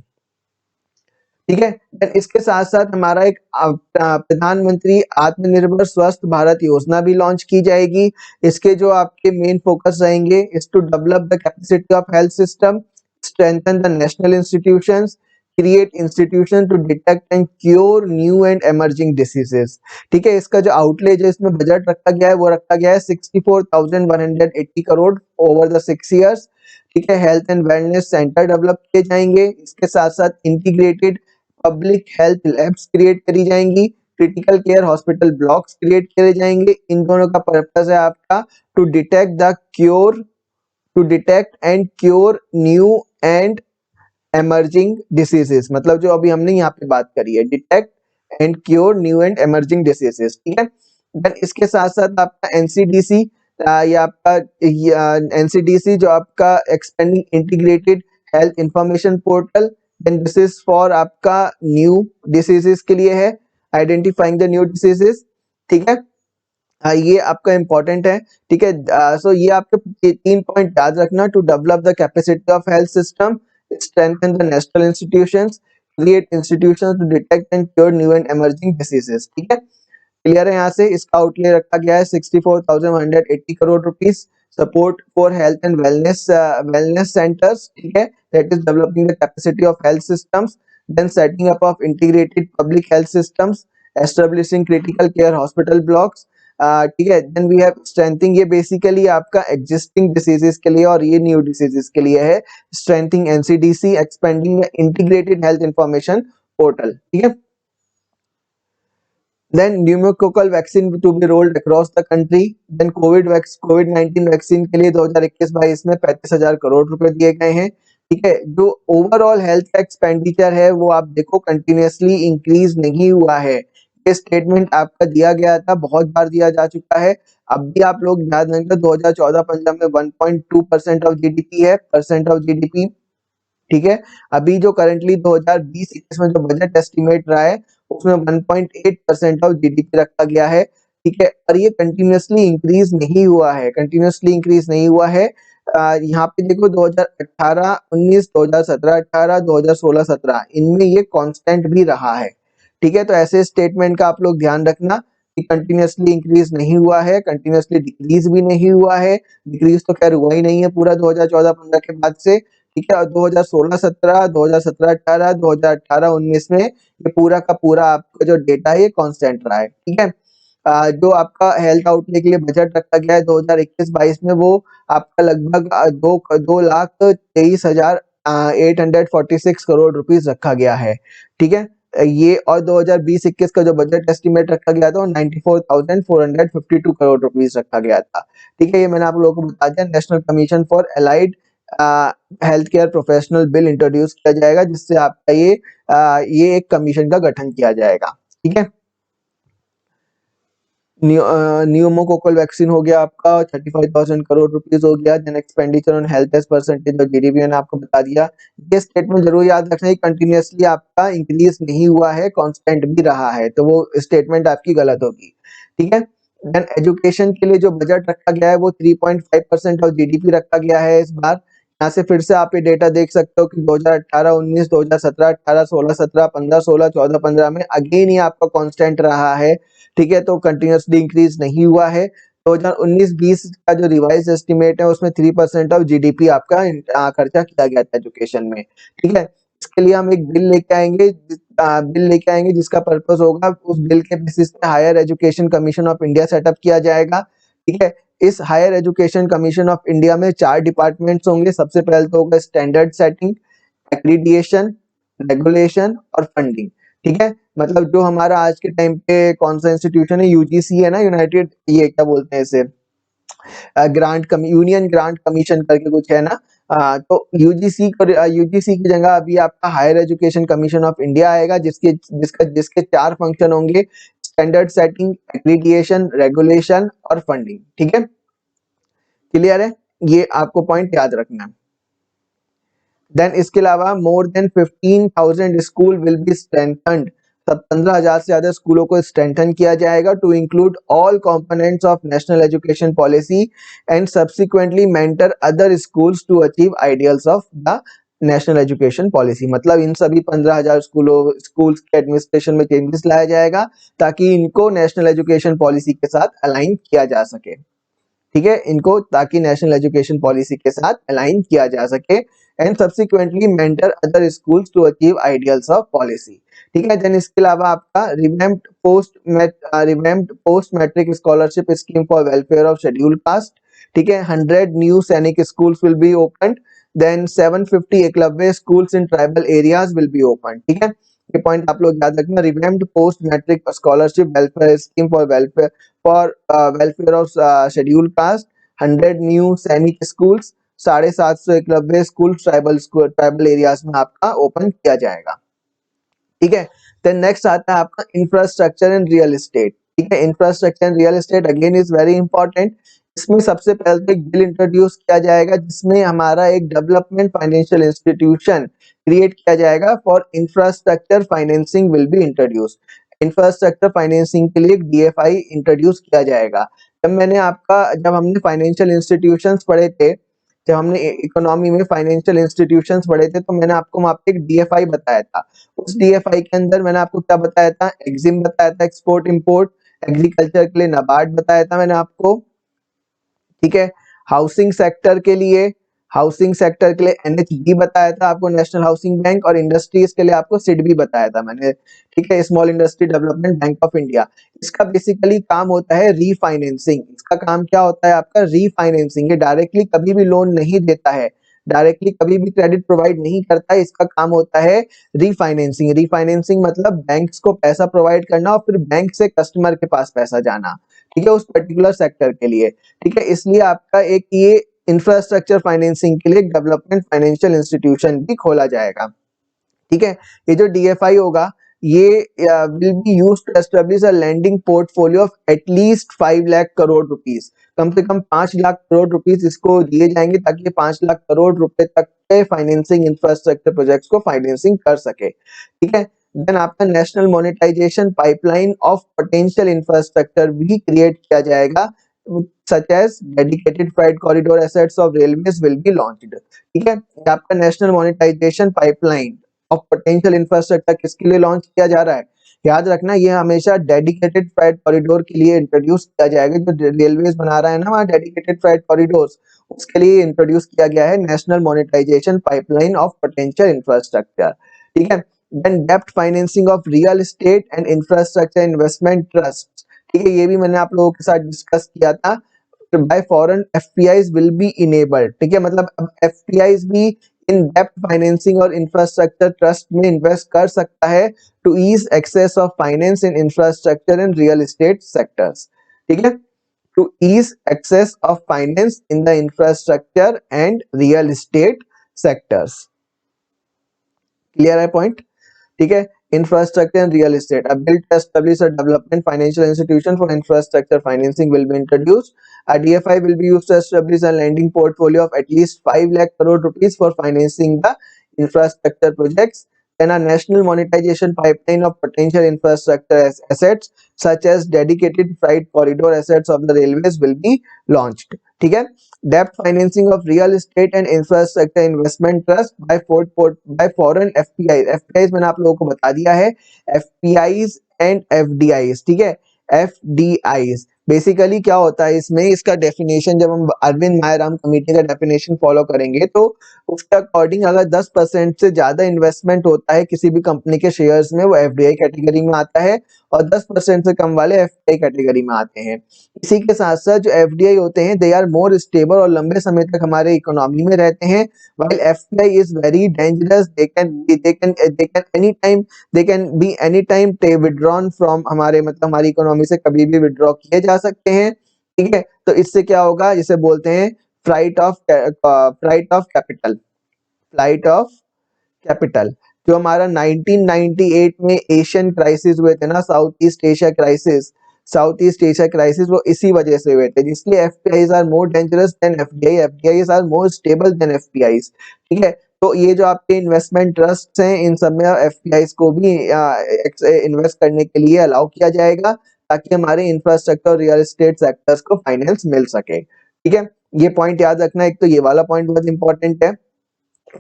ठीक है, देन इसके साथ साथ हमारा एक प्रधानमंत्री आत्मनिर्भर स्वस्थ भारत योजना भी लॉन्च की जाएगी। इसके जो आपके मेन फोकस रहेंगे is to develop the capacity of health system, strengthen the national institutions, create institution to detect and cure new and emerging diseases. ठीक है, इसका जो आउटले जो इसमें बजट रखा गया है वो रखा गया है 64,180 करोड़ ओवर द 6 years। ठीक है, health and wellness centre develop किए जाएंगे। इसके साथ साथ integrated public health labs create करी जाएंगी, critical care hospital blocks create करे जाएंगे। इन दोनों का पर्पस है आपका to detect and cure new and emerging diseases, मतलब जो अभी हमने यहाँ पे बात करी है, detect and cure new and emerging diseases. ठीक है, देन इसके साथ साथ आपका एनसीडीसी, या आपका एनसीडीसी जो आपका expanding integrated health information portal, then this is for आपका न्यू डिसीजेस के लिए है, आइडेंटिफाइंग द न्यू डिसीजेस। ठीक है, ये आपका इंपॉर्टेंट है। ठीक है, सो ये आपके 3 पॉइंट याद रखना, to develop the capacity of health system, strengthen the national institutions, create institutions to detect and cure new and emerging diseases। ठीक है, क्लियर है? यहाँ से इसका आउटले रखा गया है 64,180 crore rupees, support for health and wellness centres. ठीक है, that is developing the capacity of health systems, then setting up of integrated public health systems, establishing critical care hospital blocks. ठीक है, देन वी हैव स्ट्रेंथिंग, ये बेसिकली आपका एग्जिस्टिंग डिसीजेस के लिए और ये न्यू डिसीजेस के लिए है। Strengthening NCDC, expanding integrated health information portal. ठीक है, then pneumococcal vaccine to be rolled across the country, then COVID-19 vaccine के लिए 2021-22 में 35,000 करोड़ रुपए दिए गए हैं। ठीक है, जो ओवरऑल हेल्थ एक्सपेंडिचर है वो आप देखो कंटिन्यूअसली इंक्रीज नहीं हुआ है। ये स्टेटमेंट आपका दिया गया था, बहुत बार दिया जा चुका है। अब भी आप लोग याद रखेंगे 2014-15 में 1.2% ऑफ जीडीपी है, परसेंट ऑफ जीडीपी। ठीक है, अभी जो करंटली 2020-21 में जो बजट एस्टिमेट रहा है उसमें 1.8% ऑफ जीडीपी रखा गया है। ठीक है, और ये कंटिन्यूअसली इंक्रीज नहीं हुआ है, कंटिन्यूअसली इंक्रीज नहीं हुआ है। यहाँ पे देखो 2018-19, 2017-18, 2016-17 इनमें ये कांस्टेंट भी रहा है। ठीक है, तो ऐसे स्टेटमेंट का आप लोग ध्यान रखना कि कंटिन्यूअसली इंक्रीज नहीं हुआ है, कंटिन्यूअसली डिक्रीज भी नहीं हुआ है। डिक्रीज तो खैर हुआ ही नहीं है पूरा 2014-15 के बाद से। ठीक है, 2016-17, 2017-18, 2018-19 में ये पूरा का पूरा आपका जो डेटा है ये कांस्टेंट रहा है। ठीक है, जो आपका हेल्थ आउटले के लिए बजट रखा गया है 2021-22 में वो आपका लगभग 2,23,846 करोड़ रुपीस रखा गया है। ठीक है, ये और 2020-21 का जो बजट एस्टिमेट रखा गया था वो 94,452 करोड़ रुपीस रखा गया था। ठीक है, ये मैंने आप लोगों को बता दिया। National commission for allied health care professional bill introduce किया जाएगा, जिससे आपका ये एक कमीशन का गठन किया जाएगा। ठीक है, न्यूमोकोकल वैक्सीन हो गया आपका, 35,000 करोड़ रुपीस हो गया। Then expenditure on health as percentage of GDP मैंने आपको बता दिया। ये स्टेटमेंट जरूर याद रखना है, कंटिन्यूअसली आपका इंक्रीज नहीं हुआ है, कांस्टेंट भी रहा है, तो वो स्टेटमेंट आपकी गलत होगी। ठीक है, देन एजुकेशन के लिए जो बजट रखा गया है वो 3.5% ऑफ जीडीपी रखा गया है इस बार। यहाँ से फिर से आप ये डेटा देख सकते हो कि 2018-19, 2017-18, 16-17, 15-16, 14-15 में अगेन ये आपका कांस्टेंट रहा है। ठीक है, तो कंटिन्यूअसली इंक्रीज नहीं हुआ है। 2019-20 का जो रिवाइज एस्टिमेट है उसमें 3% ऑफ जीडीपी आपका खर्चा किया गया था एजुकेशन में। ठीक है, इसके लिए हम एक बिल लेके आएंगे जिसका पर्पस होगा, उस बिल के बेसिस पे higher education commission of India set up किया जाएगा। ठीक है, इस हायर एजुकेशन कमीशन ऑफ इंडिया में 4 डिपार्टमेंट्स होंगे। सबसे पहले तो होगा स्टैंडर्ड सेटिंग, एक्रीडिएशन, रेगुलेशन और फंडिंग। ठीक है, मतलब जो हमारा आज के टाइम पे कौन सा इंस्टीट्यूशन है, यूजीसी है ना, यूनाइटेड, ये क्या बोलते हैं इसे, यूनियन ग्रांट कमीशन करके कुछ है ना। तो यूजीसी की जगह अभी आपका higher education commission of India आएगा, जिसके 4 फंक्शन होंगे, स्टैंडर्ड सेटिंग, एक्रीडिएशन, रेगुलेशन और फंडिंग। ठीक है, क्लियर है, ये आपको पॉइंट याद रखना है। देन इसके अलावा more than 15,000 school will be strengthened, तब 15,000 से ज्यादा स्कूलों को स्ट्रेंथन किया जाएगा to include all components of national education policy and subsequently mentor other schools to achieve ideals of the national education policy. मतलब इन सभी 15,000 स्कूल्स के एडमिनिस्ट्रेशन में चेंजेस लाया जाएगा ताकि इनको नेशनल एजुकेशन पॉलिसी के साथ अलाइन किया जा सके। ठीक है, इनको ताकि नेशनल एजुकेशन पॉलिसी के साथ अलाइन किया जा सके and subsequently mentor other schools to achieve ideals of policy. ठीक है, देन इसके अलावा आपका revamped post matric scholarship scheme for welfare of scheduled caste. ठीक है, 100 new Sainik schools will be opened, then 750 Eklavya schools in tribal areas will be open. ठीक है, ये पॉइंट आप लोग याद रखना। Revamped post matric scholarship welfare scheme for welfare of scheduled caste, 100 new Sainik schools, 750 Eklavya school tribal areas में आपका ओपन किया जाएगा। ठीक है, देन नेक्स्ट आता है आपका इंफ्रास्ट्रक्चर एंड रियल एस्टेट। ठीक है, infrastructure and real estate again is very important. इसमें सबसे पहले तो एक बिल इंट्रोड्यूस किया जाएगा जिसमें हमारा एक डेवलपमेंट फाइनेंशियल इंस्टीट्यूशन क्रिएट किया जाएगा for infrastructure financing will be introduce. Infrastructure financing के लिए एक डीएफआई इंट्रोड्यूस किया जाएगा। जब हमने फाइनेंशियल इंस्टीट्यूशंस पढ़े थे, जब हमने इकोनॉमी में फाइनेंशियल इंस्टीट्यूशंस पढ़े थे, तो मैंने आपको वहां पे एक डीएफआई बताया था। उस डीएफआई के अंदर मैंने आपको क्या बताया था, एक्जिम बताया था, एक्सपोर्ट इंपोर्ट, एग्रीकल्चर के लिए नाबार्ड बताया था मैंने आपको। ठीक है, हाउसिंग सेक्टर के लिए एनएचबी बताया था आपको, नेशनल हाउसिंग बैंक, और इंडस्ट्रीज के लिए आपको सिडबी बताया था मैंने। ठीक है, small industry development bank of India. इसका बेसिकली काम होता है रीफाइनेंसिंग। इसका काम क्या होता है आपका, रीफाइनेंसिंग। ये डायरेक्टली कभी भी लोन नहीं देता है, डायरेक्टली कभी भी क्रेडिट प्रोवाइड नहीं करता है। इसका काम होता है रीफाइनेंसिंग। रीफाइनेंसिंग मतलब बैंक्स को पैसा प्रोवाइड करना और फिर बैंक से कस्टमर के पास पैसा जाना। ठीक है, उस पर्टिकुलर सेक्टर के लिए। ठीक है, इसलिए आपका एक ये इंफ्रास्ट्रक्चर फाइनेंसिंग के लिए डेवलपमेंट फाइनेंशियल इंस्टीट्यूशन भी खोला जाएगा। ठीक है, ये जो डीएफआई होगा ये will be used to establish a lending portfolio of at least 5 lakh crore rupees. कम से कम 5 लाख करोड़ रुपीस इसको दिए जाएंगे ताकि 5 लाख करोड़ रुपए तक के फाइनेंसिंग इंफ्रास्ट्रक्चर प्रोजेक्ट्स को फाइनेंसिंग कर सके। ठीक है, देन आपका national monetisation pipeline of potential infrastructure भी क्रिएट किया जाएगा, such as dedicated freight corridor assets of railways will be launched। ठीक है, आपका national monetisation pipeline of potential infrastructure किसके लिए लॉन्च किया जा रहा है, याद रखना ये हमेशा डेडिकेटेड फ्रेट कॉरिडोर के लिए इंट्रोड्यूस किया जाएगा। जो रेलवेज बना रहा है ना वहाँ डेडिकेटेड फ्रेट कॉरिडोर्स, उसके लिए इंट्रोड्यूस किया गया है national monetisation pipeline of potential infrastructure. ठीक है, देन डेप्ट financing of real estate and infrastructure investment trust. ठीक है, ये भी मैंने आप लोगों के साथ डिस्कस किया था। By foreign FPIs will be enabled. ठीक है, मतलब अब एफपीआईज भी इन डेप्ट फाइनेंसिंग और इंफ्रास्ट्रक्चर ट्रस्ट में इन्वेस्ट कर सकता है to ease access of finance in infrastructure and real estate sectors. ठीक है, to ease access of finance in the infrastructure and real estate sectors। Clear है पॉइंट? ठीक है, infrastructure and real estate, a bill to establish a development financial institution for infrastructure financing will be introduced. A DFI will be used to establish a lending portfolio of at least 5 lakh crore rupees for financing the infrastructure projects. Then a national monetization pipeline of potential infrastructure assets such as dedicated freight corridor assets of the railways will be launched। ठीक है, डेप्ट financing of real estate and infrastructure investment trust by foreign FPI. FPI मैंने आप लोगों को बता दिया है, एफपीआईज एंड एफडीआईज। ठीक है, एफडीआईज बेसिकली क्या होता है इसमें, इसका डेफिनेशन जब हम अरविंद मायराम कमेटी का डेफिनेशन फॉलो करेंगे तो उसके अकॉर्डिंग अगर 10% से ज्यादा इन्वेस्टमेंट होता है किसी भी कंपनी के शेयर्स में, वो एफडीआई कैटेगरी में आता है, और 10% से कम वाले एफडीआई कैटेगरी में आते हैं। इसी के साथ साथ जो एफडीआई होते हैं दे आर मोर स्टेबल और लंबे समय तक हमारे इकोनॉमी में रहते हैं, while FDI is very dangerous, they can be any time withdrawn from हमारे, मतलब हमारी इकोनॉमी से कभी भी विड्रॉ किए जा सकते हैं। ठीक है, तो इससे क्या होगा, जिसे बोलते हैं flight of capital. Flight of capital जो हमारा 1998 में एशियन क्राइसिस हुए थे ना, साउथ ईस्ट एशिया क्राइसिस, वो इसी वजह से हुए थे, जिसलिए FPIs are more dangerous than FDI, FDIs are more stable than FPIs. ठीक है, तो ये जो आपके इन्वेस्टमेंट ट्रस्ट हैं इन सब में एफपीआईज को भी इन्वेस्ट करने के लिए अलाउ किया जाएगा, ताकि हमारे इंफ्रास्ट्रक्चर और रियल एस्टेट सेक्टर्स को फाइनेंस मिल सके। ठीक है, ये पॉइंट याद रखना, एक तो ये वाला पॉइंट बहुत इंपॉर्टेंट है।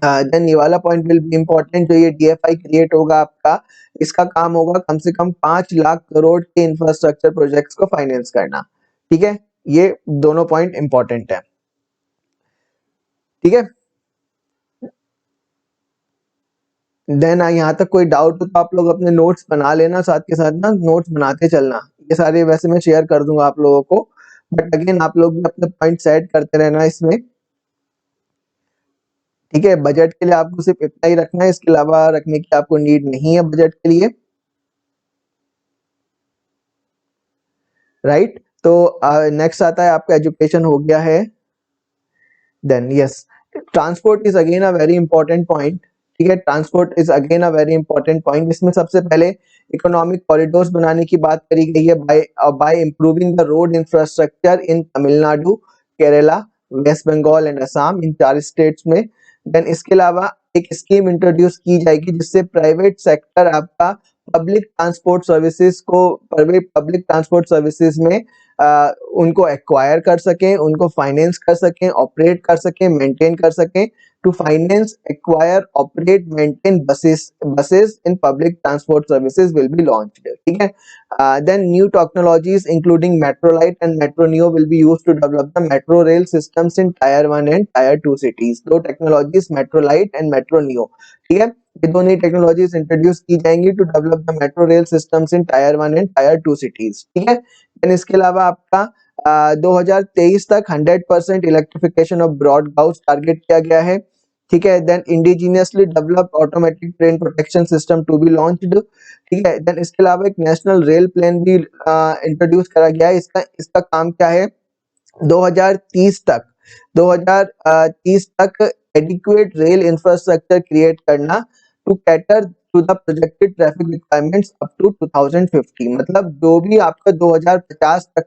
देन ये वाला पॉइंट विल बी इंपॉर्टेंट, जो ये डीएफआई क्रिएट होगा आपका, इसका काम होगा कम से कम 5 लाख करोड़ के इंफ्रास्ट्रक्चर प्रोजेक्ट्स को फाइनेंस करना। ठीक है, ये दोनों पॉइंट इंपॉर्टेंट है। ठीक है, देन यहाँ तक कोई डाउट हो तो आप लोग अपने नोट्स बना लेना, साथ के साथ ना नोट्स बनाते चलना। ये सारे वैसे मैं शेयर कर दूंगा आप लोगों को, बट अगेन आप लोग भी अपने पॉइंट सेट करते रहना इसमें। ठीक है, बजट के लिए आपको सिर्फ इतना ही रखना है, इसके अलावा रखने की आपको नीड नहीं है बजट के लिए। राइट, तो नेक्स्ट आता है आपका एजुकेशन हो गया है। Then yes, transport is again a very important point. ठीक है, transport is again a very important point. इसमें सबसे पहले इकोनॉमिक कॉरिडोर्स बनाने की बात करी गई है by improving the road infrastructure in Tamil Nadu, Kerala, West Bengal and Assam, in 4 states में। देन इसके अलावा एक स्कीम इंट्रोड्यूस की जाएगी जिससे प्राइवेट सेक्टर आपका पब्लिक ट्रांसपोर्ट सर्विसेज में उनको एक्वायर कर सकें, उनको फाइनेंस कर सकें, ऑपरेट कर सकें, मेंटेन कर सकें। To finance, acquire, operate, maintain buses in public transport services will be launched. ठीक है, then new technologies including Metro Light and Metro Neo will be used to develop the metro rail systems in Tier 1 and Tier 2 cities। दो technologies Metro Light and Metro Neo। ठीक है, ये दोनों टेक्नोलॉजीज इंट्रोड्यूस की जाएंगी to develop the metro rail systems in Tier 1 and Tier 2 cities. ठीक है, देन इसके अलावा आपका 2023 तक 100% electrification of broad gauge target किया गया है। ठीक है, then indigenously developed automatic train protection system to be launched. ठीक है, देन इसके अलावा एक नेशनल रेल प्लान भी इंट्रोड्यूस करा गया है। इसका काम क्या है, 2030 तक एडिक्वेट रेल इंफ्रास्ट्रक्चर क्रिएट करना to cater to the projected traffic requirements up to 2050। मतलब जो भी आपका 2050 तक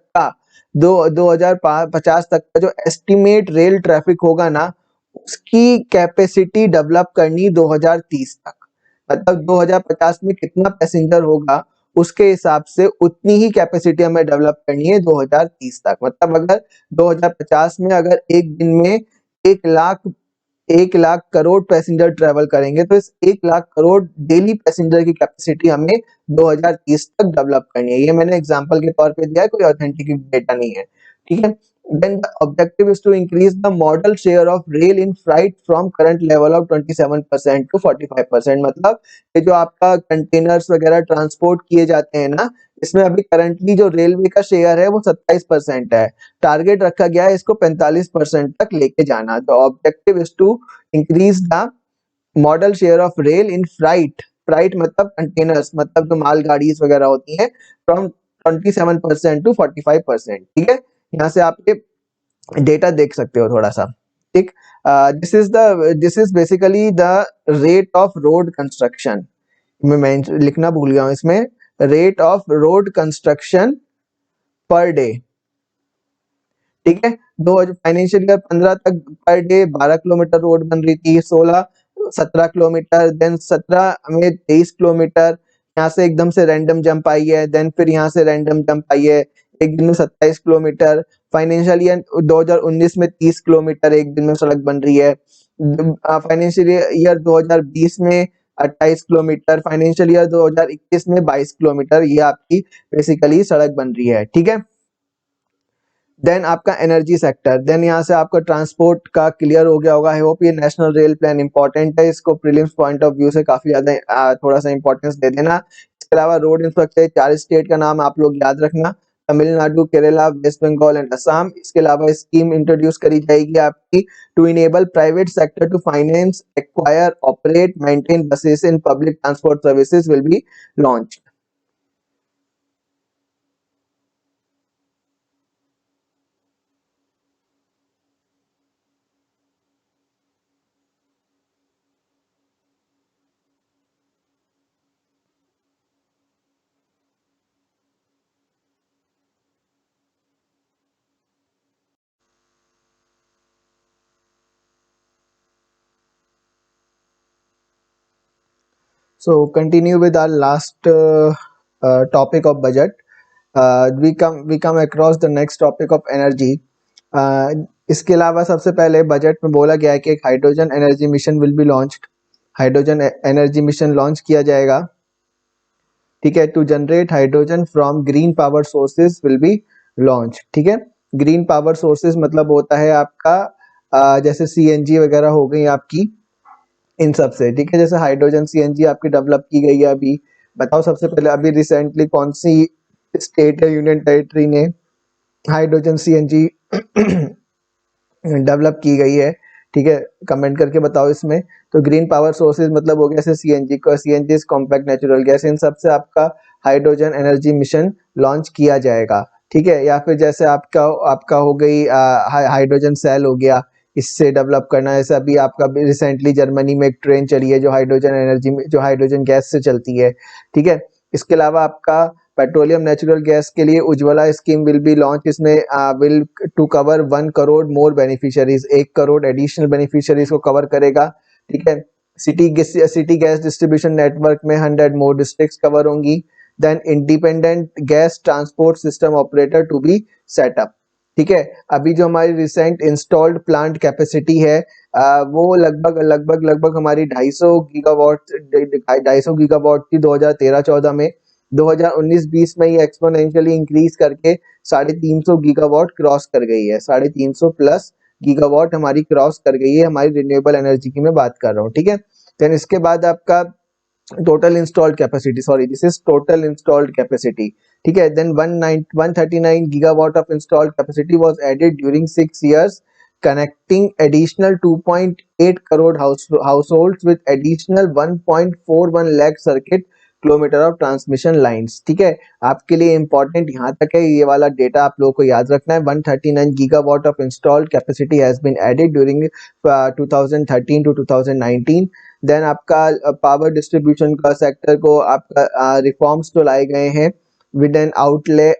का जो एस्टिमेट रेल ट्रैफिक होगा ना, उसकी कैपेसिटी डेवलप करनी 2030 तक। मतलब 2050 में कितना पैसेंजर होगा उसके हिसाब से उतनी ही कैपेसिटी हमें डेवलप करनी है 2030 तक। मतलब अगर 2050 में अगर एक दिन में 1 लाख करोड़ पैसेंजर ट्रेवल करेंगे, तो इस 1 लाख करोड़ डेली पैसेंजर की कैपेसिटी हमें 2030 तक डेवलप करनी है। ये मैंने एग्जांपल के तौर पे दिया है, कोई ऑथेंटिक डेटा नहीं है। ठीक है, Then the objective is to increase the modal share of rail in freight from current level of 27% to 45%। मतलब ये जो आपका कंटेनर्स वगैरह ट्रांसपोर्ट किए जाते हैं ना, इसमें अभी करंटली जो रेलवे का शेयर है वो 27% है। टारगेट रखा गया है इसको 45% तक लेके जाना। The objective is to increase the modal share of rail in freight. Freight मतलब कंटेनर्स, मतलब जो माल गाड़ीज वगैरह होती हैं, फ्रॉम 27% टू 45%। ठीक है, यहाँ से आप ये डेटा देख सकते हो थोड़ा सा। ठीक, this is basically the rate of road construction. मैं लिखना भूल गया हूँ इसमें, rate of road construction per day. ठीक है, दो फाइनेंशियल ईयर 15 तक पर डे 12 किलोमीटर रोड बन रही थी, 17 किलोमीटर, देन 17 में 23 किलोमीटर। यहाँ से एकदम से रैंडम जंप आई है, देन फिर यहाँ से रैंडम जंप आई है, एक दिन में 27 किलोमीटर। फाइनेंशियल ईयर 2019 में 30 किलोमीटर एक दिन में सड़क बन रही है। फाइनेंशियल ईयर 2020 में 28 किलोमीटर, फाइनेंशियल ईयर 2021 में 22 किलोमीटर, ये आपकी बेसिकली सड़क बन रही है। ठीक है, देन आपका एनर्जी सेक्टर, देन यहाँ से आपका ट्रांसपोर्ट का क्लियर हो गया होगा। आई होप ये नेशनल रेल प्लान इंपॉर्टेंट है, इसको प्रीलिम्स पॉइंट ऑफ व्यू से काफी ज्यादा थोड़ा सा इंपॉर्टेंस दे देना। इसके अलावा रोड इंफ्रास्ट्रक्चर 4 स्टेट का नाम आप लोग याद रखना, तमिलनाडु, केरला, वेस्ट बंगाल एंड असम। इसके अलावा स्कीम इंट्रोड्यूस करी जाएगी आपकी to enable private sector to finance, acquire, operate, maintain buses in public transport services will be launch. So continue with our last topic of budget. We come across the next topic of energy. इसके अलावा सबसे पहले बजट में बोला गया है कि एक hydrogen energy mission will be launched. Hydrogen energy mission launch किया जाएगा। ठीक है, to generate hydrogen from green power sources will be launch. ठीक है, ग्रीन पावर सोर्सेज मतलब होता है आपका जैसे सीएनजी वगैरह हो गई आपकी, इन सब से। ठीक है, जैसे हाइड्रोजन सीएनजी आपकी डेवलप की गई है अभी। बताओ सबसे पहले अभी रिसेंटली कौन सी स्टेट या यूनियन टेरिटरी ने हाइड्रोजन सीएनजी डेवलप की गई है? ठीक है, कमेंट करके बताओ इसमें। तो ग्रीन पावर सोर्सेज मतलब हो गया जैसे सीएनजी का, CNG is compact natural gas, इन सब से आपका हाइड्रोजन एनर्जी मिशन लॉन्च किया जाएगा। ठीक है, या फिर जैसे आपका आपका हो गई हाइड्रोजन सेल हो गया, इससे डेवलप करना। जैसे अभी आपका रिसेंटली जर्मनी में एक ट्रेन चली है जो हाइड्रोजन एनर्जी में, जो हाइड्रोजन गैस से चलती है। ठीक है, इसके अलावा आपका पेट्रोलियम नेचुरल गैस के लिए Ujjwala scheme will be launch. इसमें will to cover 1 crore more beneficiaries, 1 crore additional beneficiaries को कवर करेगा। ठीक है, सिटी गैस डिस्ट्रीब्यूशन नेटवर्क में 100 मोर डिस्ट्रिक्ट्स कवर होंगी। Then independent gas transport system operator to be setup. ठीक है, अभी जो हमारी रिसेंट इंस्टॉल्ड प्लांट कैपेसिटी है वो लगभग हमारी 250 गीगावाट थी 2013-14 में। 2019-20 में ये एक्सपोनेंशियली इंक्रीज करके 350 गीगावाट क्रॉस कर गई है। 350 प्लस गीगावाट हमारी क्रॉस कर गई है, हमारी रिन्यूएबल एनर्जी की मैं बात कर रहा हूँ। ठीक है, देन इसके बाद आपका total installed capacity, sorry this is total installed capacity. ठीक है, then 139 gigawatt of installed capacity was added during 6 years, connecting additional 2.8 crore households with additional 1.41 lakh circuit kilometre of transmission lines. ठीक है, आपके लिए इंपॉर्टेंट यहाँ तक है, ये वाला डेटा आप लोगों को याद रखना है। 139 gigawatt of installed capacity has been added during 2013 to 2019। देन आपका पावर डिस्ट्रीब्यूशन का सेक्टर को आपका रिफॉर्म्स तो लाए गए हैं with an outlay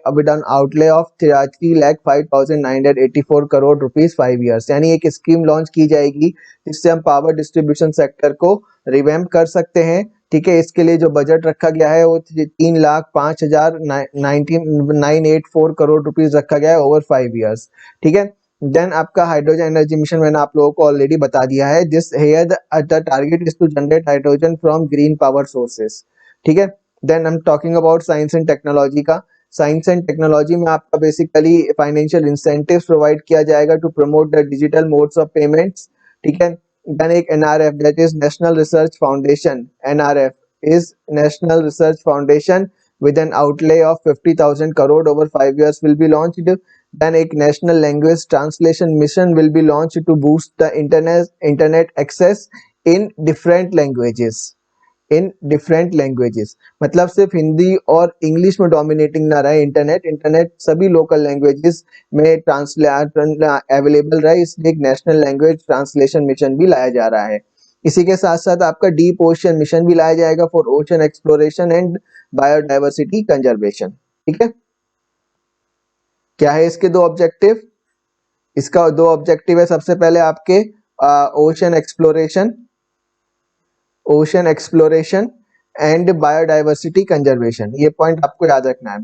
of 3,05,984 crore rupees 5 years। यानी एक स्कीम लॉन्च की जाएगी जिससे हम पावर डिस्ट्रीब्यूशन सेक्टर को रिवैम्प कर सकते हैं। ठीक है, इसके लिए जो बजट रखा गया है वो 3,05,984 करोड़ रुपीस रखा गया है ओवर 5 years। ठीक है, देन आपका हाइड्रोजन एनर्जी मिशन मैंने आप लोगों को ऑलरेडी बता दिया है। This here the target is to generate hydrogen from green power sources. ठीक है, then I am talking about science and technology का। साइंस एंड टेक्नोलॉजी में आपका बेसिकली फाइनेंशियल इंसेंटिव्स प्रोवाइड किया जाएगा to promote the digital modes of payments, ठीक है। देन एक NRF that is national research foundation, NRF is national research foundation with an outlay of 50,000 crore over 5 years will be launched. Then a national language translation mission will be launched to boost the internet access in different languages. In different languages मतलब सिर्फ हिंदी और इंग्लिश में डोमिनेटिंग ना रहे इंटरनेट सभी लोकल लैंग्वेजेस में ट्रांसलेट अवेलेबल रहे, इसलिए एक नेशनल लैंग्वेज ट्रांसलेशन मिशन भी लाया जा रहा है। इसी के साथ साथ आपका डीप ओशन मिशन भी लाया जाएगा for ocean exploration and biodiversity conservation, ठीक है। क्या है इसके दो ऑब्जेक्टिव? इसका दो ऑब्जेक्टिव है, सबसे पहले आपके ocean exploration and biodiversity conservation, ये पॉइंट आपको याद रखना है,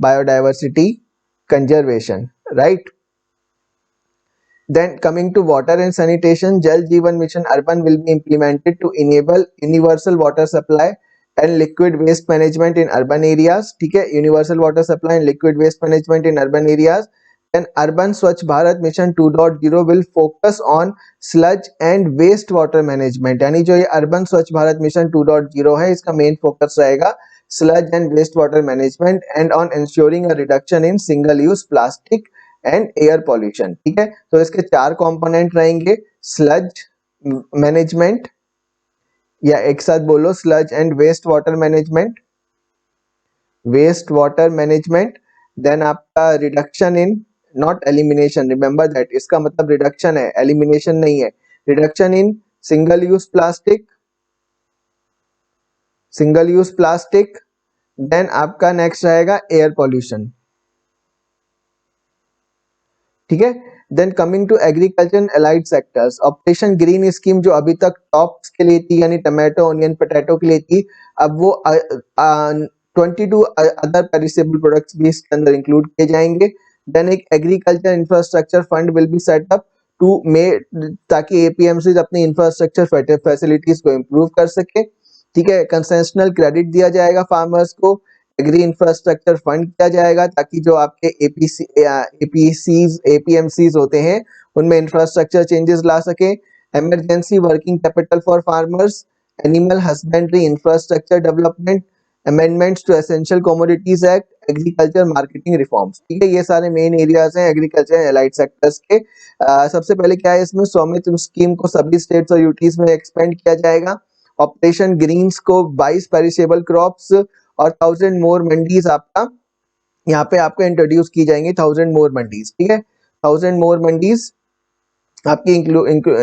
biodiversity conservation, right. Then coming to water and sanitation, Jal Jeevan Mission Urban will be implemented to enable universal water supply and liquid waste management in urban areas, ठीक है, universal water supply and liquid waste management in urban areas. Then Urban Swachh Bharat Mission 2.0 will focus on sludge and waste water management, यानी जो ये Urban Swachh Bharat Mission 2.0 है इसका मेन फोकस रहेगा sludge and waste water management and on ensuring a reduction in single use plastic and air pollution, ठीक है। तो इसके चार कंपोनेंट रहेंगे, स्लज मैनेजमेंट, या एक साथ बोलो sludge and waste water management, then आपका reduction in, not elimination, remember that, इसका मतलब रिडक्शन है, एलिमिनेशन नहीं है, reduction in single use plastic, then आपका नेक्स्ट रहेगा एयर पॉल्यूशन, ठीक है। Then coming to agriculture and allied sectors, operation green scheme जो अभी तक टॉप्स के लिए थी यानी टमाटो, ऑनियन, पोटैटो के लिए थी, अब वो 22 अदर पेरिसेबल प्रोडक्ट्स भी इसके अंदर इंक्लूड किए जाएंगे। देन एक agriculture infrastructure fund will be set up to ताकि एपीएमसी अपनी इंफ्रास्ट्रक्चर फैसिलिटीज को इम्प्रूव कर सके, ठीक है। कंसेशनल क्रेडिट दिया जाएगा फार्मर्स को, एग्री इंफ्रास्ट्रक्चर फंड किया जाएगा ताकि जो आपके एपीएमसीज होते हैं उनमें इंफ्रास्ट्रक्चर चेंजेस ला सके। Emergency working capital for farmers, animal husbandry infrastructure development, amendments to essential commodities act, agriculture marketing reforms, ठीक है। ये सारे मेन एरियाज हैं एग्रीकल्चर एंड एलाइड सेक्टर्स के। सबसे पहले क्या है इसमें, स्वामित्व स्कीम को सभी स्टेट्स और यूटीज में एक्सपेंड किया जाएगा। ऑपरेशन ग्रीन्स को 22 पेरिसेबल क्रॉप्स और 1000 मोर मंडीज आपका यहाँ पे आपको इंट्रोड्यूस की जाएंगी, 1000 मोर मंडीज, ठीक है। 1000 मोर मंडीज आपकी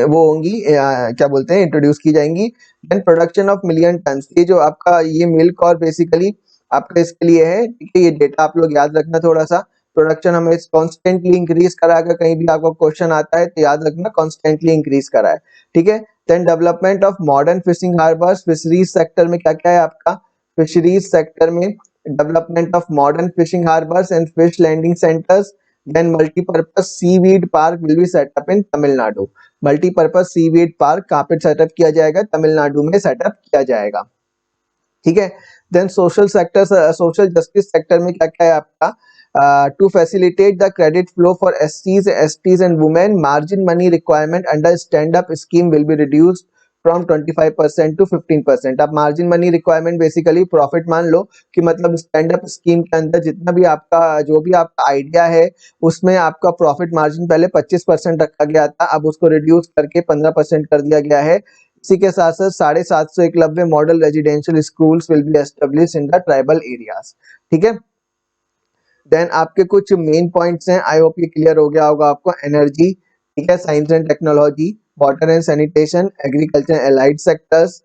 वो होंगी, क्या बोलते हैं, इंट्रोड्यूस की जाएंगी। Then production of million tonne, ये जो आपका ये मिल्क और बेसिकली आपका इसके लिए है, ठीक है। ये डेटा आप लोग याद रखना थोड़ा सा, प्रोडक्शन हमें कॉन्स्टेंटली इंक्रीज करा, अगर कहीं भी आपको क्वेश्चन आता है तो याद रखना कॉन्स्टेंटली इंक्रीज करा है, ठीक है। Then development of modern fishing harbours, fisheries sector में क्या क्या है आपका, फिशरीज सेक्टर में development of modern fishing harbours and fish landing centres. Then multipurpose seaweed park will be set up in Tamil Nadu, multipurpose seaweed park कहाँ पे सेटअप किया जाएगा, तमिलनाडु में सेटअप किया जाएगा, ठीक है। देन सोशल जस्टिस सेक्टर में क्या क्या है आपका, to facilitate the credit flow for SCs, STs and women, margin money requirement under stand up scheme will be reduced from 25% to 15%। अब margin money requirement basically profit मान लो कि मतलब स्टैंड अप स्कीम के अंदर जितना भी आपका जो भी आपका आइडिया है उसमें आपका प्रॉफिट मार्जिन पहले 25% रखा गया था, अब उसको रिड्यूस करके 15% कर दिया गया है। इसी के साथ साथ 750 Eklavya model residential schools will B establish in the tribal areas, ठीक है। देन आपके कुछ मेन पॉइंट्स हैं, आई होप ये क्लियर हो गया होगा आपको। एनर्जी, ठीक है, science and technology, water and sanitation, agriculture allied sectors,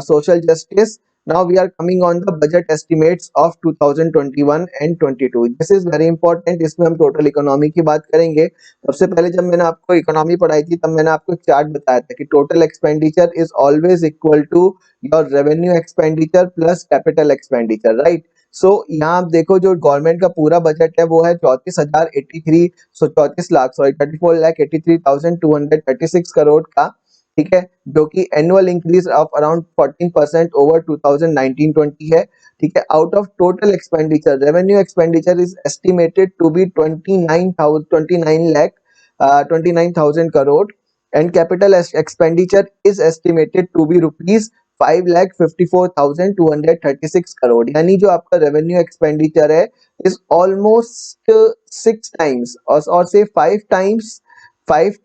social justice. Now we are coming on the budget estimates of 2021 and 22. This is very important। इसमें हम टोटल इकोनॉमी की बात करेंगे। सबसे पहले जब मैंने आपको इकोनॉमी पढ़ाई थी तब मैंने आपको एक चार्ट बताया था कि total expenditure is always equal to your revenue expenditure plus capital expenditure, right. So यहाँ आप देखो जो गवर्नमेंट का पूरा बजट है वो है 34,83,236 करोड़ का, ठीक है, जो कि annual increase of around 14% over 2019-20 है। ठीक है, out of total expenditure revenue expenditure is estimated to be 29,000 crore and capital expenditure is estimated to be rupees 5,54,236 crore. यानी जो आपका रेवेन्यू एक्सपेंडिचर है इज ऑलमोस्ट 6 times और से 5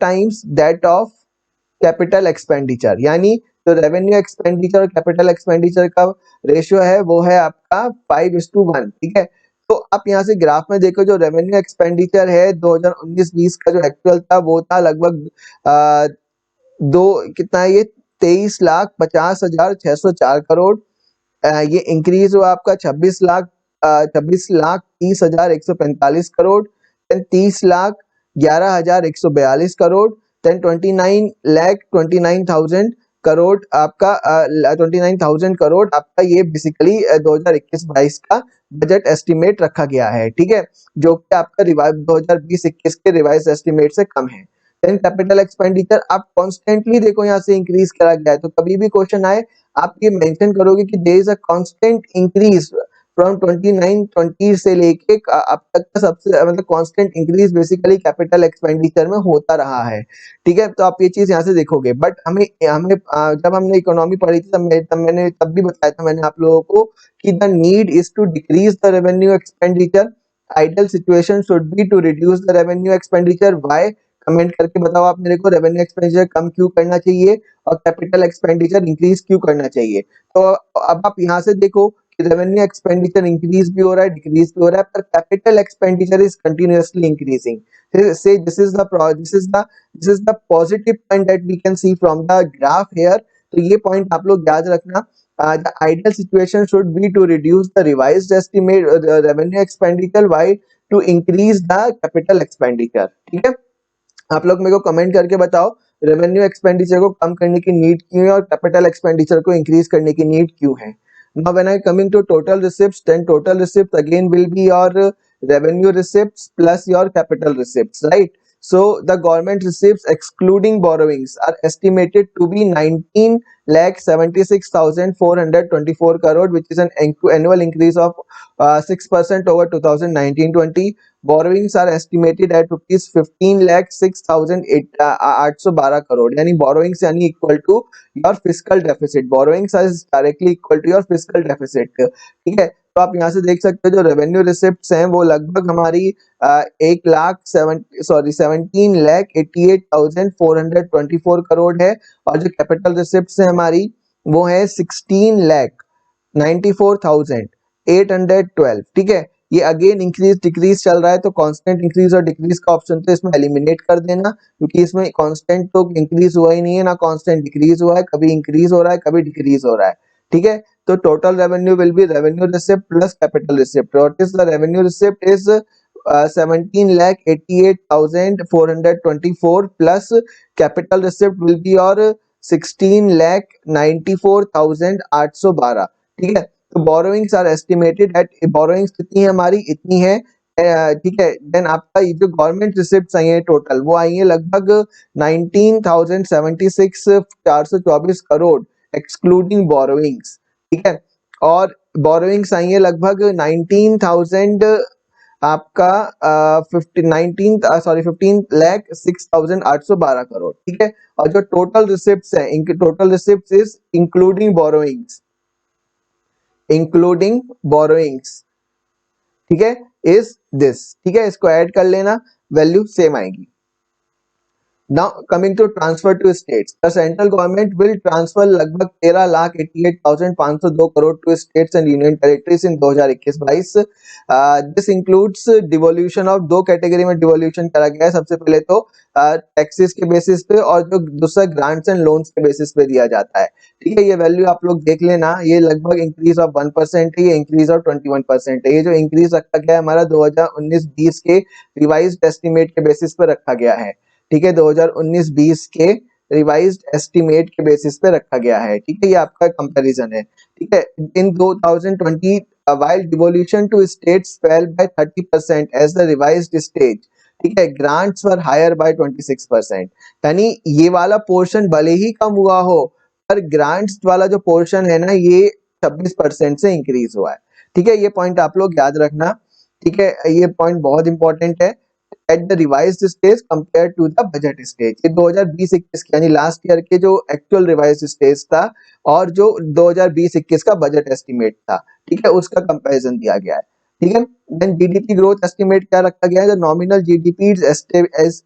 times that of capital expenditure. यानी तो रेवेन्यू एक्सपेंडिचर और कैपिटल एक्सपेंडिचर का रेशियो है वो है आपका 5:1। ठीक है, तो आप यहाँ से ग्राफ में देखो जो रेवेन्यू एक्सपेंडिचर है 2019-20 का जो एक्चुअल था वो था लगभग दो कितना है ये 23,50,604 करोड़। ये इंक्रीज हुआ आपका 26,30,145 करोड़, देन 30,11,142 करोड़, देन 29,29,000 करोड़ आपका 29,000 करोड़ आपका ये बेसिकली 2021-22 का बजट एस्टिमेट रखा गया है। ठीक है, जो कि आपका रिवाइज 2020-21 के रिवाइज एस्टिमेट से कम है। देन कैपिटल एक्सपेंडिचर आप कॉन्स्टेंटली देखो यहाँ से इंक्रीज करा गया है, तो कभी भी क्वेश्चन आए आप ये मेंशन करोगे कि there is a constant increase from 29-20 से लेके अब तक का सबसे मतलब constant increase basically capital expenditure में होता रहा है। ठीक है, तो आप ये चीज यहाँ से देखोगे। बट हमें हमें जब हमने इकोनॉमी पढ़ी थी तब भी बताया था मैंने आप लोगों को कि the need is to decrease the revenue expenditure, ideal situation should be to reduce the revenue expenditure. Why, comment करके बताओ आप मेरे को रेवेन्यू एक्सपेंडिचर कम क्यों करना चाहिए और कैपिटल एक्सपेंडिचर इंक्रीज क्यों करना चाहिए। तो अब आप यहाँ से देखो कि रेवेन्यू एक्सपेंडिचर इंक्रीज भी हो रहा है, डिक्रीज भी हो रहा है, पर capital expenditure is continuously increasing. So this is the positive point that we can see from the graph here. तो ये पॉइंट आप लोग याद रखना। The ideal situation should be to reduce the revised estimate revenue expenditure while to increase the capital expenditure। ठीक है, आप लोग मेरे को कमेंट करके बताओ रेवेन्यू एक्सपेंडिचर को कम करने की नीड क्यों है और कैपिटल एक्सपेंडिचर को इंक्रीज करने की नीड क्यों है। Now when I coming to total receipts, then total receipts again will be your revenue receipts plus your capital receipts, right. So the government receipts excluding borrowings are estimated to be 19,76,424 crore, which is an annual increase of 6% over 2019-20। borrowings are estimated at rupees 15,06,812 crore. यानी borrowings यानी equal to your fiscal deficit। borrowings is directly equal to your fiscal deficit। ठीक है, तो आप यहाँ से देख सकते हो जो रेवेन्यू रिसिप्ट्स हैं वो लगभग हमारी 1,17,88,424 करोड़ है और जो कैपिटल रिसिप्ट्स है हमारी वो है 16,94,812। ठीक है, ये अगेन इंक्रीज डिक्रीज चल रहा है, तो कांस्टेंट इंक्रीज और डिक्रीज का ऑप्शन तो इसमें एलिमिनेट कर देना, क्योंकि इसमें कांस्टेंट तो इंक्रीज हुआ ही नहीं है ना कांस्टेंट डिक्रीज हुआ है, कभी इंक्रीज हो रहा है कभी डिक्रीज हो रहा है। ठीक है, तो total revenue will be revenue receipt plus capital receipt. What is the revenue receipt is 17,88,424 plus capital receipt will be और 16,94,812। ठीक है, तो borrowings are estimated at, borrowings कितनी है हमारी इतनी है। ठीक है, देन आपका ये जो गवर्नमेंट रिसिप्ट्स आई है टोटल वो आई है लगभग 19,076,424 करोड़ एक्सक्लूडिंग बोरोइंग्स। ठीक है, और बोरोइंग्स आई है लगभग 19,000 आपका 15,06,812 करोड़। ठीक है, और जो टोटल रिसिप्ट्स है इनके total receipts is including borrowings, including borrowings. ठीक है, इज दिस। ठीक है, इसको ऐड कर लेना, वैल्यू सेम आएगी। Now coming to transfer to states, the central government will transfer लगभग 13,88,502 crore to states and union territories in 2021-22। This includes devolution of दो कैटेगरी में devolution करा गया है। सबसे पहले तो टैक्सेस के बेसिस पे और जो दूसरा ग्रांट्स एंड लोन्स के बेसिस पे दिया जाता है। ठीक है, ये वैल्यू आप लोग देख लेना, ये लगभग इंक्रीज ऑफ 1% है, ये इंक्रीज ऑफ 21% है। ये जो इंक्रीज रखा गया है हमारा 2019-20 के रिवाइज्ड एस्टिमेट के बेसिस पे रखा गया है। ठीक है, 2019-20 के रिवाइज्ड एस्टिमेट के बेसिस पे रखा गया है। ठीक है, ये आपका कंपैरिजन है। ठीक है, इन 2020 while devolution to states fell by 30% as the revised stage। ठीक है, ग्रांट्स वर हायर बाय 26%। यानी ये वाला पोर्शन भले ही कम हुआ हो पर ग्रांट्स वाला जो पोर्शन है ना ये 26% से इंक्रीज हुआ है। ठीक है, ये पॉइंट आप लोग याद रखना। ठीक है, ये पॉइंट बहुत इंपॉर्टेंट है। At the revised stage compare to the budget stage, ये 2020-21 यानी लास्ट ईयर के जो एक्चुअल रिवाइज्ड स्टेज था और जो 2020-21 का बजट एस्टिमेट था, ठीक है, उसका कंपैरिजन दिया गया है। ठीक है, देन जीडीपी ग्रोथ एस्टिमेट क्या रखा गया है? The nominal GDP is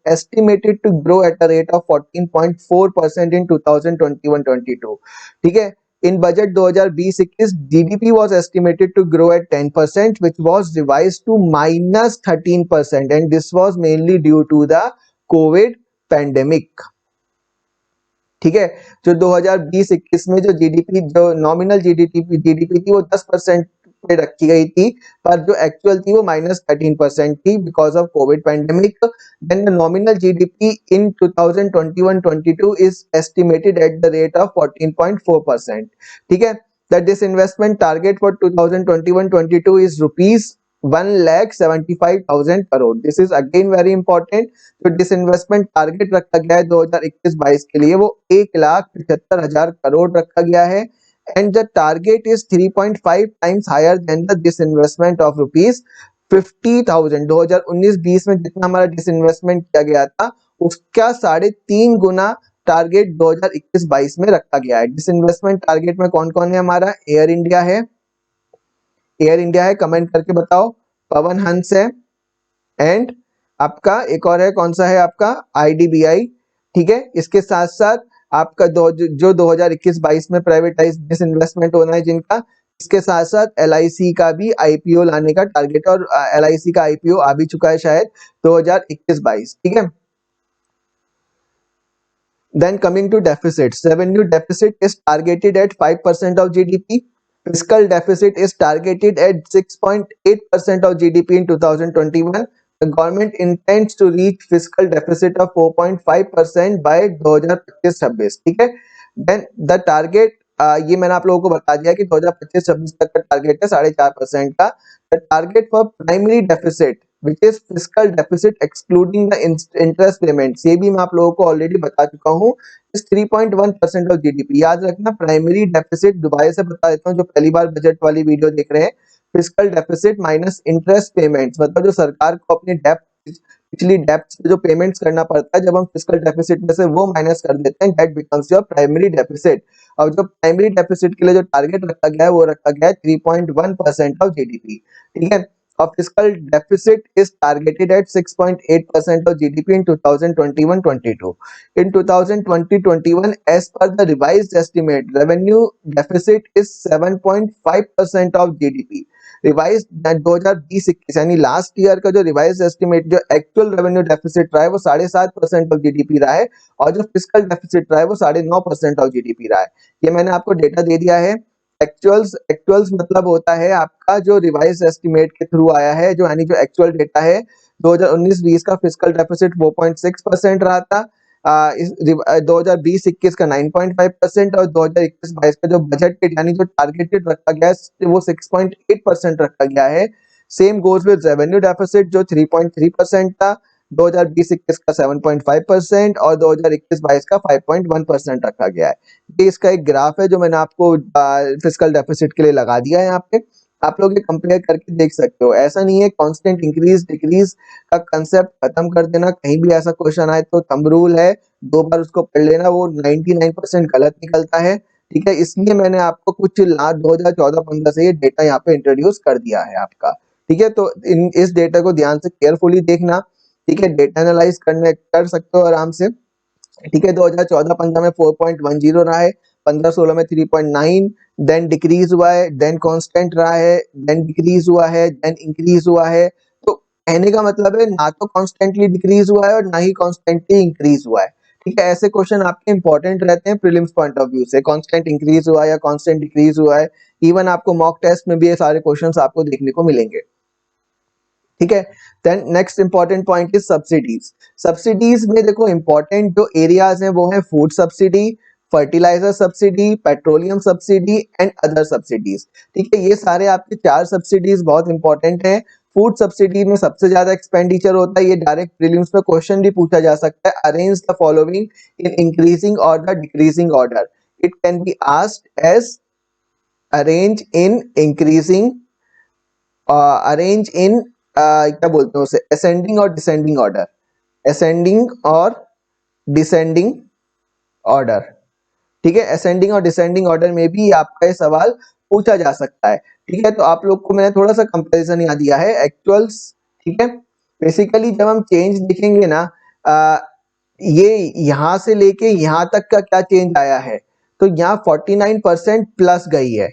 estimated to grow at a rate of 14.4% in 2021-22। ठीक है, in budget 2020-21 GDP was estimated to grow at 10%, which was revised to minus 13%, and this was mainly due to the COVID pandemic. ठीक है, जो 2020-21 में जो जीडीपी, जो नॉमिनल जीडीपी थी वो 10% पे रखी गई थी, पर जो एक्चुअल थी वो -13% थी because of COVID pandemic. Then the nominal GDP in 2021-22 is estimated at the rate of 14.4%। ठीक है, the disinvestment target for 2021-22 is rupees 1,75,000 crore. This is again very important. जो डिसइन्वेस्टमेंट टारगेट रखा गया है 2021-22 के लिए वो 1,75,000 करोड़ रखा गया है, and the target is 3.5 times higher than the disinvestment of rupees 50,000। 2019-20 में जितना हमारा डिसइन्वेस्टमेंट किया गया था उसका 3.5 गुना टारगेट 2021-22 में रखा गया है। डिसइन्वेस्टमेंट टारगेट में कौन कौन है? हमारा एयर इंडिया है, कमेंट करके बताओ। पवन हंस है, एंड आपका एक और है, कौन सा है? आपका आईडीबीआई। ठीक है, इसके साथ साथ आपका जो 2021-22 में प्राइवेटाइज डिसइन्वेस्टमेंट होना है जिनका, इसके साथ साथ एलआईसी का भी आईपीओ लाने का टारगेट, और एलआईसी का आईपीओ आ भी चुका है शायद 2021-22। ठीक है, then coming to deficits, revenue deficit is targeted at 5% of GDP. Fiscal deficit is targeted at 6.8% of GDP in 2021. The government intends to reach fiscal deficit of 4.5% by 2025-26। ठीक है, then the target, ये मैंने आप लोगों को बता दिया कि 2025-26 तक का टारगेट है 4.5% का। The target for primary deficit which is fiscal deficit excluding the interest payments, ये भी मैं आप लोगों को ऑलरेडी बता चुका हूँ, इस 3.1% ऑफ जीडीपी। याद रखना, प्राइमरी डेफिसिट दोबारा से बता देता हूँ जो पहली बार बजट वाली वीडियो देख रहे हैं, physical deficit minus interest payments, मतलब जो सरकार को अपनी पिछली डेप्ट पे जो पेमेंट्स करना पड़ता है, जब हम फिजिकल डेफिसिट में से वो माइनस कर देते हैं, that becomes your primary deficit. और जो प्राइमरी डेफिसिट के लिए जो टारगेट रखा गया है वो रखा गया है 3.1% ऑफ जीडीपी। ठीक है, और physical deficit is targeted eight 6.8% of GDP in 2021-22। In 2020-21, as per the revised estimate, revenue deficit is 7.5% of GDP. Revise 2020-21 यानी लास्ट ईयर का जो रिवाइज एस्टिमेट, जो एक्चुअल रेवेन्यू डेफिसिट रहा है वो 7.5% ऑफ जीडीपी रहा है, और जो फिजिकल डेफिसिट रहा है वो 9.5% ऑफ जीडीपी रहा है। ये मैंने आपको डेटा दे दिया है। एक्चुअल्स मतलब होता है आपका जो रिवाइज एस्टिमेट के थ्रू आया है, जो यानी जो एक्चुअल डेटा है 2019-20 का फिजिकल डेफिसिट 4.6% रहा था, 2020-21 का 9.5%, और 2021-22 का जो बजट यानी जो टारगेटेड रखा गया है वो 6.8% रखा गया है। Same goes with revenue deficit जो 3.3% था, 2020-21 का 7.5% और 2021-22 का 5.1% रखा गया है। ये इसका एक ग्राफ है जो मैंने आपको फिजिकल डेफिसिट के लिए लगा दिया है यहाँ पे, आप लोग ये कंपेयर करके देख सकते हो। ऐसा नहीं है कांस्टेंट इंक्रीज डिक्रीज का कंसेप्ट खत्म कर देना, कहीं भी ऐसा क्वेश्चन आए तो थंब रूल है, 2 बार उसको पढ़ लेना, वो 99% गलत निकलता है। ठीक है, इसलिए मैंने आपको कुछ 2014-15 से ये डेटा यहाँ पे इंट्रोड्यूस कर दिया है आपका। ठीक है, तो इस डेटा को ध्यान से केयरफुली देखना। ठीक है, डेटा एनालाइज कर सकते हो आराम से। ठीक है, 2014-15 में 4.10 रहा है, 15-16 में 3.9, देन डिक्रीज हुआ है, देन कांस्टेंट रहा है, देन डिक्रीज हुआ है, देन इंक्रीज हुआ है। तो कहने का मतलब है ना तो कांस्टेंटली डिक्रीज हुआ है और ना ही कांस्टेंटली इंक्रीज हुआ है। ठीक है, ऐसे क्वेश्चन आपके इंपॉर्टेंट रहते हैं प्रीलिम्स पॉइंट ऑफ व्यू से, कांस्टेंट इंक्रीज हुआ है या कांस्टेंट डिक्रीज हुआ है। इवन आपको मॉक टेस्ट में भी ये सारे क्वेश्चंस आपको देखने को मिलेंगे। ठीक है, then next important point is subsidies. Subsidies में देखो इंपॉर्टेंट जो एरियाज हैं वो है food subsidy, fertiliser subsidy, petroleum subsidy and other subsidies. ठीक है, ये सारे आपके 4 सब्सिडीज बहुत इंपॉर्टेंट हैं। फूड सब्सिडी में सबसे ज्यादा एक्सपेंडिचर होता है, ये डायरेक्ट प्रीलिम्स में क्वेश्चन भी पूछा जा सकता है। Arrange the following in increasing और the decreasing order, it can be asked as arrange in increasing, arrange in क्या बोलते हैं उसे, असेंडिंग और डिसेंडिंग ऑर्डर, असेंडिंग और डिसेंडिंग ऑर्डर। ठीक है, असेंडिंग और डिसेंडिंग ऑर्डर में भी आपका ये सवाल पूछा जा सकता है। ठीक है, तो आप लोग को मैंने थोड़ा सा कंपैरिजन यहाँ दिया है एक्चुअल्स। ठीक है, बेसिकली जब हम चेंज देखेंगे ना, ये यहाँ से लेके यहाँ तक का क्या चेंज आया है, तो यहाँ 49% प्लस गई है।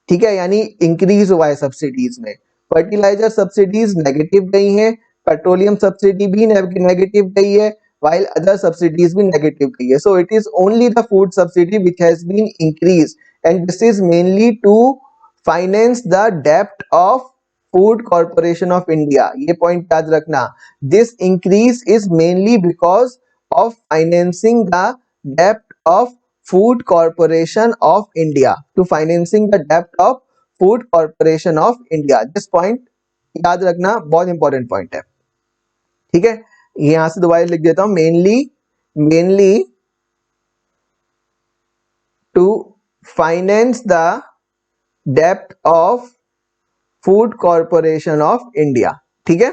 ठीक है, यानी इंक्रीज हुआ है सब्सिडीज में। फर्टिलाइजर सब्सिडीज नेगेटिव गई हैं, पेट्रोलियम सब्सिडी भी नेगेटिव गई है, while other subsidies भी negative गई है। So it is only the food subsidy which has been increased, and this is mainly to finance the debt of Food Corporation of India। ये point याद रखना, this increase is mainly because of financing the debt of Food Corporation of India, to financing the debt of Food Corporation of India। this point याद रखना, बहुत इंपॉर्टेंट पॉइंट है। ठीक है, यहां से दोबारा लिख देता हूं, मेनली टू फाइनेंस द डेप्ट of food corporation of India. ठीक है,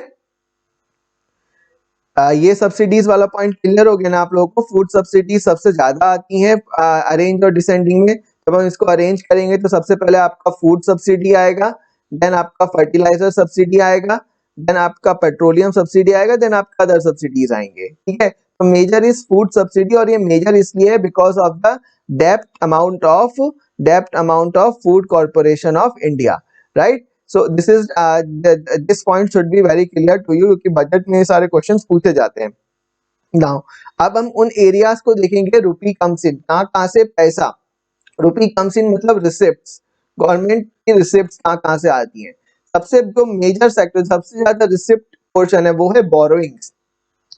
ये सब्सिडीज वाला पॉइंट क्लियर हो गया ना आप लोगों को। फूड सब्सिडी सबसे ज्यादा आती है अरेंज और डिसेंडिंग में। जब हम इसको अरेंज करेंगे तो सबसे पहले आपका फूड सब्सिडी आएगा, देन आपका फर्टिलाइजर सब्सिडी आएगा, देन आपका पेट्रोलियम सब्सिडी आएगा, देन आपका अदर सब्सिडीज आएंगे। ठीक है, तो मेजर इज फूड सब्सिडी, और ये मेजर इसलिए है बिकॉज ऑफ द डेप्ट amount of food corporation of India, right. So this point should be very clear to you, क्योंकि बजट में सारे क्वेश्चंस पूछे जाते हैं। Now, अब हम उन एरियाज को देखेंगे रुपी कम्स इन, कहाँ से पैसा, रुपी कम्स इन मतलब रिसिप्ट्स, गवर्नमेंट की रिसिप्ट्स कहाँ से आती हैं। सबसे जो मेजर सेक्टर, सबसे ज्यादा रिसिप्ट पोर्शन है वो है बोरोइंग्स,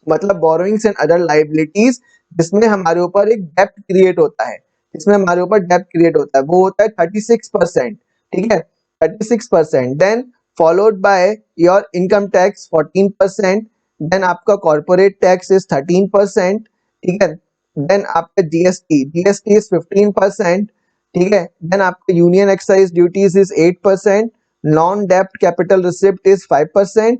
मतलब बोरोइंग्स एंड अदर लाइबिलिटीज, जिसमें हमारे ऊपर एक डेप्ट क्रिएट होता है, जिसमें हमारे ऊपर डेप्ट क्रिएट होता है, वो होता है 36%। ठीक है, 36%, then followed by your income tax 14%, then आपका कॉर्पोरेट टैक्स इज 13%। ठीक है, देन आपका जीएसटी इज 15%। ठीक है, देन आपका union excise duties is 8%, non डेप्ट capital receipt is 5%,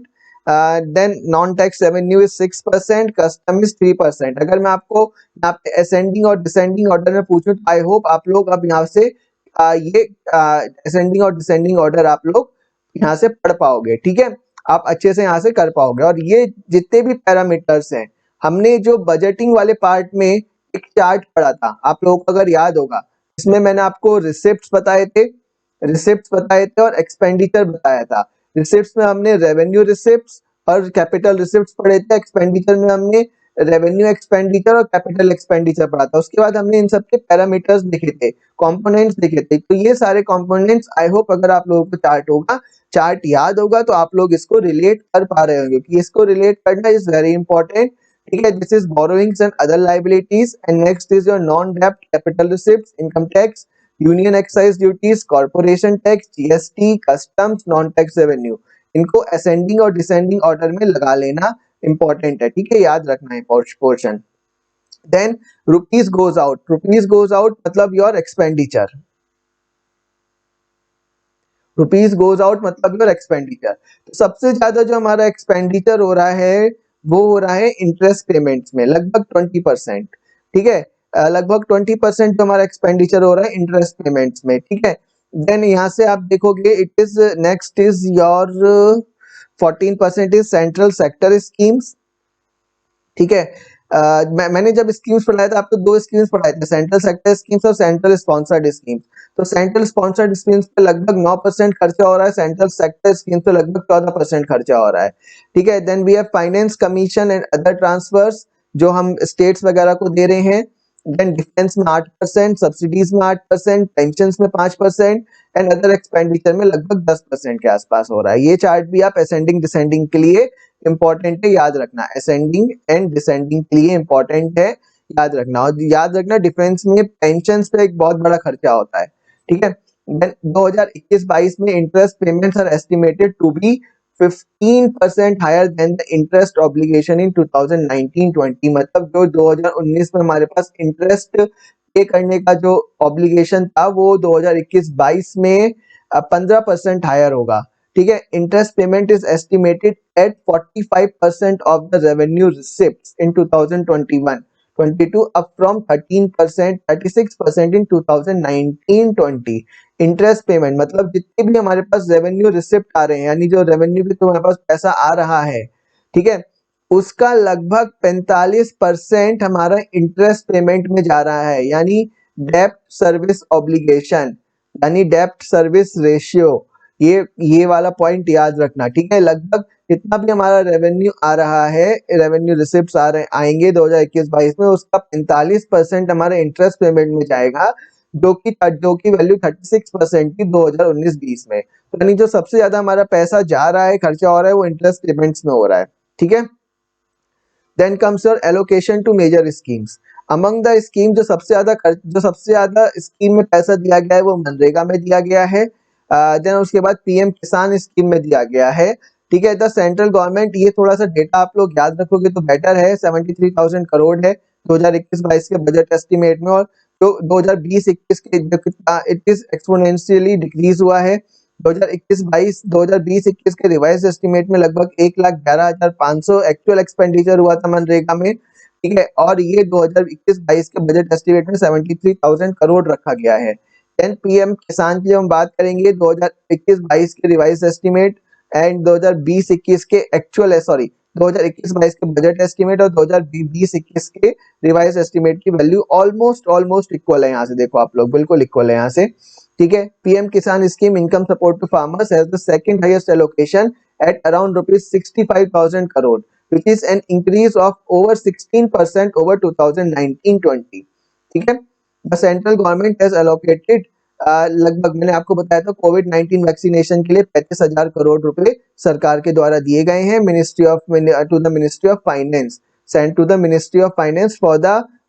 then non tax revenue is 6%, custom is 3%। अगर मैं आपको यहाँ पे असेंडिंग और डिसेंडिंग ऑर्डर में पूछूं तो आई होप आप लोग अब यहाँ से ये असेंडिंग और डिसेंडिंग ऑर्डर आप लोग यहाँ से पढ़ पाओगे। ठीक है, आप अच्छे से यहाँ से कर पाओगे। और ये जितने भी पैरामीटर्स हैं, हमने जो बजटिंग वाले पार्ट में एक चार्ट पढ़ा था, आप लोगों को अगर याद होगा, इसमें मैंने आपको रिसिप्ट्स बताए थे और एक्सपेंडिचर बताया था। रिसिप्ट्स में हमने रेवेन्यू रिसिप्ट्स और कैपिटल रिसिप्ट्स पढ़े थे, एक्सपेंडिचर में हमने रेवेन्यू एक्सपेंडिचर और कैपिटल एक्सपेंडिचर पढ़ा था। उसके बाद हमने इन सब के पैरामीटर्स देखे थे, कंपोनेंट्स देखे थे। तो ये सारे कंपोनेंट्स आई होप अगर आप लोगों को चार्ट याद होगा तो आप लोग इसको रिलेट कर पा रहे होंगे, कि इसको रिलेट करना इज वेरी इंपॉर्टेंट। ठीक है, this is borrowings and other liabilities, and next is your non डेप्ट capital receipts, income tax, union excise duties, corporation tax, GST, customs, non tax revenue. इनको असेंडिंग और डिसेंडिंग ऑर्डर में लगा लेना इंपॉर्टेंट है। ठीक है, याद रखना है portion. Then rupees goes out मतलब your expenditure, rupees goes out मतलब योर एक्सपेंडिचर। तो सबसे ज्यादा जो हमारा एक्सपेंडिचर हो रहा है वो हो रहा है इंटरेस्ट पेमेंट्स में, लगभग 20%। ठीक है, लगभग 20% जो हमारा एक्सपेंडिचर हो रहा है इंटरेस्ट पेमेंट्स में। ठीक है, देन यहाँ से आप देखोगे it is next is your 14% is central sector schemes. ठीक है, मैंने जब स्कीम्स पढ़ाया था आपको दो स्कीम्स पढ़ाए थे, सेंट्रल सेक्टर स्कीम्स और सेंट्रल स्पॉन्सर्ड स्कीम्स। तो सेंट्रल स्पॉन्सर्ड स्कीम्स पे लगभग 9% खर्चा हो रहा है, सेंट्रल सेक्टर स्कीम्स पे लगभग 14% खर्चा हो रहा है। ठीक है, then we have finance commission and other transfers जो हम स्टेट्स वगैरह को दे रहे हैं। देन डिफेंस में 8%, सब्सिडीज में 8%, पेंशन में 5% एंड अदर एक्सपेंडिचर में लगभग 10% के आसपास हो रहा है। ये चार्ट भी आप असेंडिंग डिसेंडिंग के लिए इंपॉर्टेंट है, याद रखना। असेंडिंग एंड डिसेंडिंग के लिए इंपॉर्टेंट है, याद रखना। और याद रखना डिफेंस में पेंशन पे एक बहुत बड़ा खर्चा होता है। ठीक है, 2021-22 में interest payments are estimated to be 15% higher than the interest obligation in 2019-20, मतलब जो 2019 में हमारे पास इंटरेस्ट पे करने का जो ऑब्लिगेशन था वो 2021-22 में 15% हायर होगा। ठीक है, interest payment is estimated eight 45% of the revenue receipts in 2021-22 up from 13% 36% in 2019-20। Interest payment मतलब जितने भी हमारे पास रेवेन्यू रिसिप्ट आ रहे हैं, यानी जो रेवेन्यू के तो हमारे पास पैसा आ रहा है, ठीक है, उसका लगभग 45% हमारा इंटरेस्ट पेमेंट में जा रहा है, यानी डेब्ट सर्विस ऑब्लिगेशन, यानी डेब्ट सर्विस रेशियो। ये वाला पॉइंट याद रखना, ठीक है। लगभग जितना भी हमारा रेवेन्यू आ रहा है, रेवेन्यू रिसिप्ट्स आएंगे 2021-22 में, उसका 45% हमारे इंटरेस्ट पेमेंट में जाएगा, जो कि वैल्यू 36% की 2019-20 में। तो यानी जो सबसे ज्यादा हमारा पैसा जा रहा है, खर्चा हो रहा है, वो इंटरेस्ट पेमेंट्स में हो रहा है, ठीक है। Then comes your allocation to major schemes. Among the scheme जो सबसे ज्यादा स्कीम में पैसा दिया गया है वो मनरेगा में दिया गया है। देन उसके बाद पीएम किसान स्कीम में दिया गया है, ठीक है। द सेंट्रल गवर्नमेंट, ये थोड़ा सा डेटा आप लोग याद रखोगे तो बेटर है, 73,000 करोड़ है 2021-22 के बजट एस्टिमेट में, और जो 2020-21 के इट इज एक्सपोनेंशियली डिक्रीज हुआ है। 2021 के रिवाइज एस्टिमेट में लगभग 1,11,500 एक्चुअल एक्सपेंडिचर हुआ था मनरेगा में, ठीक है। और ये 2021-22 के बजट एस्टिमेट में 73,000 करोड़ रखा गया है। देन पीएम किसान की जब हम बात करेंगे 2021-22 के रिवाइज एस्टिमेट एंड 2020-21 के एक्चुअल 2021-22 के बजट एस्टिमेट और 2020-21 के रिवाइज एस्टिमेट की वैल्यू ऑलमोस्ट इक्वल है। यहाँ से देखो आप लोग, बिल्कुल इक्वल है यहाँ से, ठीक है। PM Kisan scheme income support to farmers has the second highest allocation at around ₹65,000 crore, which is an increase of over 16% over 2019-20, ठीक है। The central government has allocated लगभग, मैंने आपको बताया था, कोविड-19 वैक्सीनेशन के लिए 35,000 करोड़ रुपए सरकार के द्वारा दिए गए हैं to the ministry of finance, send to the ministry of finance for the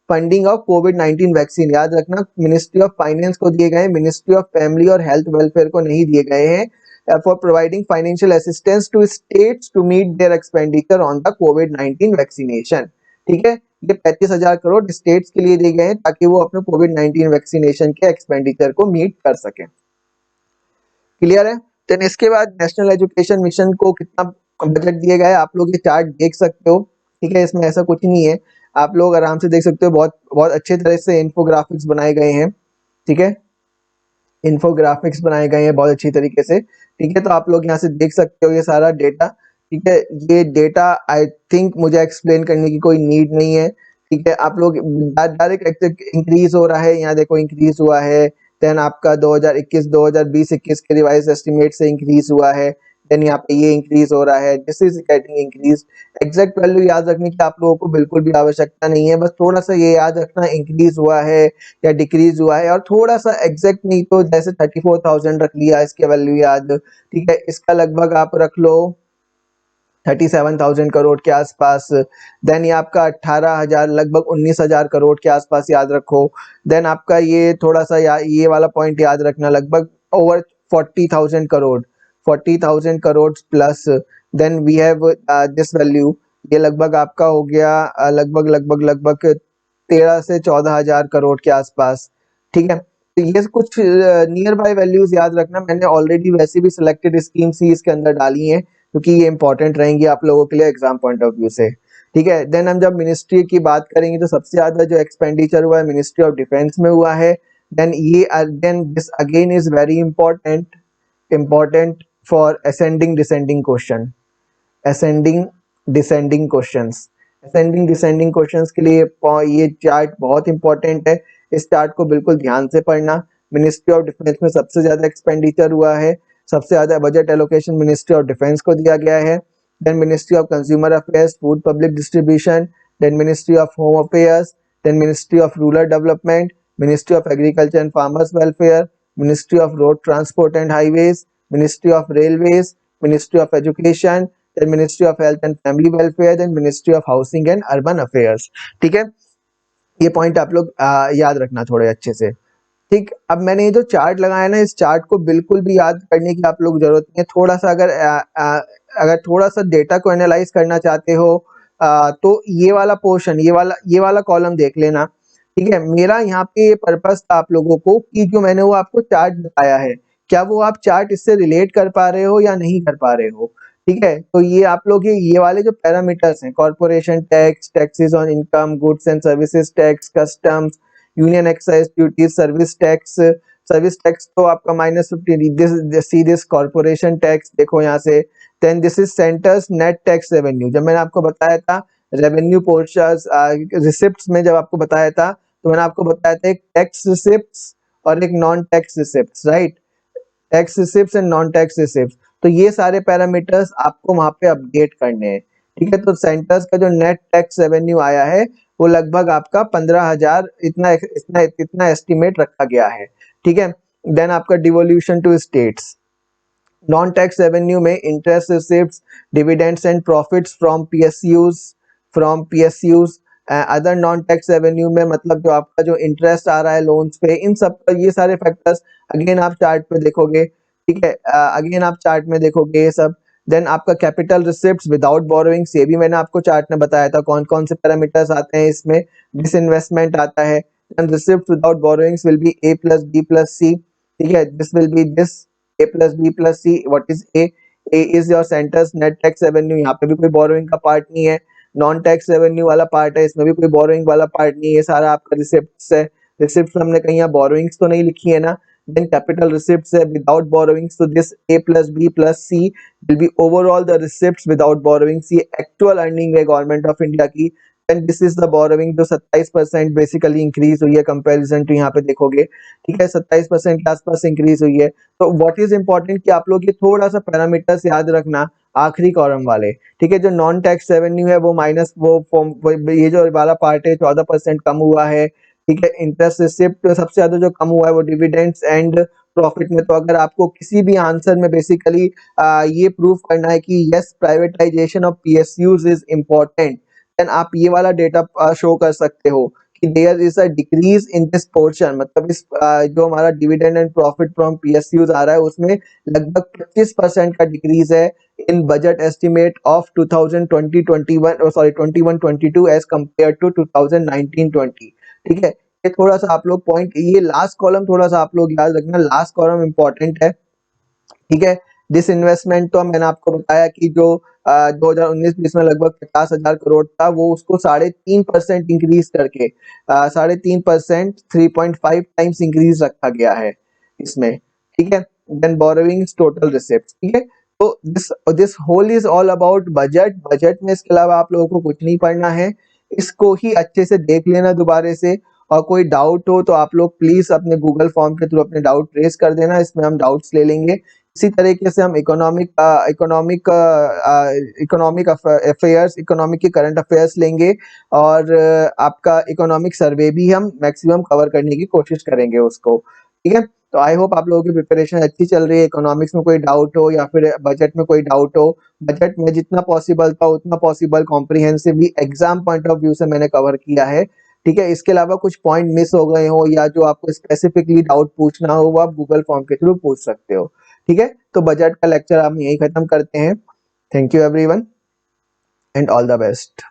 funding of COVID vaccine. याद रखना, मिनिस्ट्री ऑफ फाइनेंस को दिए गए, मिनिस्ट्री ऑफ फैमिली और हेल्थ वेलफेयर को नहीं दिए गए हैं। For providing financial assistance to states to meet their expenditure on the COVID vaccination, ठीक है। ये 35,000 करोड़ स्टेट्स के लिए दिए गए हैं ताकि वो अपने कोविड-19 वैक्सीनेशन के एक्सपेंडिचर को मीट कर सकें। क्लियर है। देन इसके बाद नेशनल एजुकेशन मिशन को कितना बजट दिया गया है, आप लोग ये चार्ट देख सकते हो, ठीक है। इसमें ऐसा कुछ नहीं है, आप लोग आराम से देख सकते हो, बहुत बहुत अच्छे तरह से इन्फोग्राफिक्स बनाए गए हैं, ठीक है। इन्फोग्राफिक्स बनाए गए हैं बहुत अच्छी तरीके से, ठीक है। तो आप लोग यहाँ से देख सकते हो ये सारा डेटा, ठीक है। ये डेटा आई थिंक मुझे एक्सप्लेन करने की कोई नीड नहीं है, ठीक है। आप लोग डायरेक्ट इंक्रीज हो रहा है, यहाँ देखो इंक्रीज हुआ है। देन आपका 2021 के रिवाइज एस्टिमेट से इंक्रीज हुआ है। देन यहाँ पे ये इंक्रीज हो रहा है, this is getting increase. Exact value याद रखने की आप लोगों को बिल्कुल भी आवश्यकता नहीं है, बस थोड़ा सा ये याद रखना इंक्रीज हुआ है या डिक्रीज हुआ है, और थोड़ा सा एग्जैक्ट नहीं तो जैसे 34,000 रख लिया, इसके वैल्यू याद, ठीक है। इसका लगभग आप रख लो 37,000 करोड़ के आसपास। देन ये आपका 18,000 लगभग 19,000 करोड़ के आसपास याद रखो। देन आपका ये थोड़ा सा ये वाला पॉइंट याद रखना, लगभग over 40,000 crore, 40,000 crore plus. Then we have this value, ये लगभग आपका हो गया लगभग 13 से 14,000 करोड़ के आसपास, ठीक है। तो ये कुछ नियर बाय वैल्यूज याद रखना, मैंने ऑलरेडी वैसे भी सिलेक्टेड स्कीम्स ही इसके अंदर डाली हैं क्योंकि ये इंपॉर्टेंट रहेंगी आप लोगों के लिए एग्जाम पॉइंट ऑफ व्यू से, ठीक है। देन हम जब मिनिस्ट्री की बात करेंगे तो सबसे ज्यादा जो एक्सपेंडिचर हुआ है मिनिस्ट्री ऑफ डिफेंस में हुआ है। Then this again is very important for ascending descending question, ascending descending questions, ascending descending questions के लिए ये चार्ट बहुत इंपॉर्टेंट है, इस चार्ट को बिल्कुल ध्यान से पढ़ना। मिनिस्ट्री ऑफ डिफेंस में सबसे ज्यादा एक्सपेंडिचर हुआ है, सबसे ज्यादा budget allocation ministry of defence को दिया गया है। Then ministry of consumer affairs, food public distribution, then ministry of home affairs, then ministry of rural development, ministry of agriculture and farmers welfare, ministry of road transport and highways, ministry of railways, ministry of education, then ministry of health and family welfare, then ministry of housing and urban affairs, ठीक है। ये पॉइंट आप लोग याद रखना थोड़े अच्छे से, ठीक। अब मैंने ये जो चार्ट लगाया ना, इस चार्ट को बिल्कुल भी याद करने की आप लोग जरूरत नहीं है, थोड़ा सा अगर थोड़ा सा डेटा को एनालाइज करना चाहते हो तो ये वाला पोर्शन, ये वाला कॉलम देख लेना, ठीक है, मेरा यहाँ पे ये पर्पस था आप लोगों को कि जो मैंने वो आपको चार्ट बताया है, क्या वो आप चार्ट इससे रिलेट कर पा रहे हो या नहीं कर पा रहे हो? ठीक है, तो ये आप लोग ये वाले जो पैरामीटर्स हैं, corporation tax, taxes on income, goods and services tax, customs, union excise duty, service tax तो आपका -50, सी दिस कॉर्पोरेशन टैक्स देखो यहाँ से। Then this is centre's net tax revenue, जब मैंने आपको बताया था रेवेन्यू पोर्शंस रिसिप्ट्स में, जब आपको बताया था तो मैंने आपको बताया था एक टैक्स रिसिप्ट्स और एक non tax receipts, right? Tax receipts and non tax receipts, तो ये सारे पैरामीटर्स आपको वहां पे अपडेट करने हैं। ठीक है, तो सेंटर्स का जो नेट टैक्स रेवेन्यू आया है वो लगभग आपका 15,000 इतना इतना इतना एस्टिमेट रखा गया है। ठीक है, देन आपका devolution to states, non tax revenue में interest receipts, dividends and profits from PSUs, other non tax revenue में मतलब जो आपका जो इंटरेस्ट आ रहा है लोन्स पे, इन सब का ये सारे फैक्टर्स अगेन आप चार्ट पे देखोगे। ठीक है, अगेन आप चार्ट में देखोगे ये सब। देन आपका कैपिटल रिसिप्ट्स विदाउट बोरोइंग्स, ये भी मैंने आपको चार्ट में बताया था कौन कौन से पैरामीटर्स आते हैं इसमें। डिसइन्वेस्टमेंट आता है, then receipts without borrowings will be A plus B plus C. ठीक है, this will be this a plus b plus c, what is a is your centers net tax revenue, यहाँ पे भी कोई बोरोइंग का पार्ट नहीं है। नॉन टैक्स रेवेन्यू वाला पार्ट है, इसमें भी कोई बोरोइंग वाला पार्ट नहीं है, ये सारा आपका रिसिप्ट्स है। रिसिप्ट्स हमने कहीं यहाँ बोरोइंग्स तो नहीं लिखी है ना। देन कैपिटल रिसिप्ट्स है विदाउट बोरोइंग्स, तो this a plus b plus c will be overall the receipts without borrowings, ये एक्चुअल अर्निंग है गवर्नमेंट ऑफ इंडिया की। And this is the borrowing जो 27% बेसिकली इंक्रीज हुई है कंपैरिजन टू, यहाँ पे देखोगे। ठीक है, 27% के आसपास इंक्रीज हुई है। तो व्हाट इज इंपॉर्टेंट कि आप लोग ये थोड़ा सा पैरामीटर्स याद रखना, आखिरी कॉलम वाले। ठीक है, जो नॉन टैक्स रेवेन्यू है वो माइनस ये जो वाला पार्ट है 14% कम हुआ है। ठीक है, इंटरेस्ट रिसिप्ट सबसे ज्यादा जो कम हुआ है वो डिविडेंड्स एंड प्रॉफिट में। तो अगर आपको किसी भी आंसर में बेसिकली ये प्रूव करना है कि yes privatization of PSUs is important, then आप ये वाला डेटा शो कर सकते हो कि there is a decrease in this portion, मतलब इस जो हमारा dividend and profit from PSUs आ रहा है उसमें लगभग 25% का डिक्रीज है in budget estimate of 2021 as compare to 2019-20। ठीक है, ये थोड़ा सा आप लोग पॉइंट, ये लास्ट कॉलम थोड़ा सा आप लोग याद रखना, लास्ट कॉलम इंपॉर्टेंट है। ठीक है, डिसइन्वेस्टमेंट तो मैंने आपको बताया कि जो 2019-20 में लगभग 50,000 करोड़ था, वो उसको 3.5% इंक्रीज करके 3.5%, 3.5 टाइम्स इंक्रीज रखा गया है इसमें। ठीक है, देन बोरोइंग्स, टोटल रिसिप्ट्स। ठीक है, तो this whole is all about budget में इसके अलावा आप लोगों को कुछ नहीं पढ़ना है, इसको ही अच्छे से देख लेना दोबारा से। और कोई डाउट हो तो आप लोग प्लीज अपने गूगल फॉर्म के थ्रू अपने डाउट रेज कर देना, इसमें हम डाउट्स ले लेंगे। इसी तरीके से हम इकोनॉमिक अफेयर्स, इकोनॉमिक के करंट अफेयर्स लेंगे, और आपका इकोनॉमिक सर्वे भी हम मैक्सिमम कवर करने की कोशिश करेंगे उसको। ठीक है, तो आई होप आप लोगों की प्रिपरेशन अच्छी चल रही है। इकोनॉमिक्स में कोई डाउट हो या फिर बजट में कोई डाउट हो, बजट में जितना पॉसिबल था उतना possible comprehensively exam point of view से मैंने कवर किया है। ठीक है, इसके अलावा कुछ पॉइंट मिस हो गए हो या जो आपको स्पेसिफिकली डाउट पूछना हो वो आप गूगल फॉर्म के थ्रू पूछ सकते हो। ठीक है, तो बजट का लेक्चर हम यही खत्म करते हैं। Thank you everyone and all the best.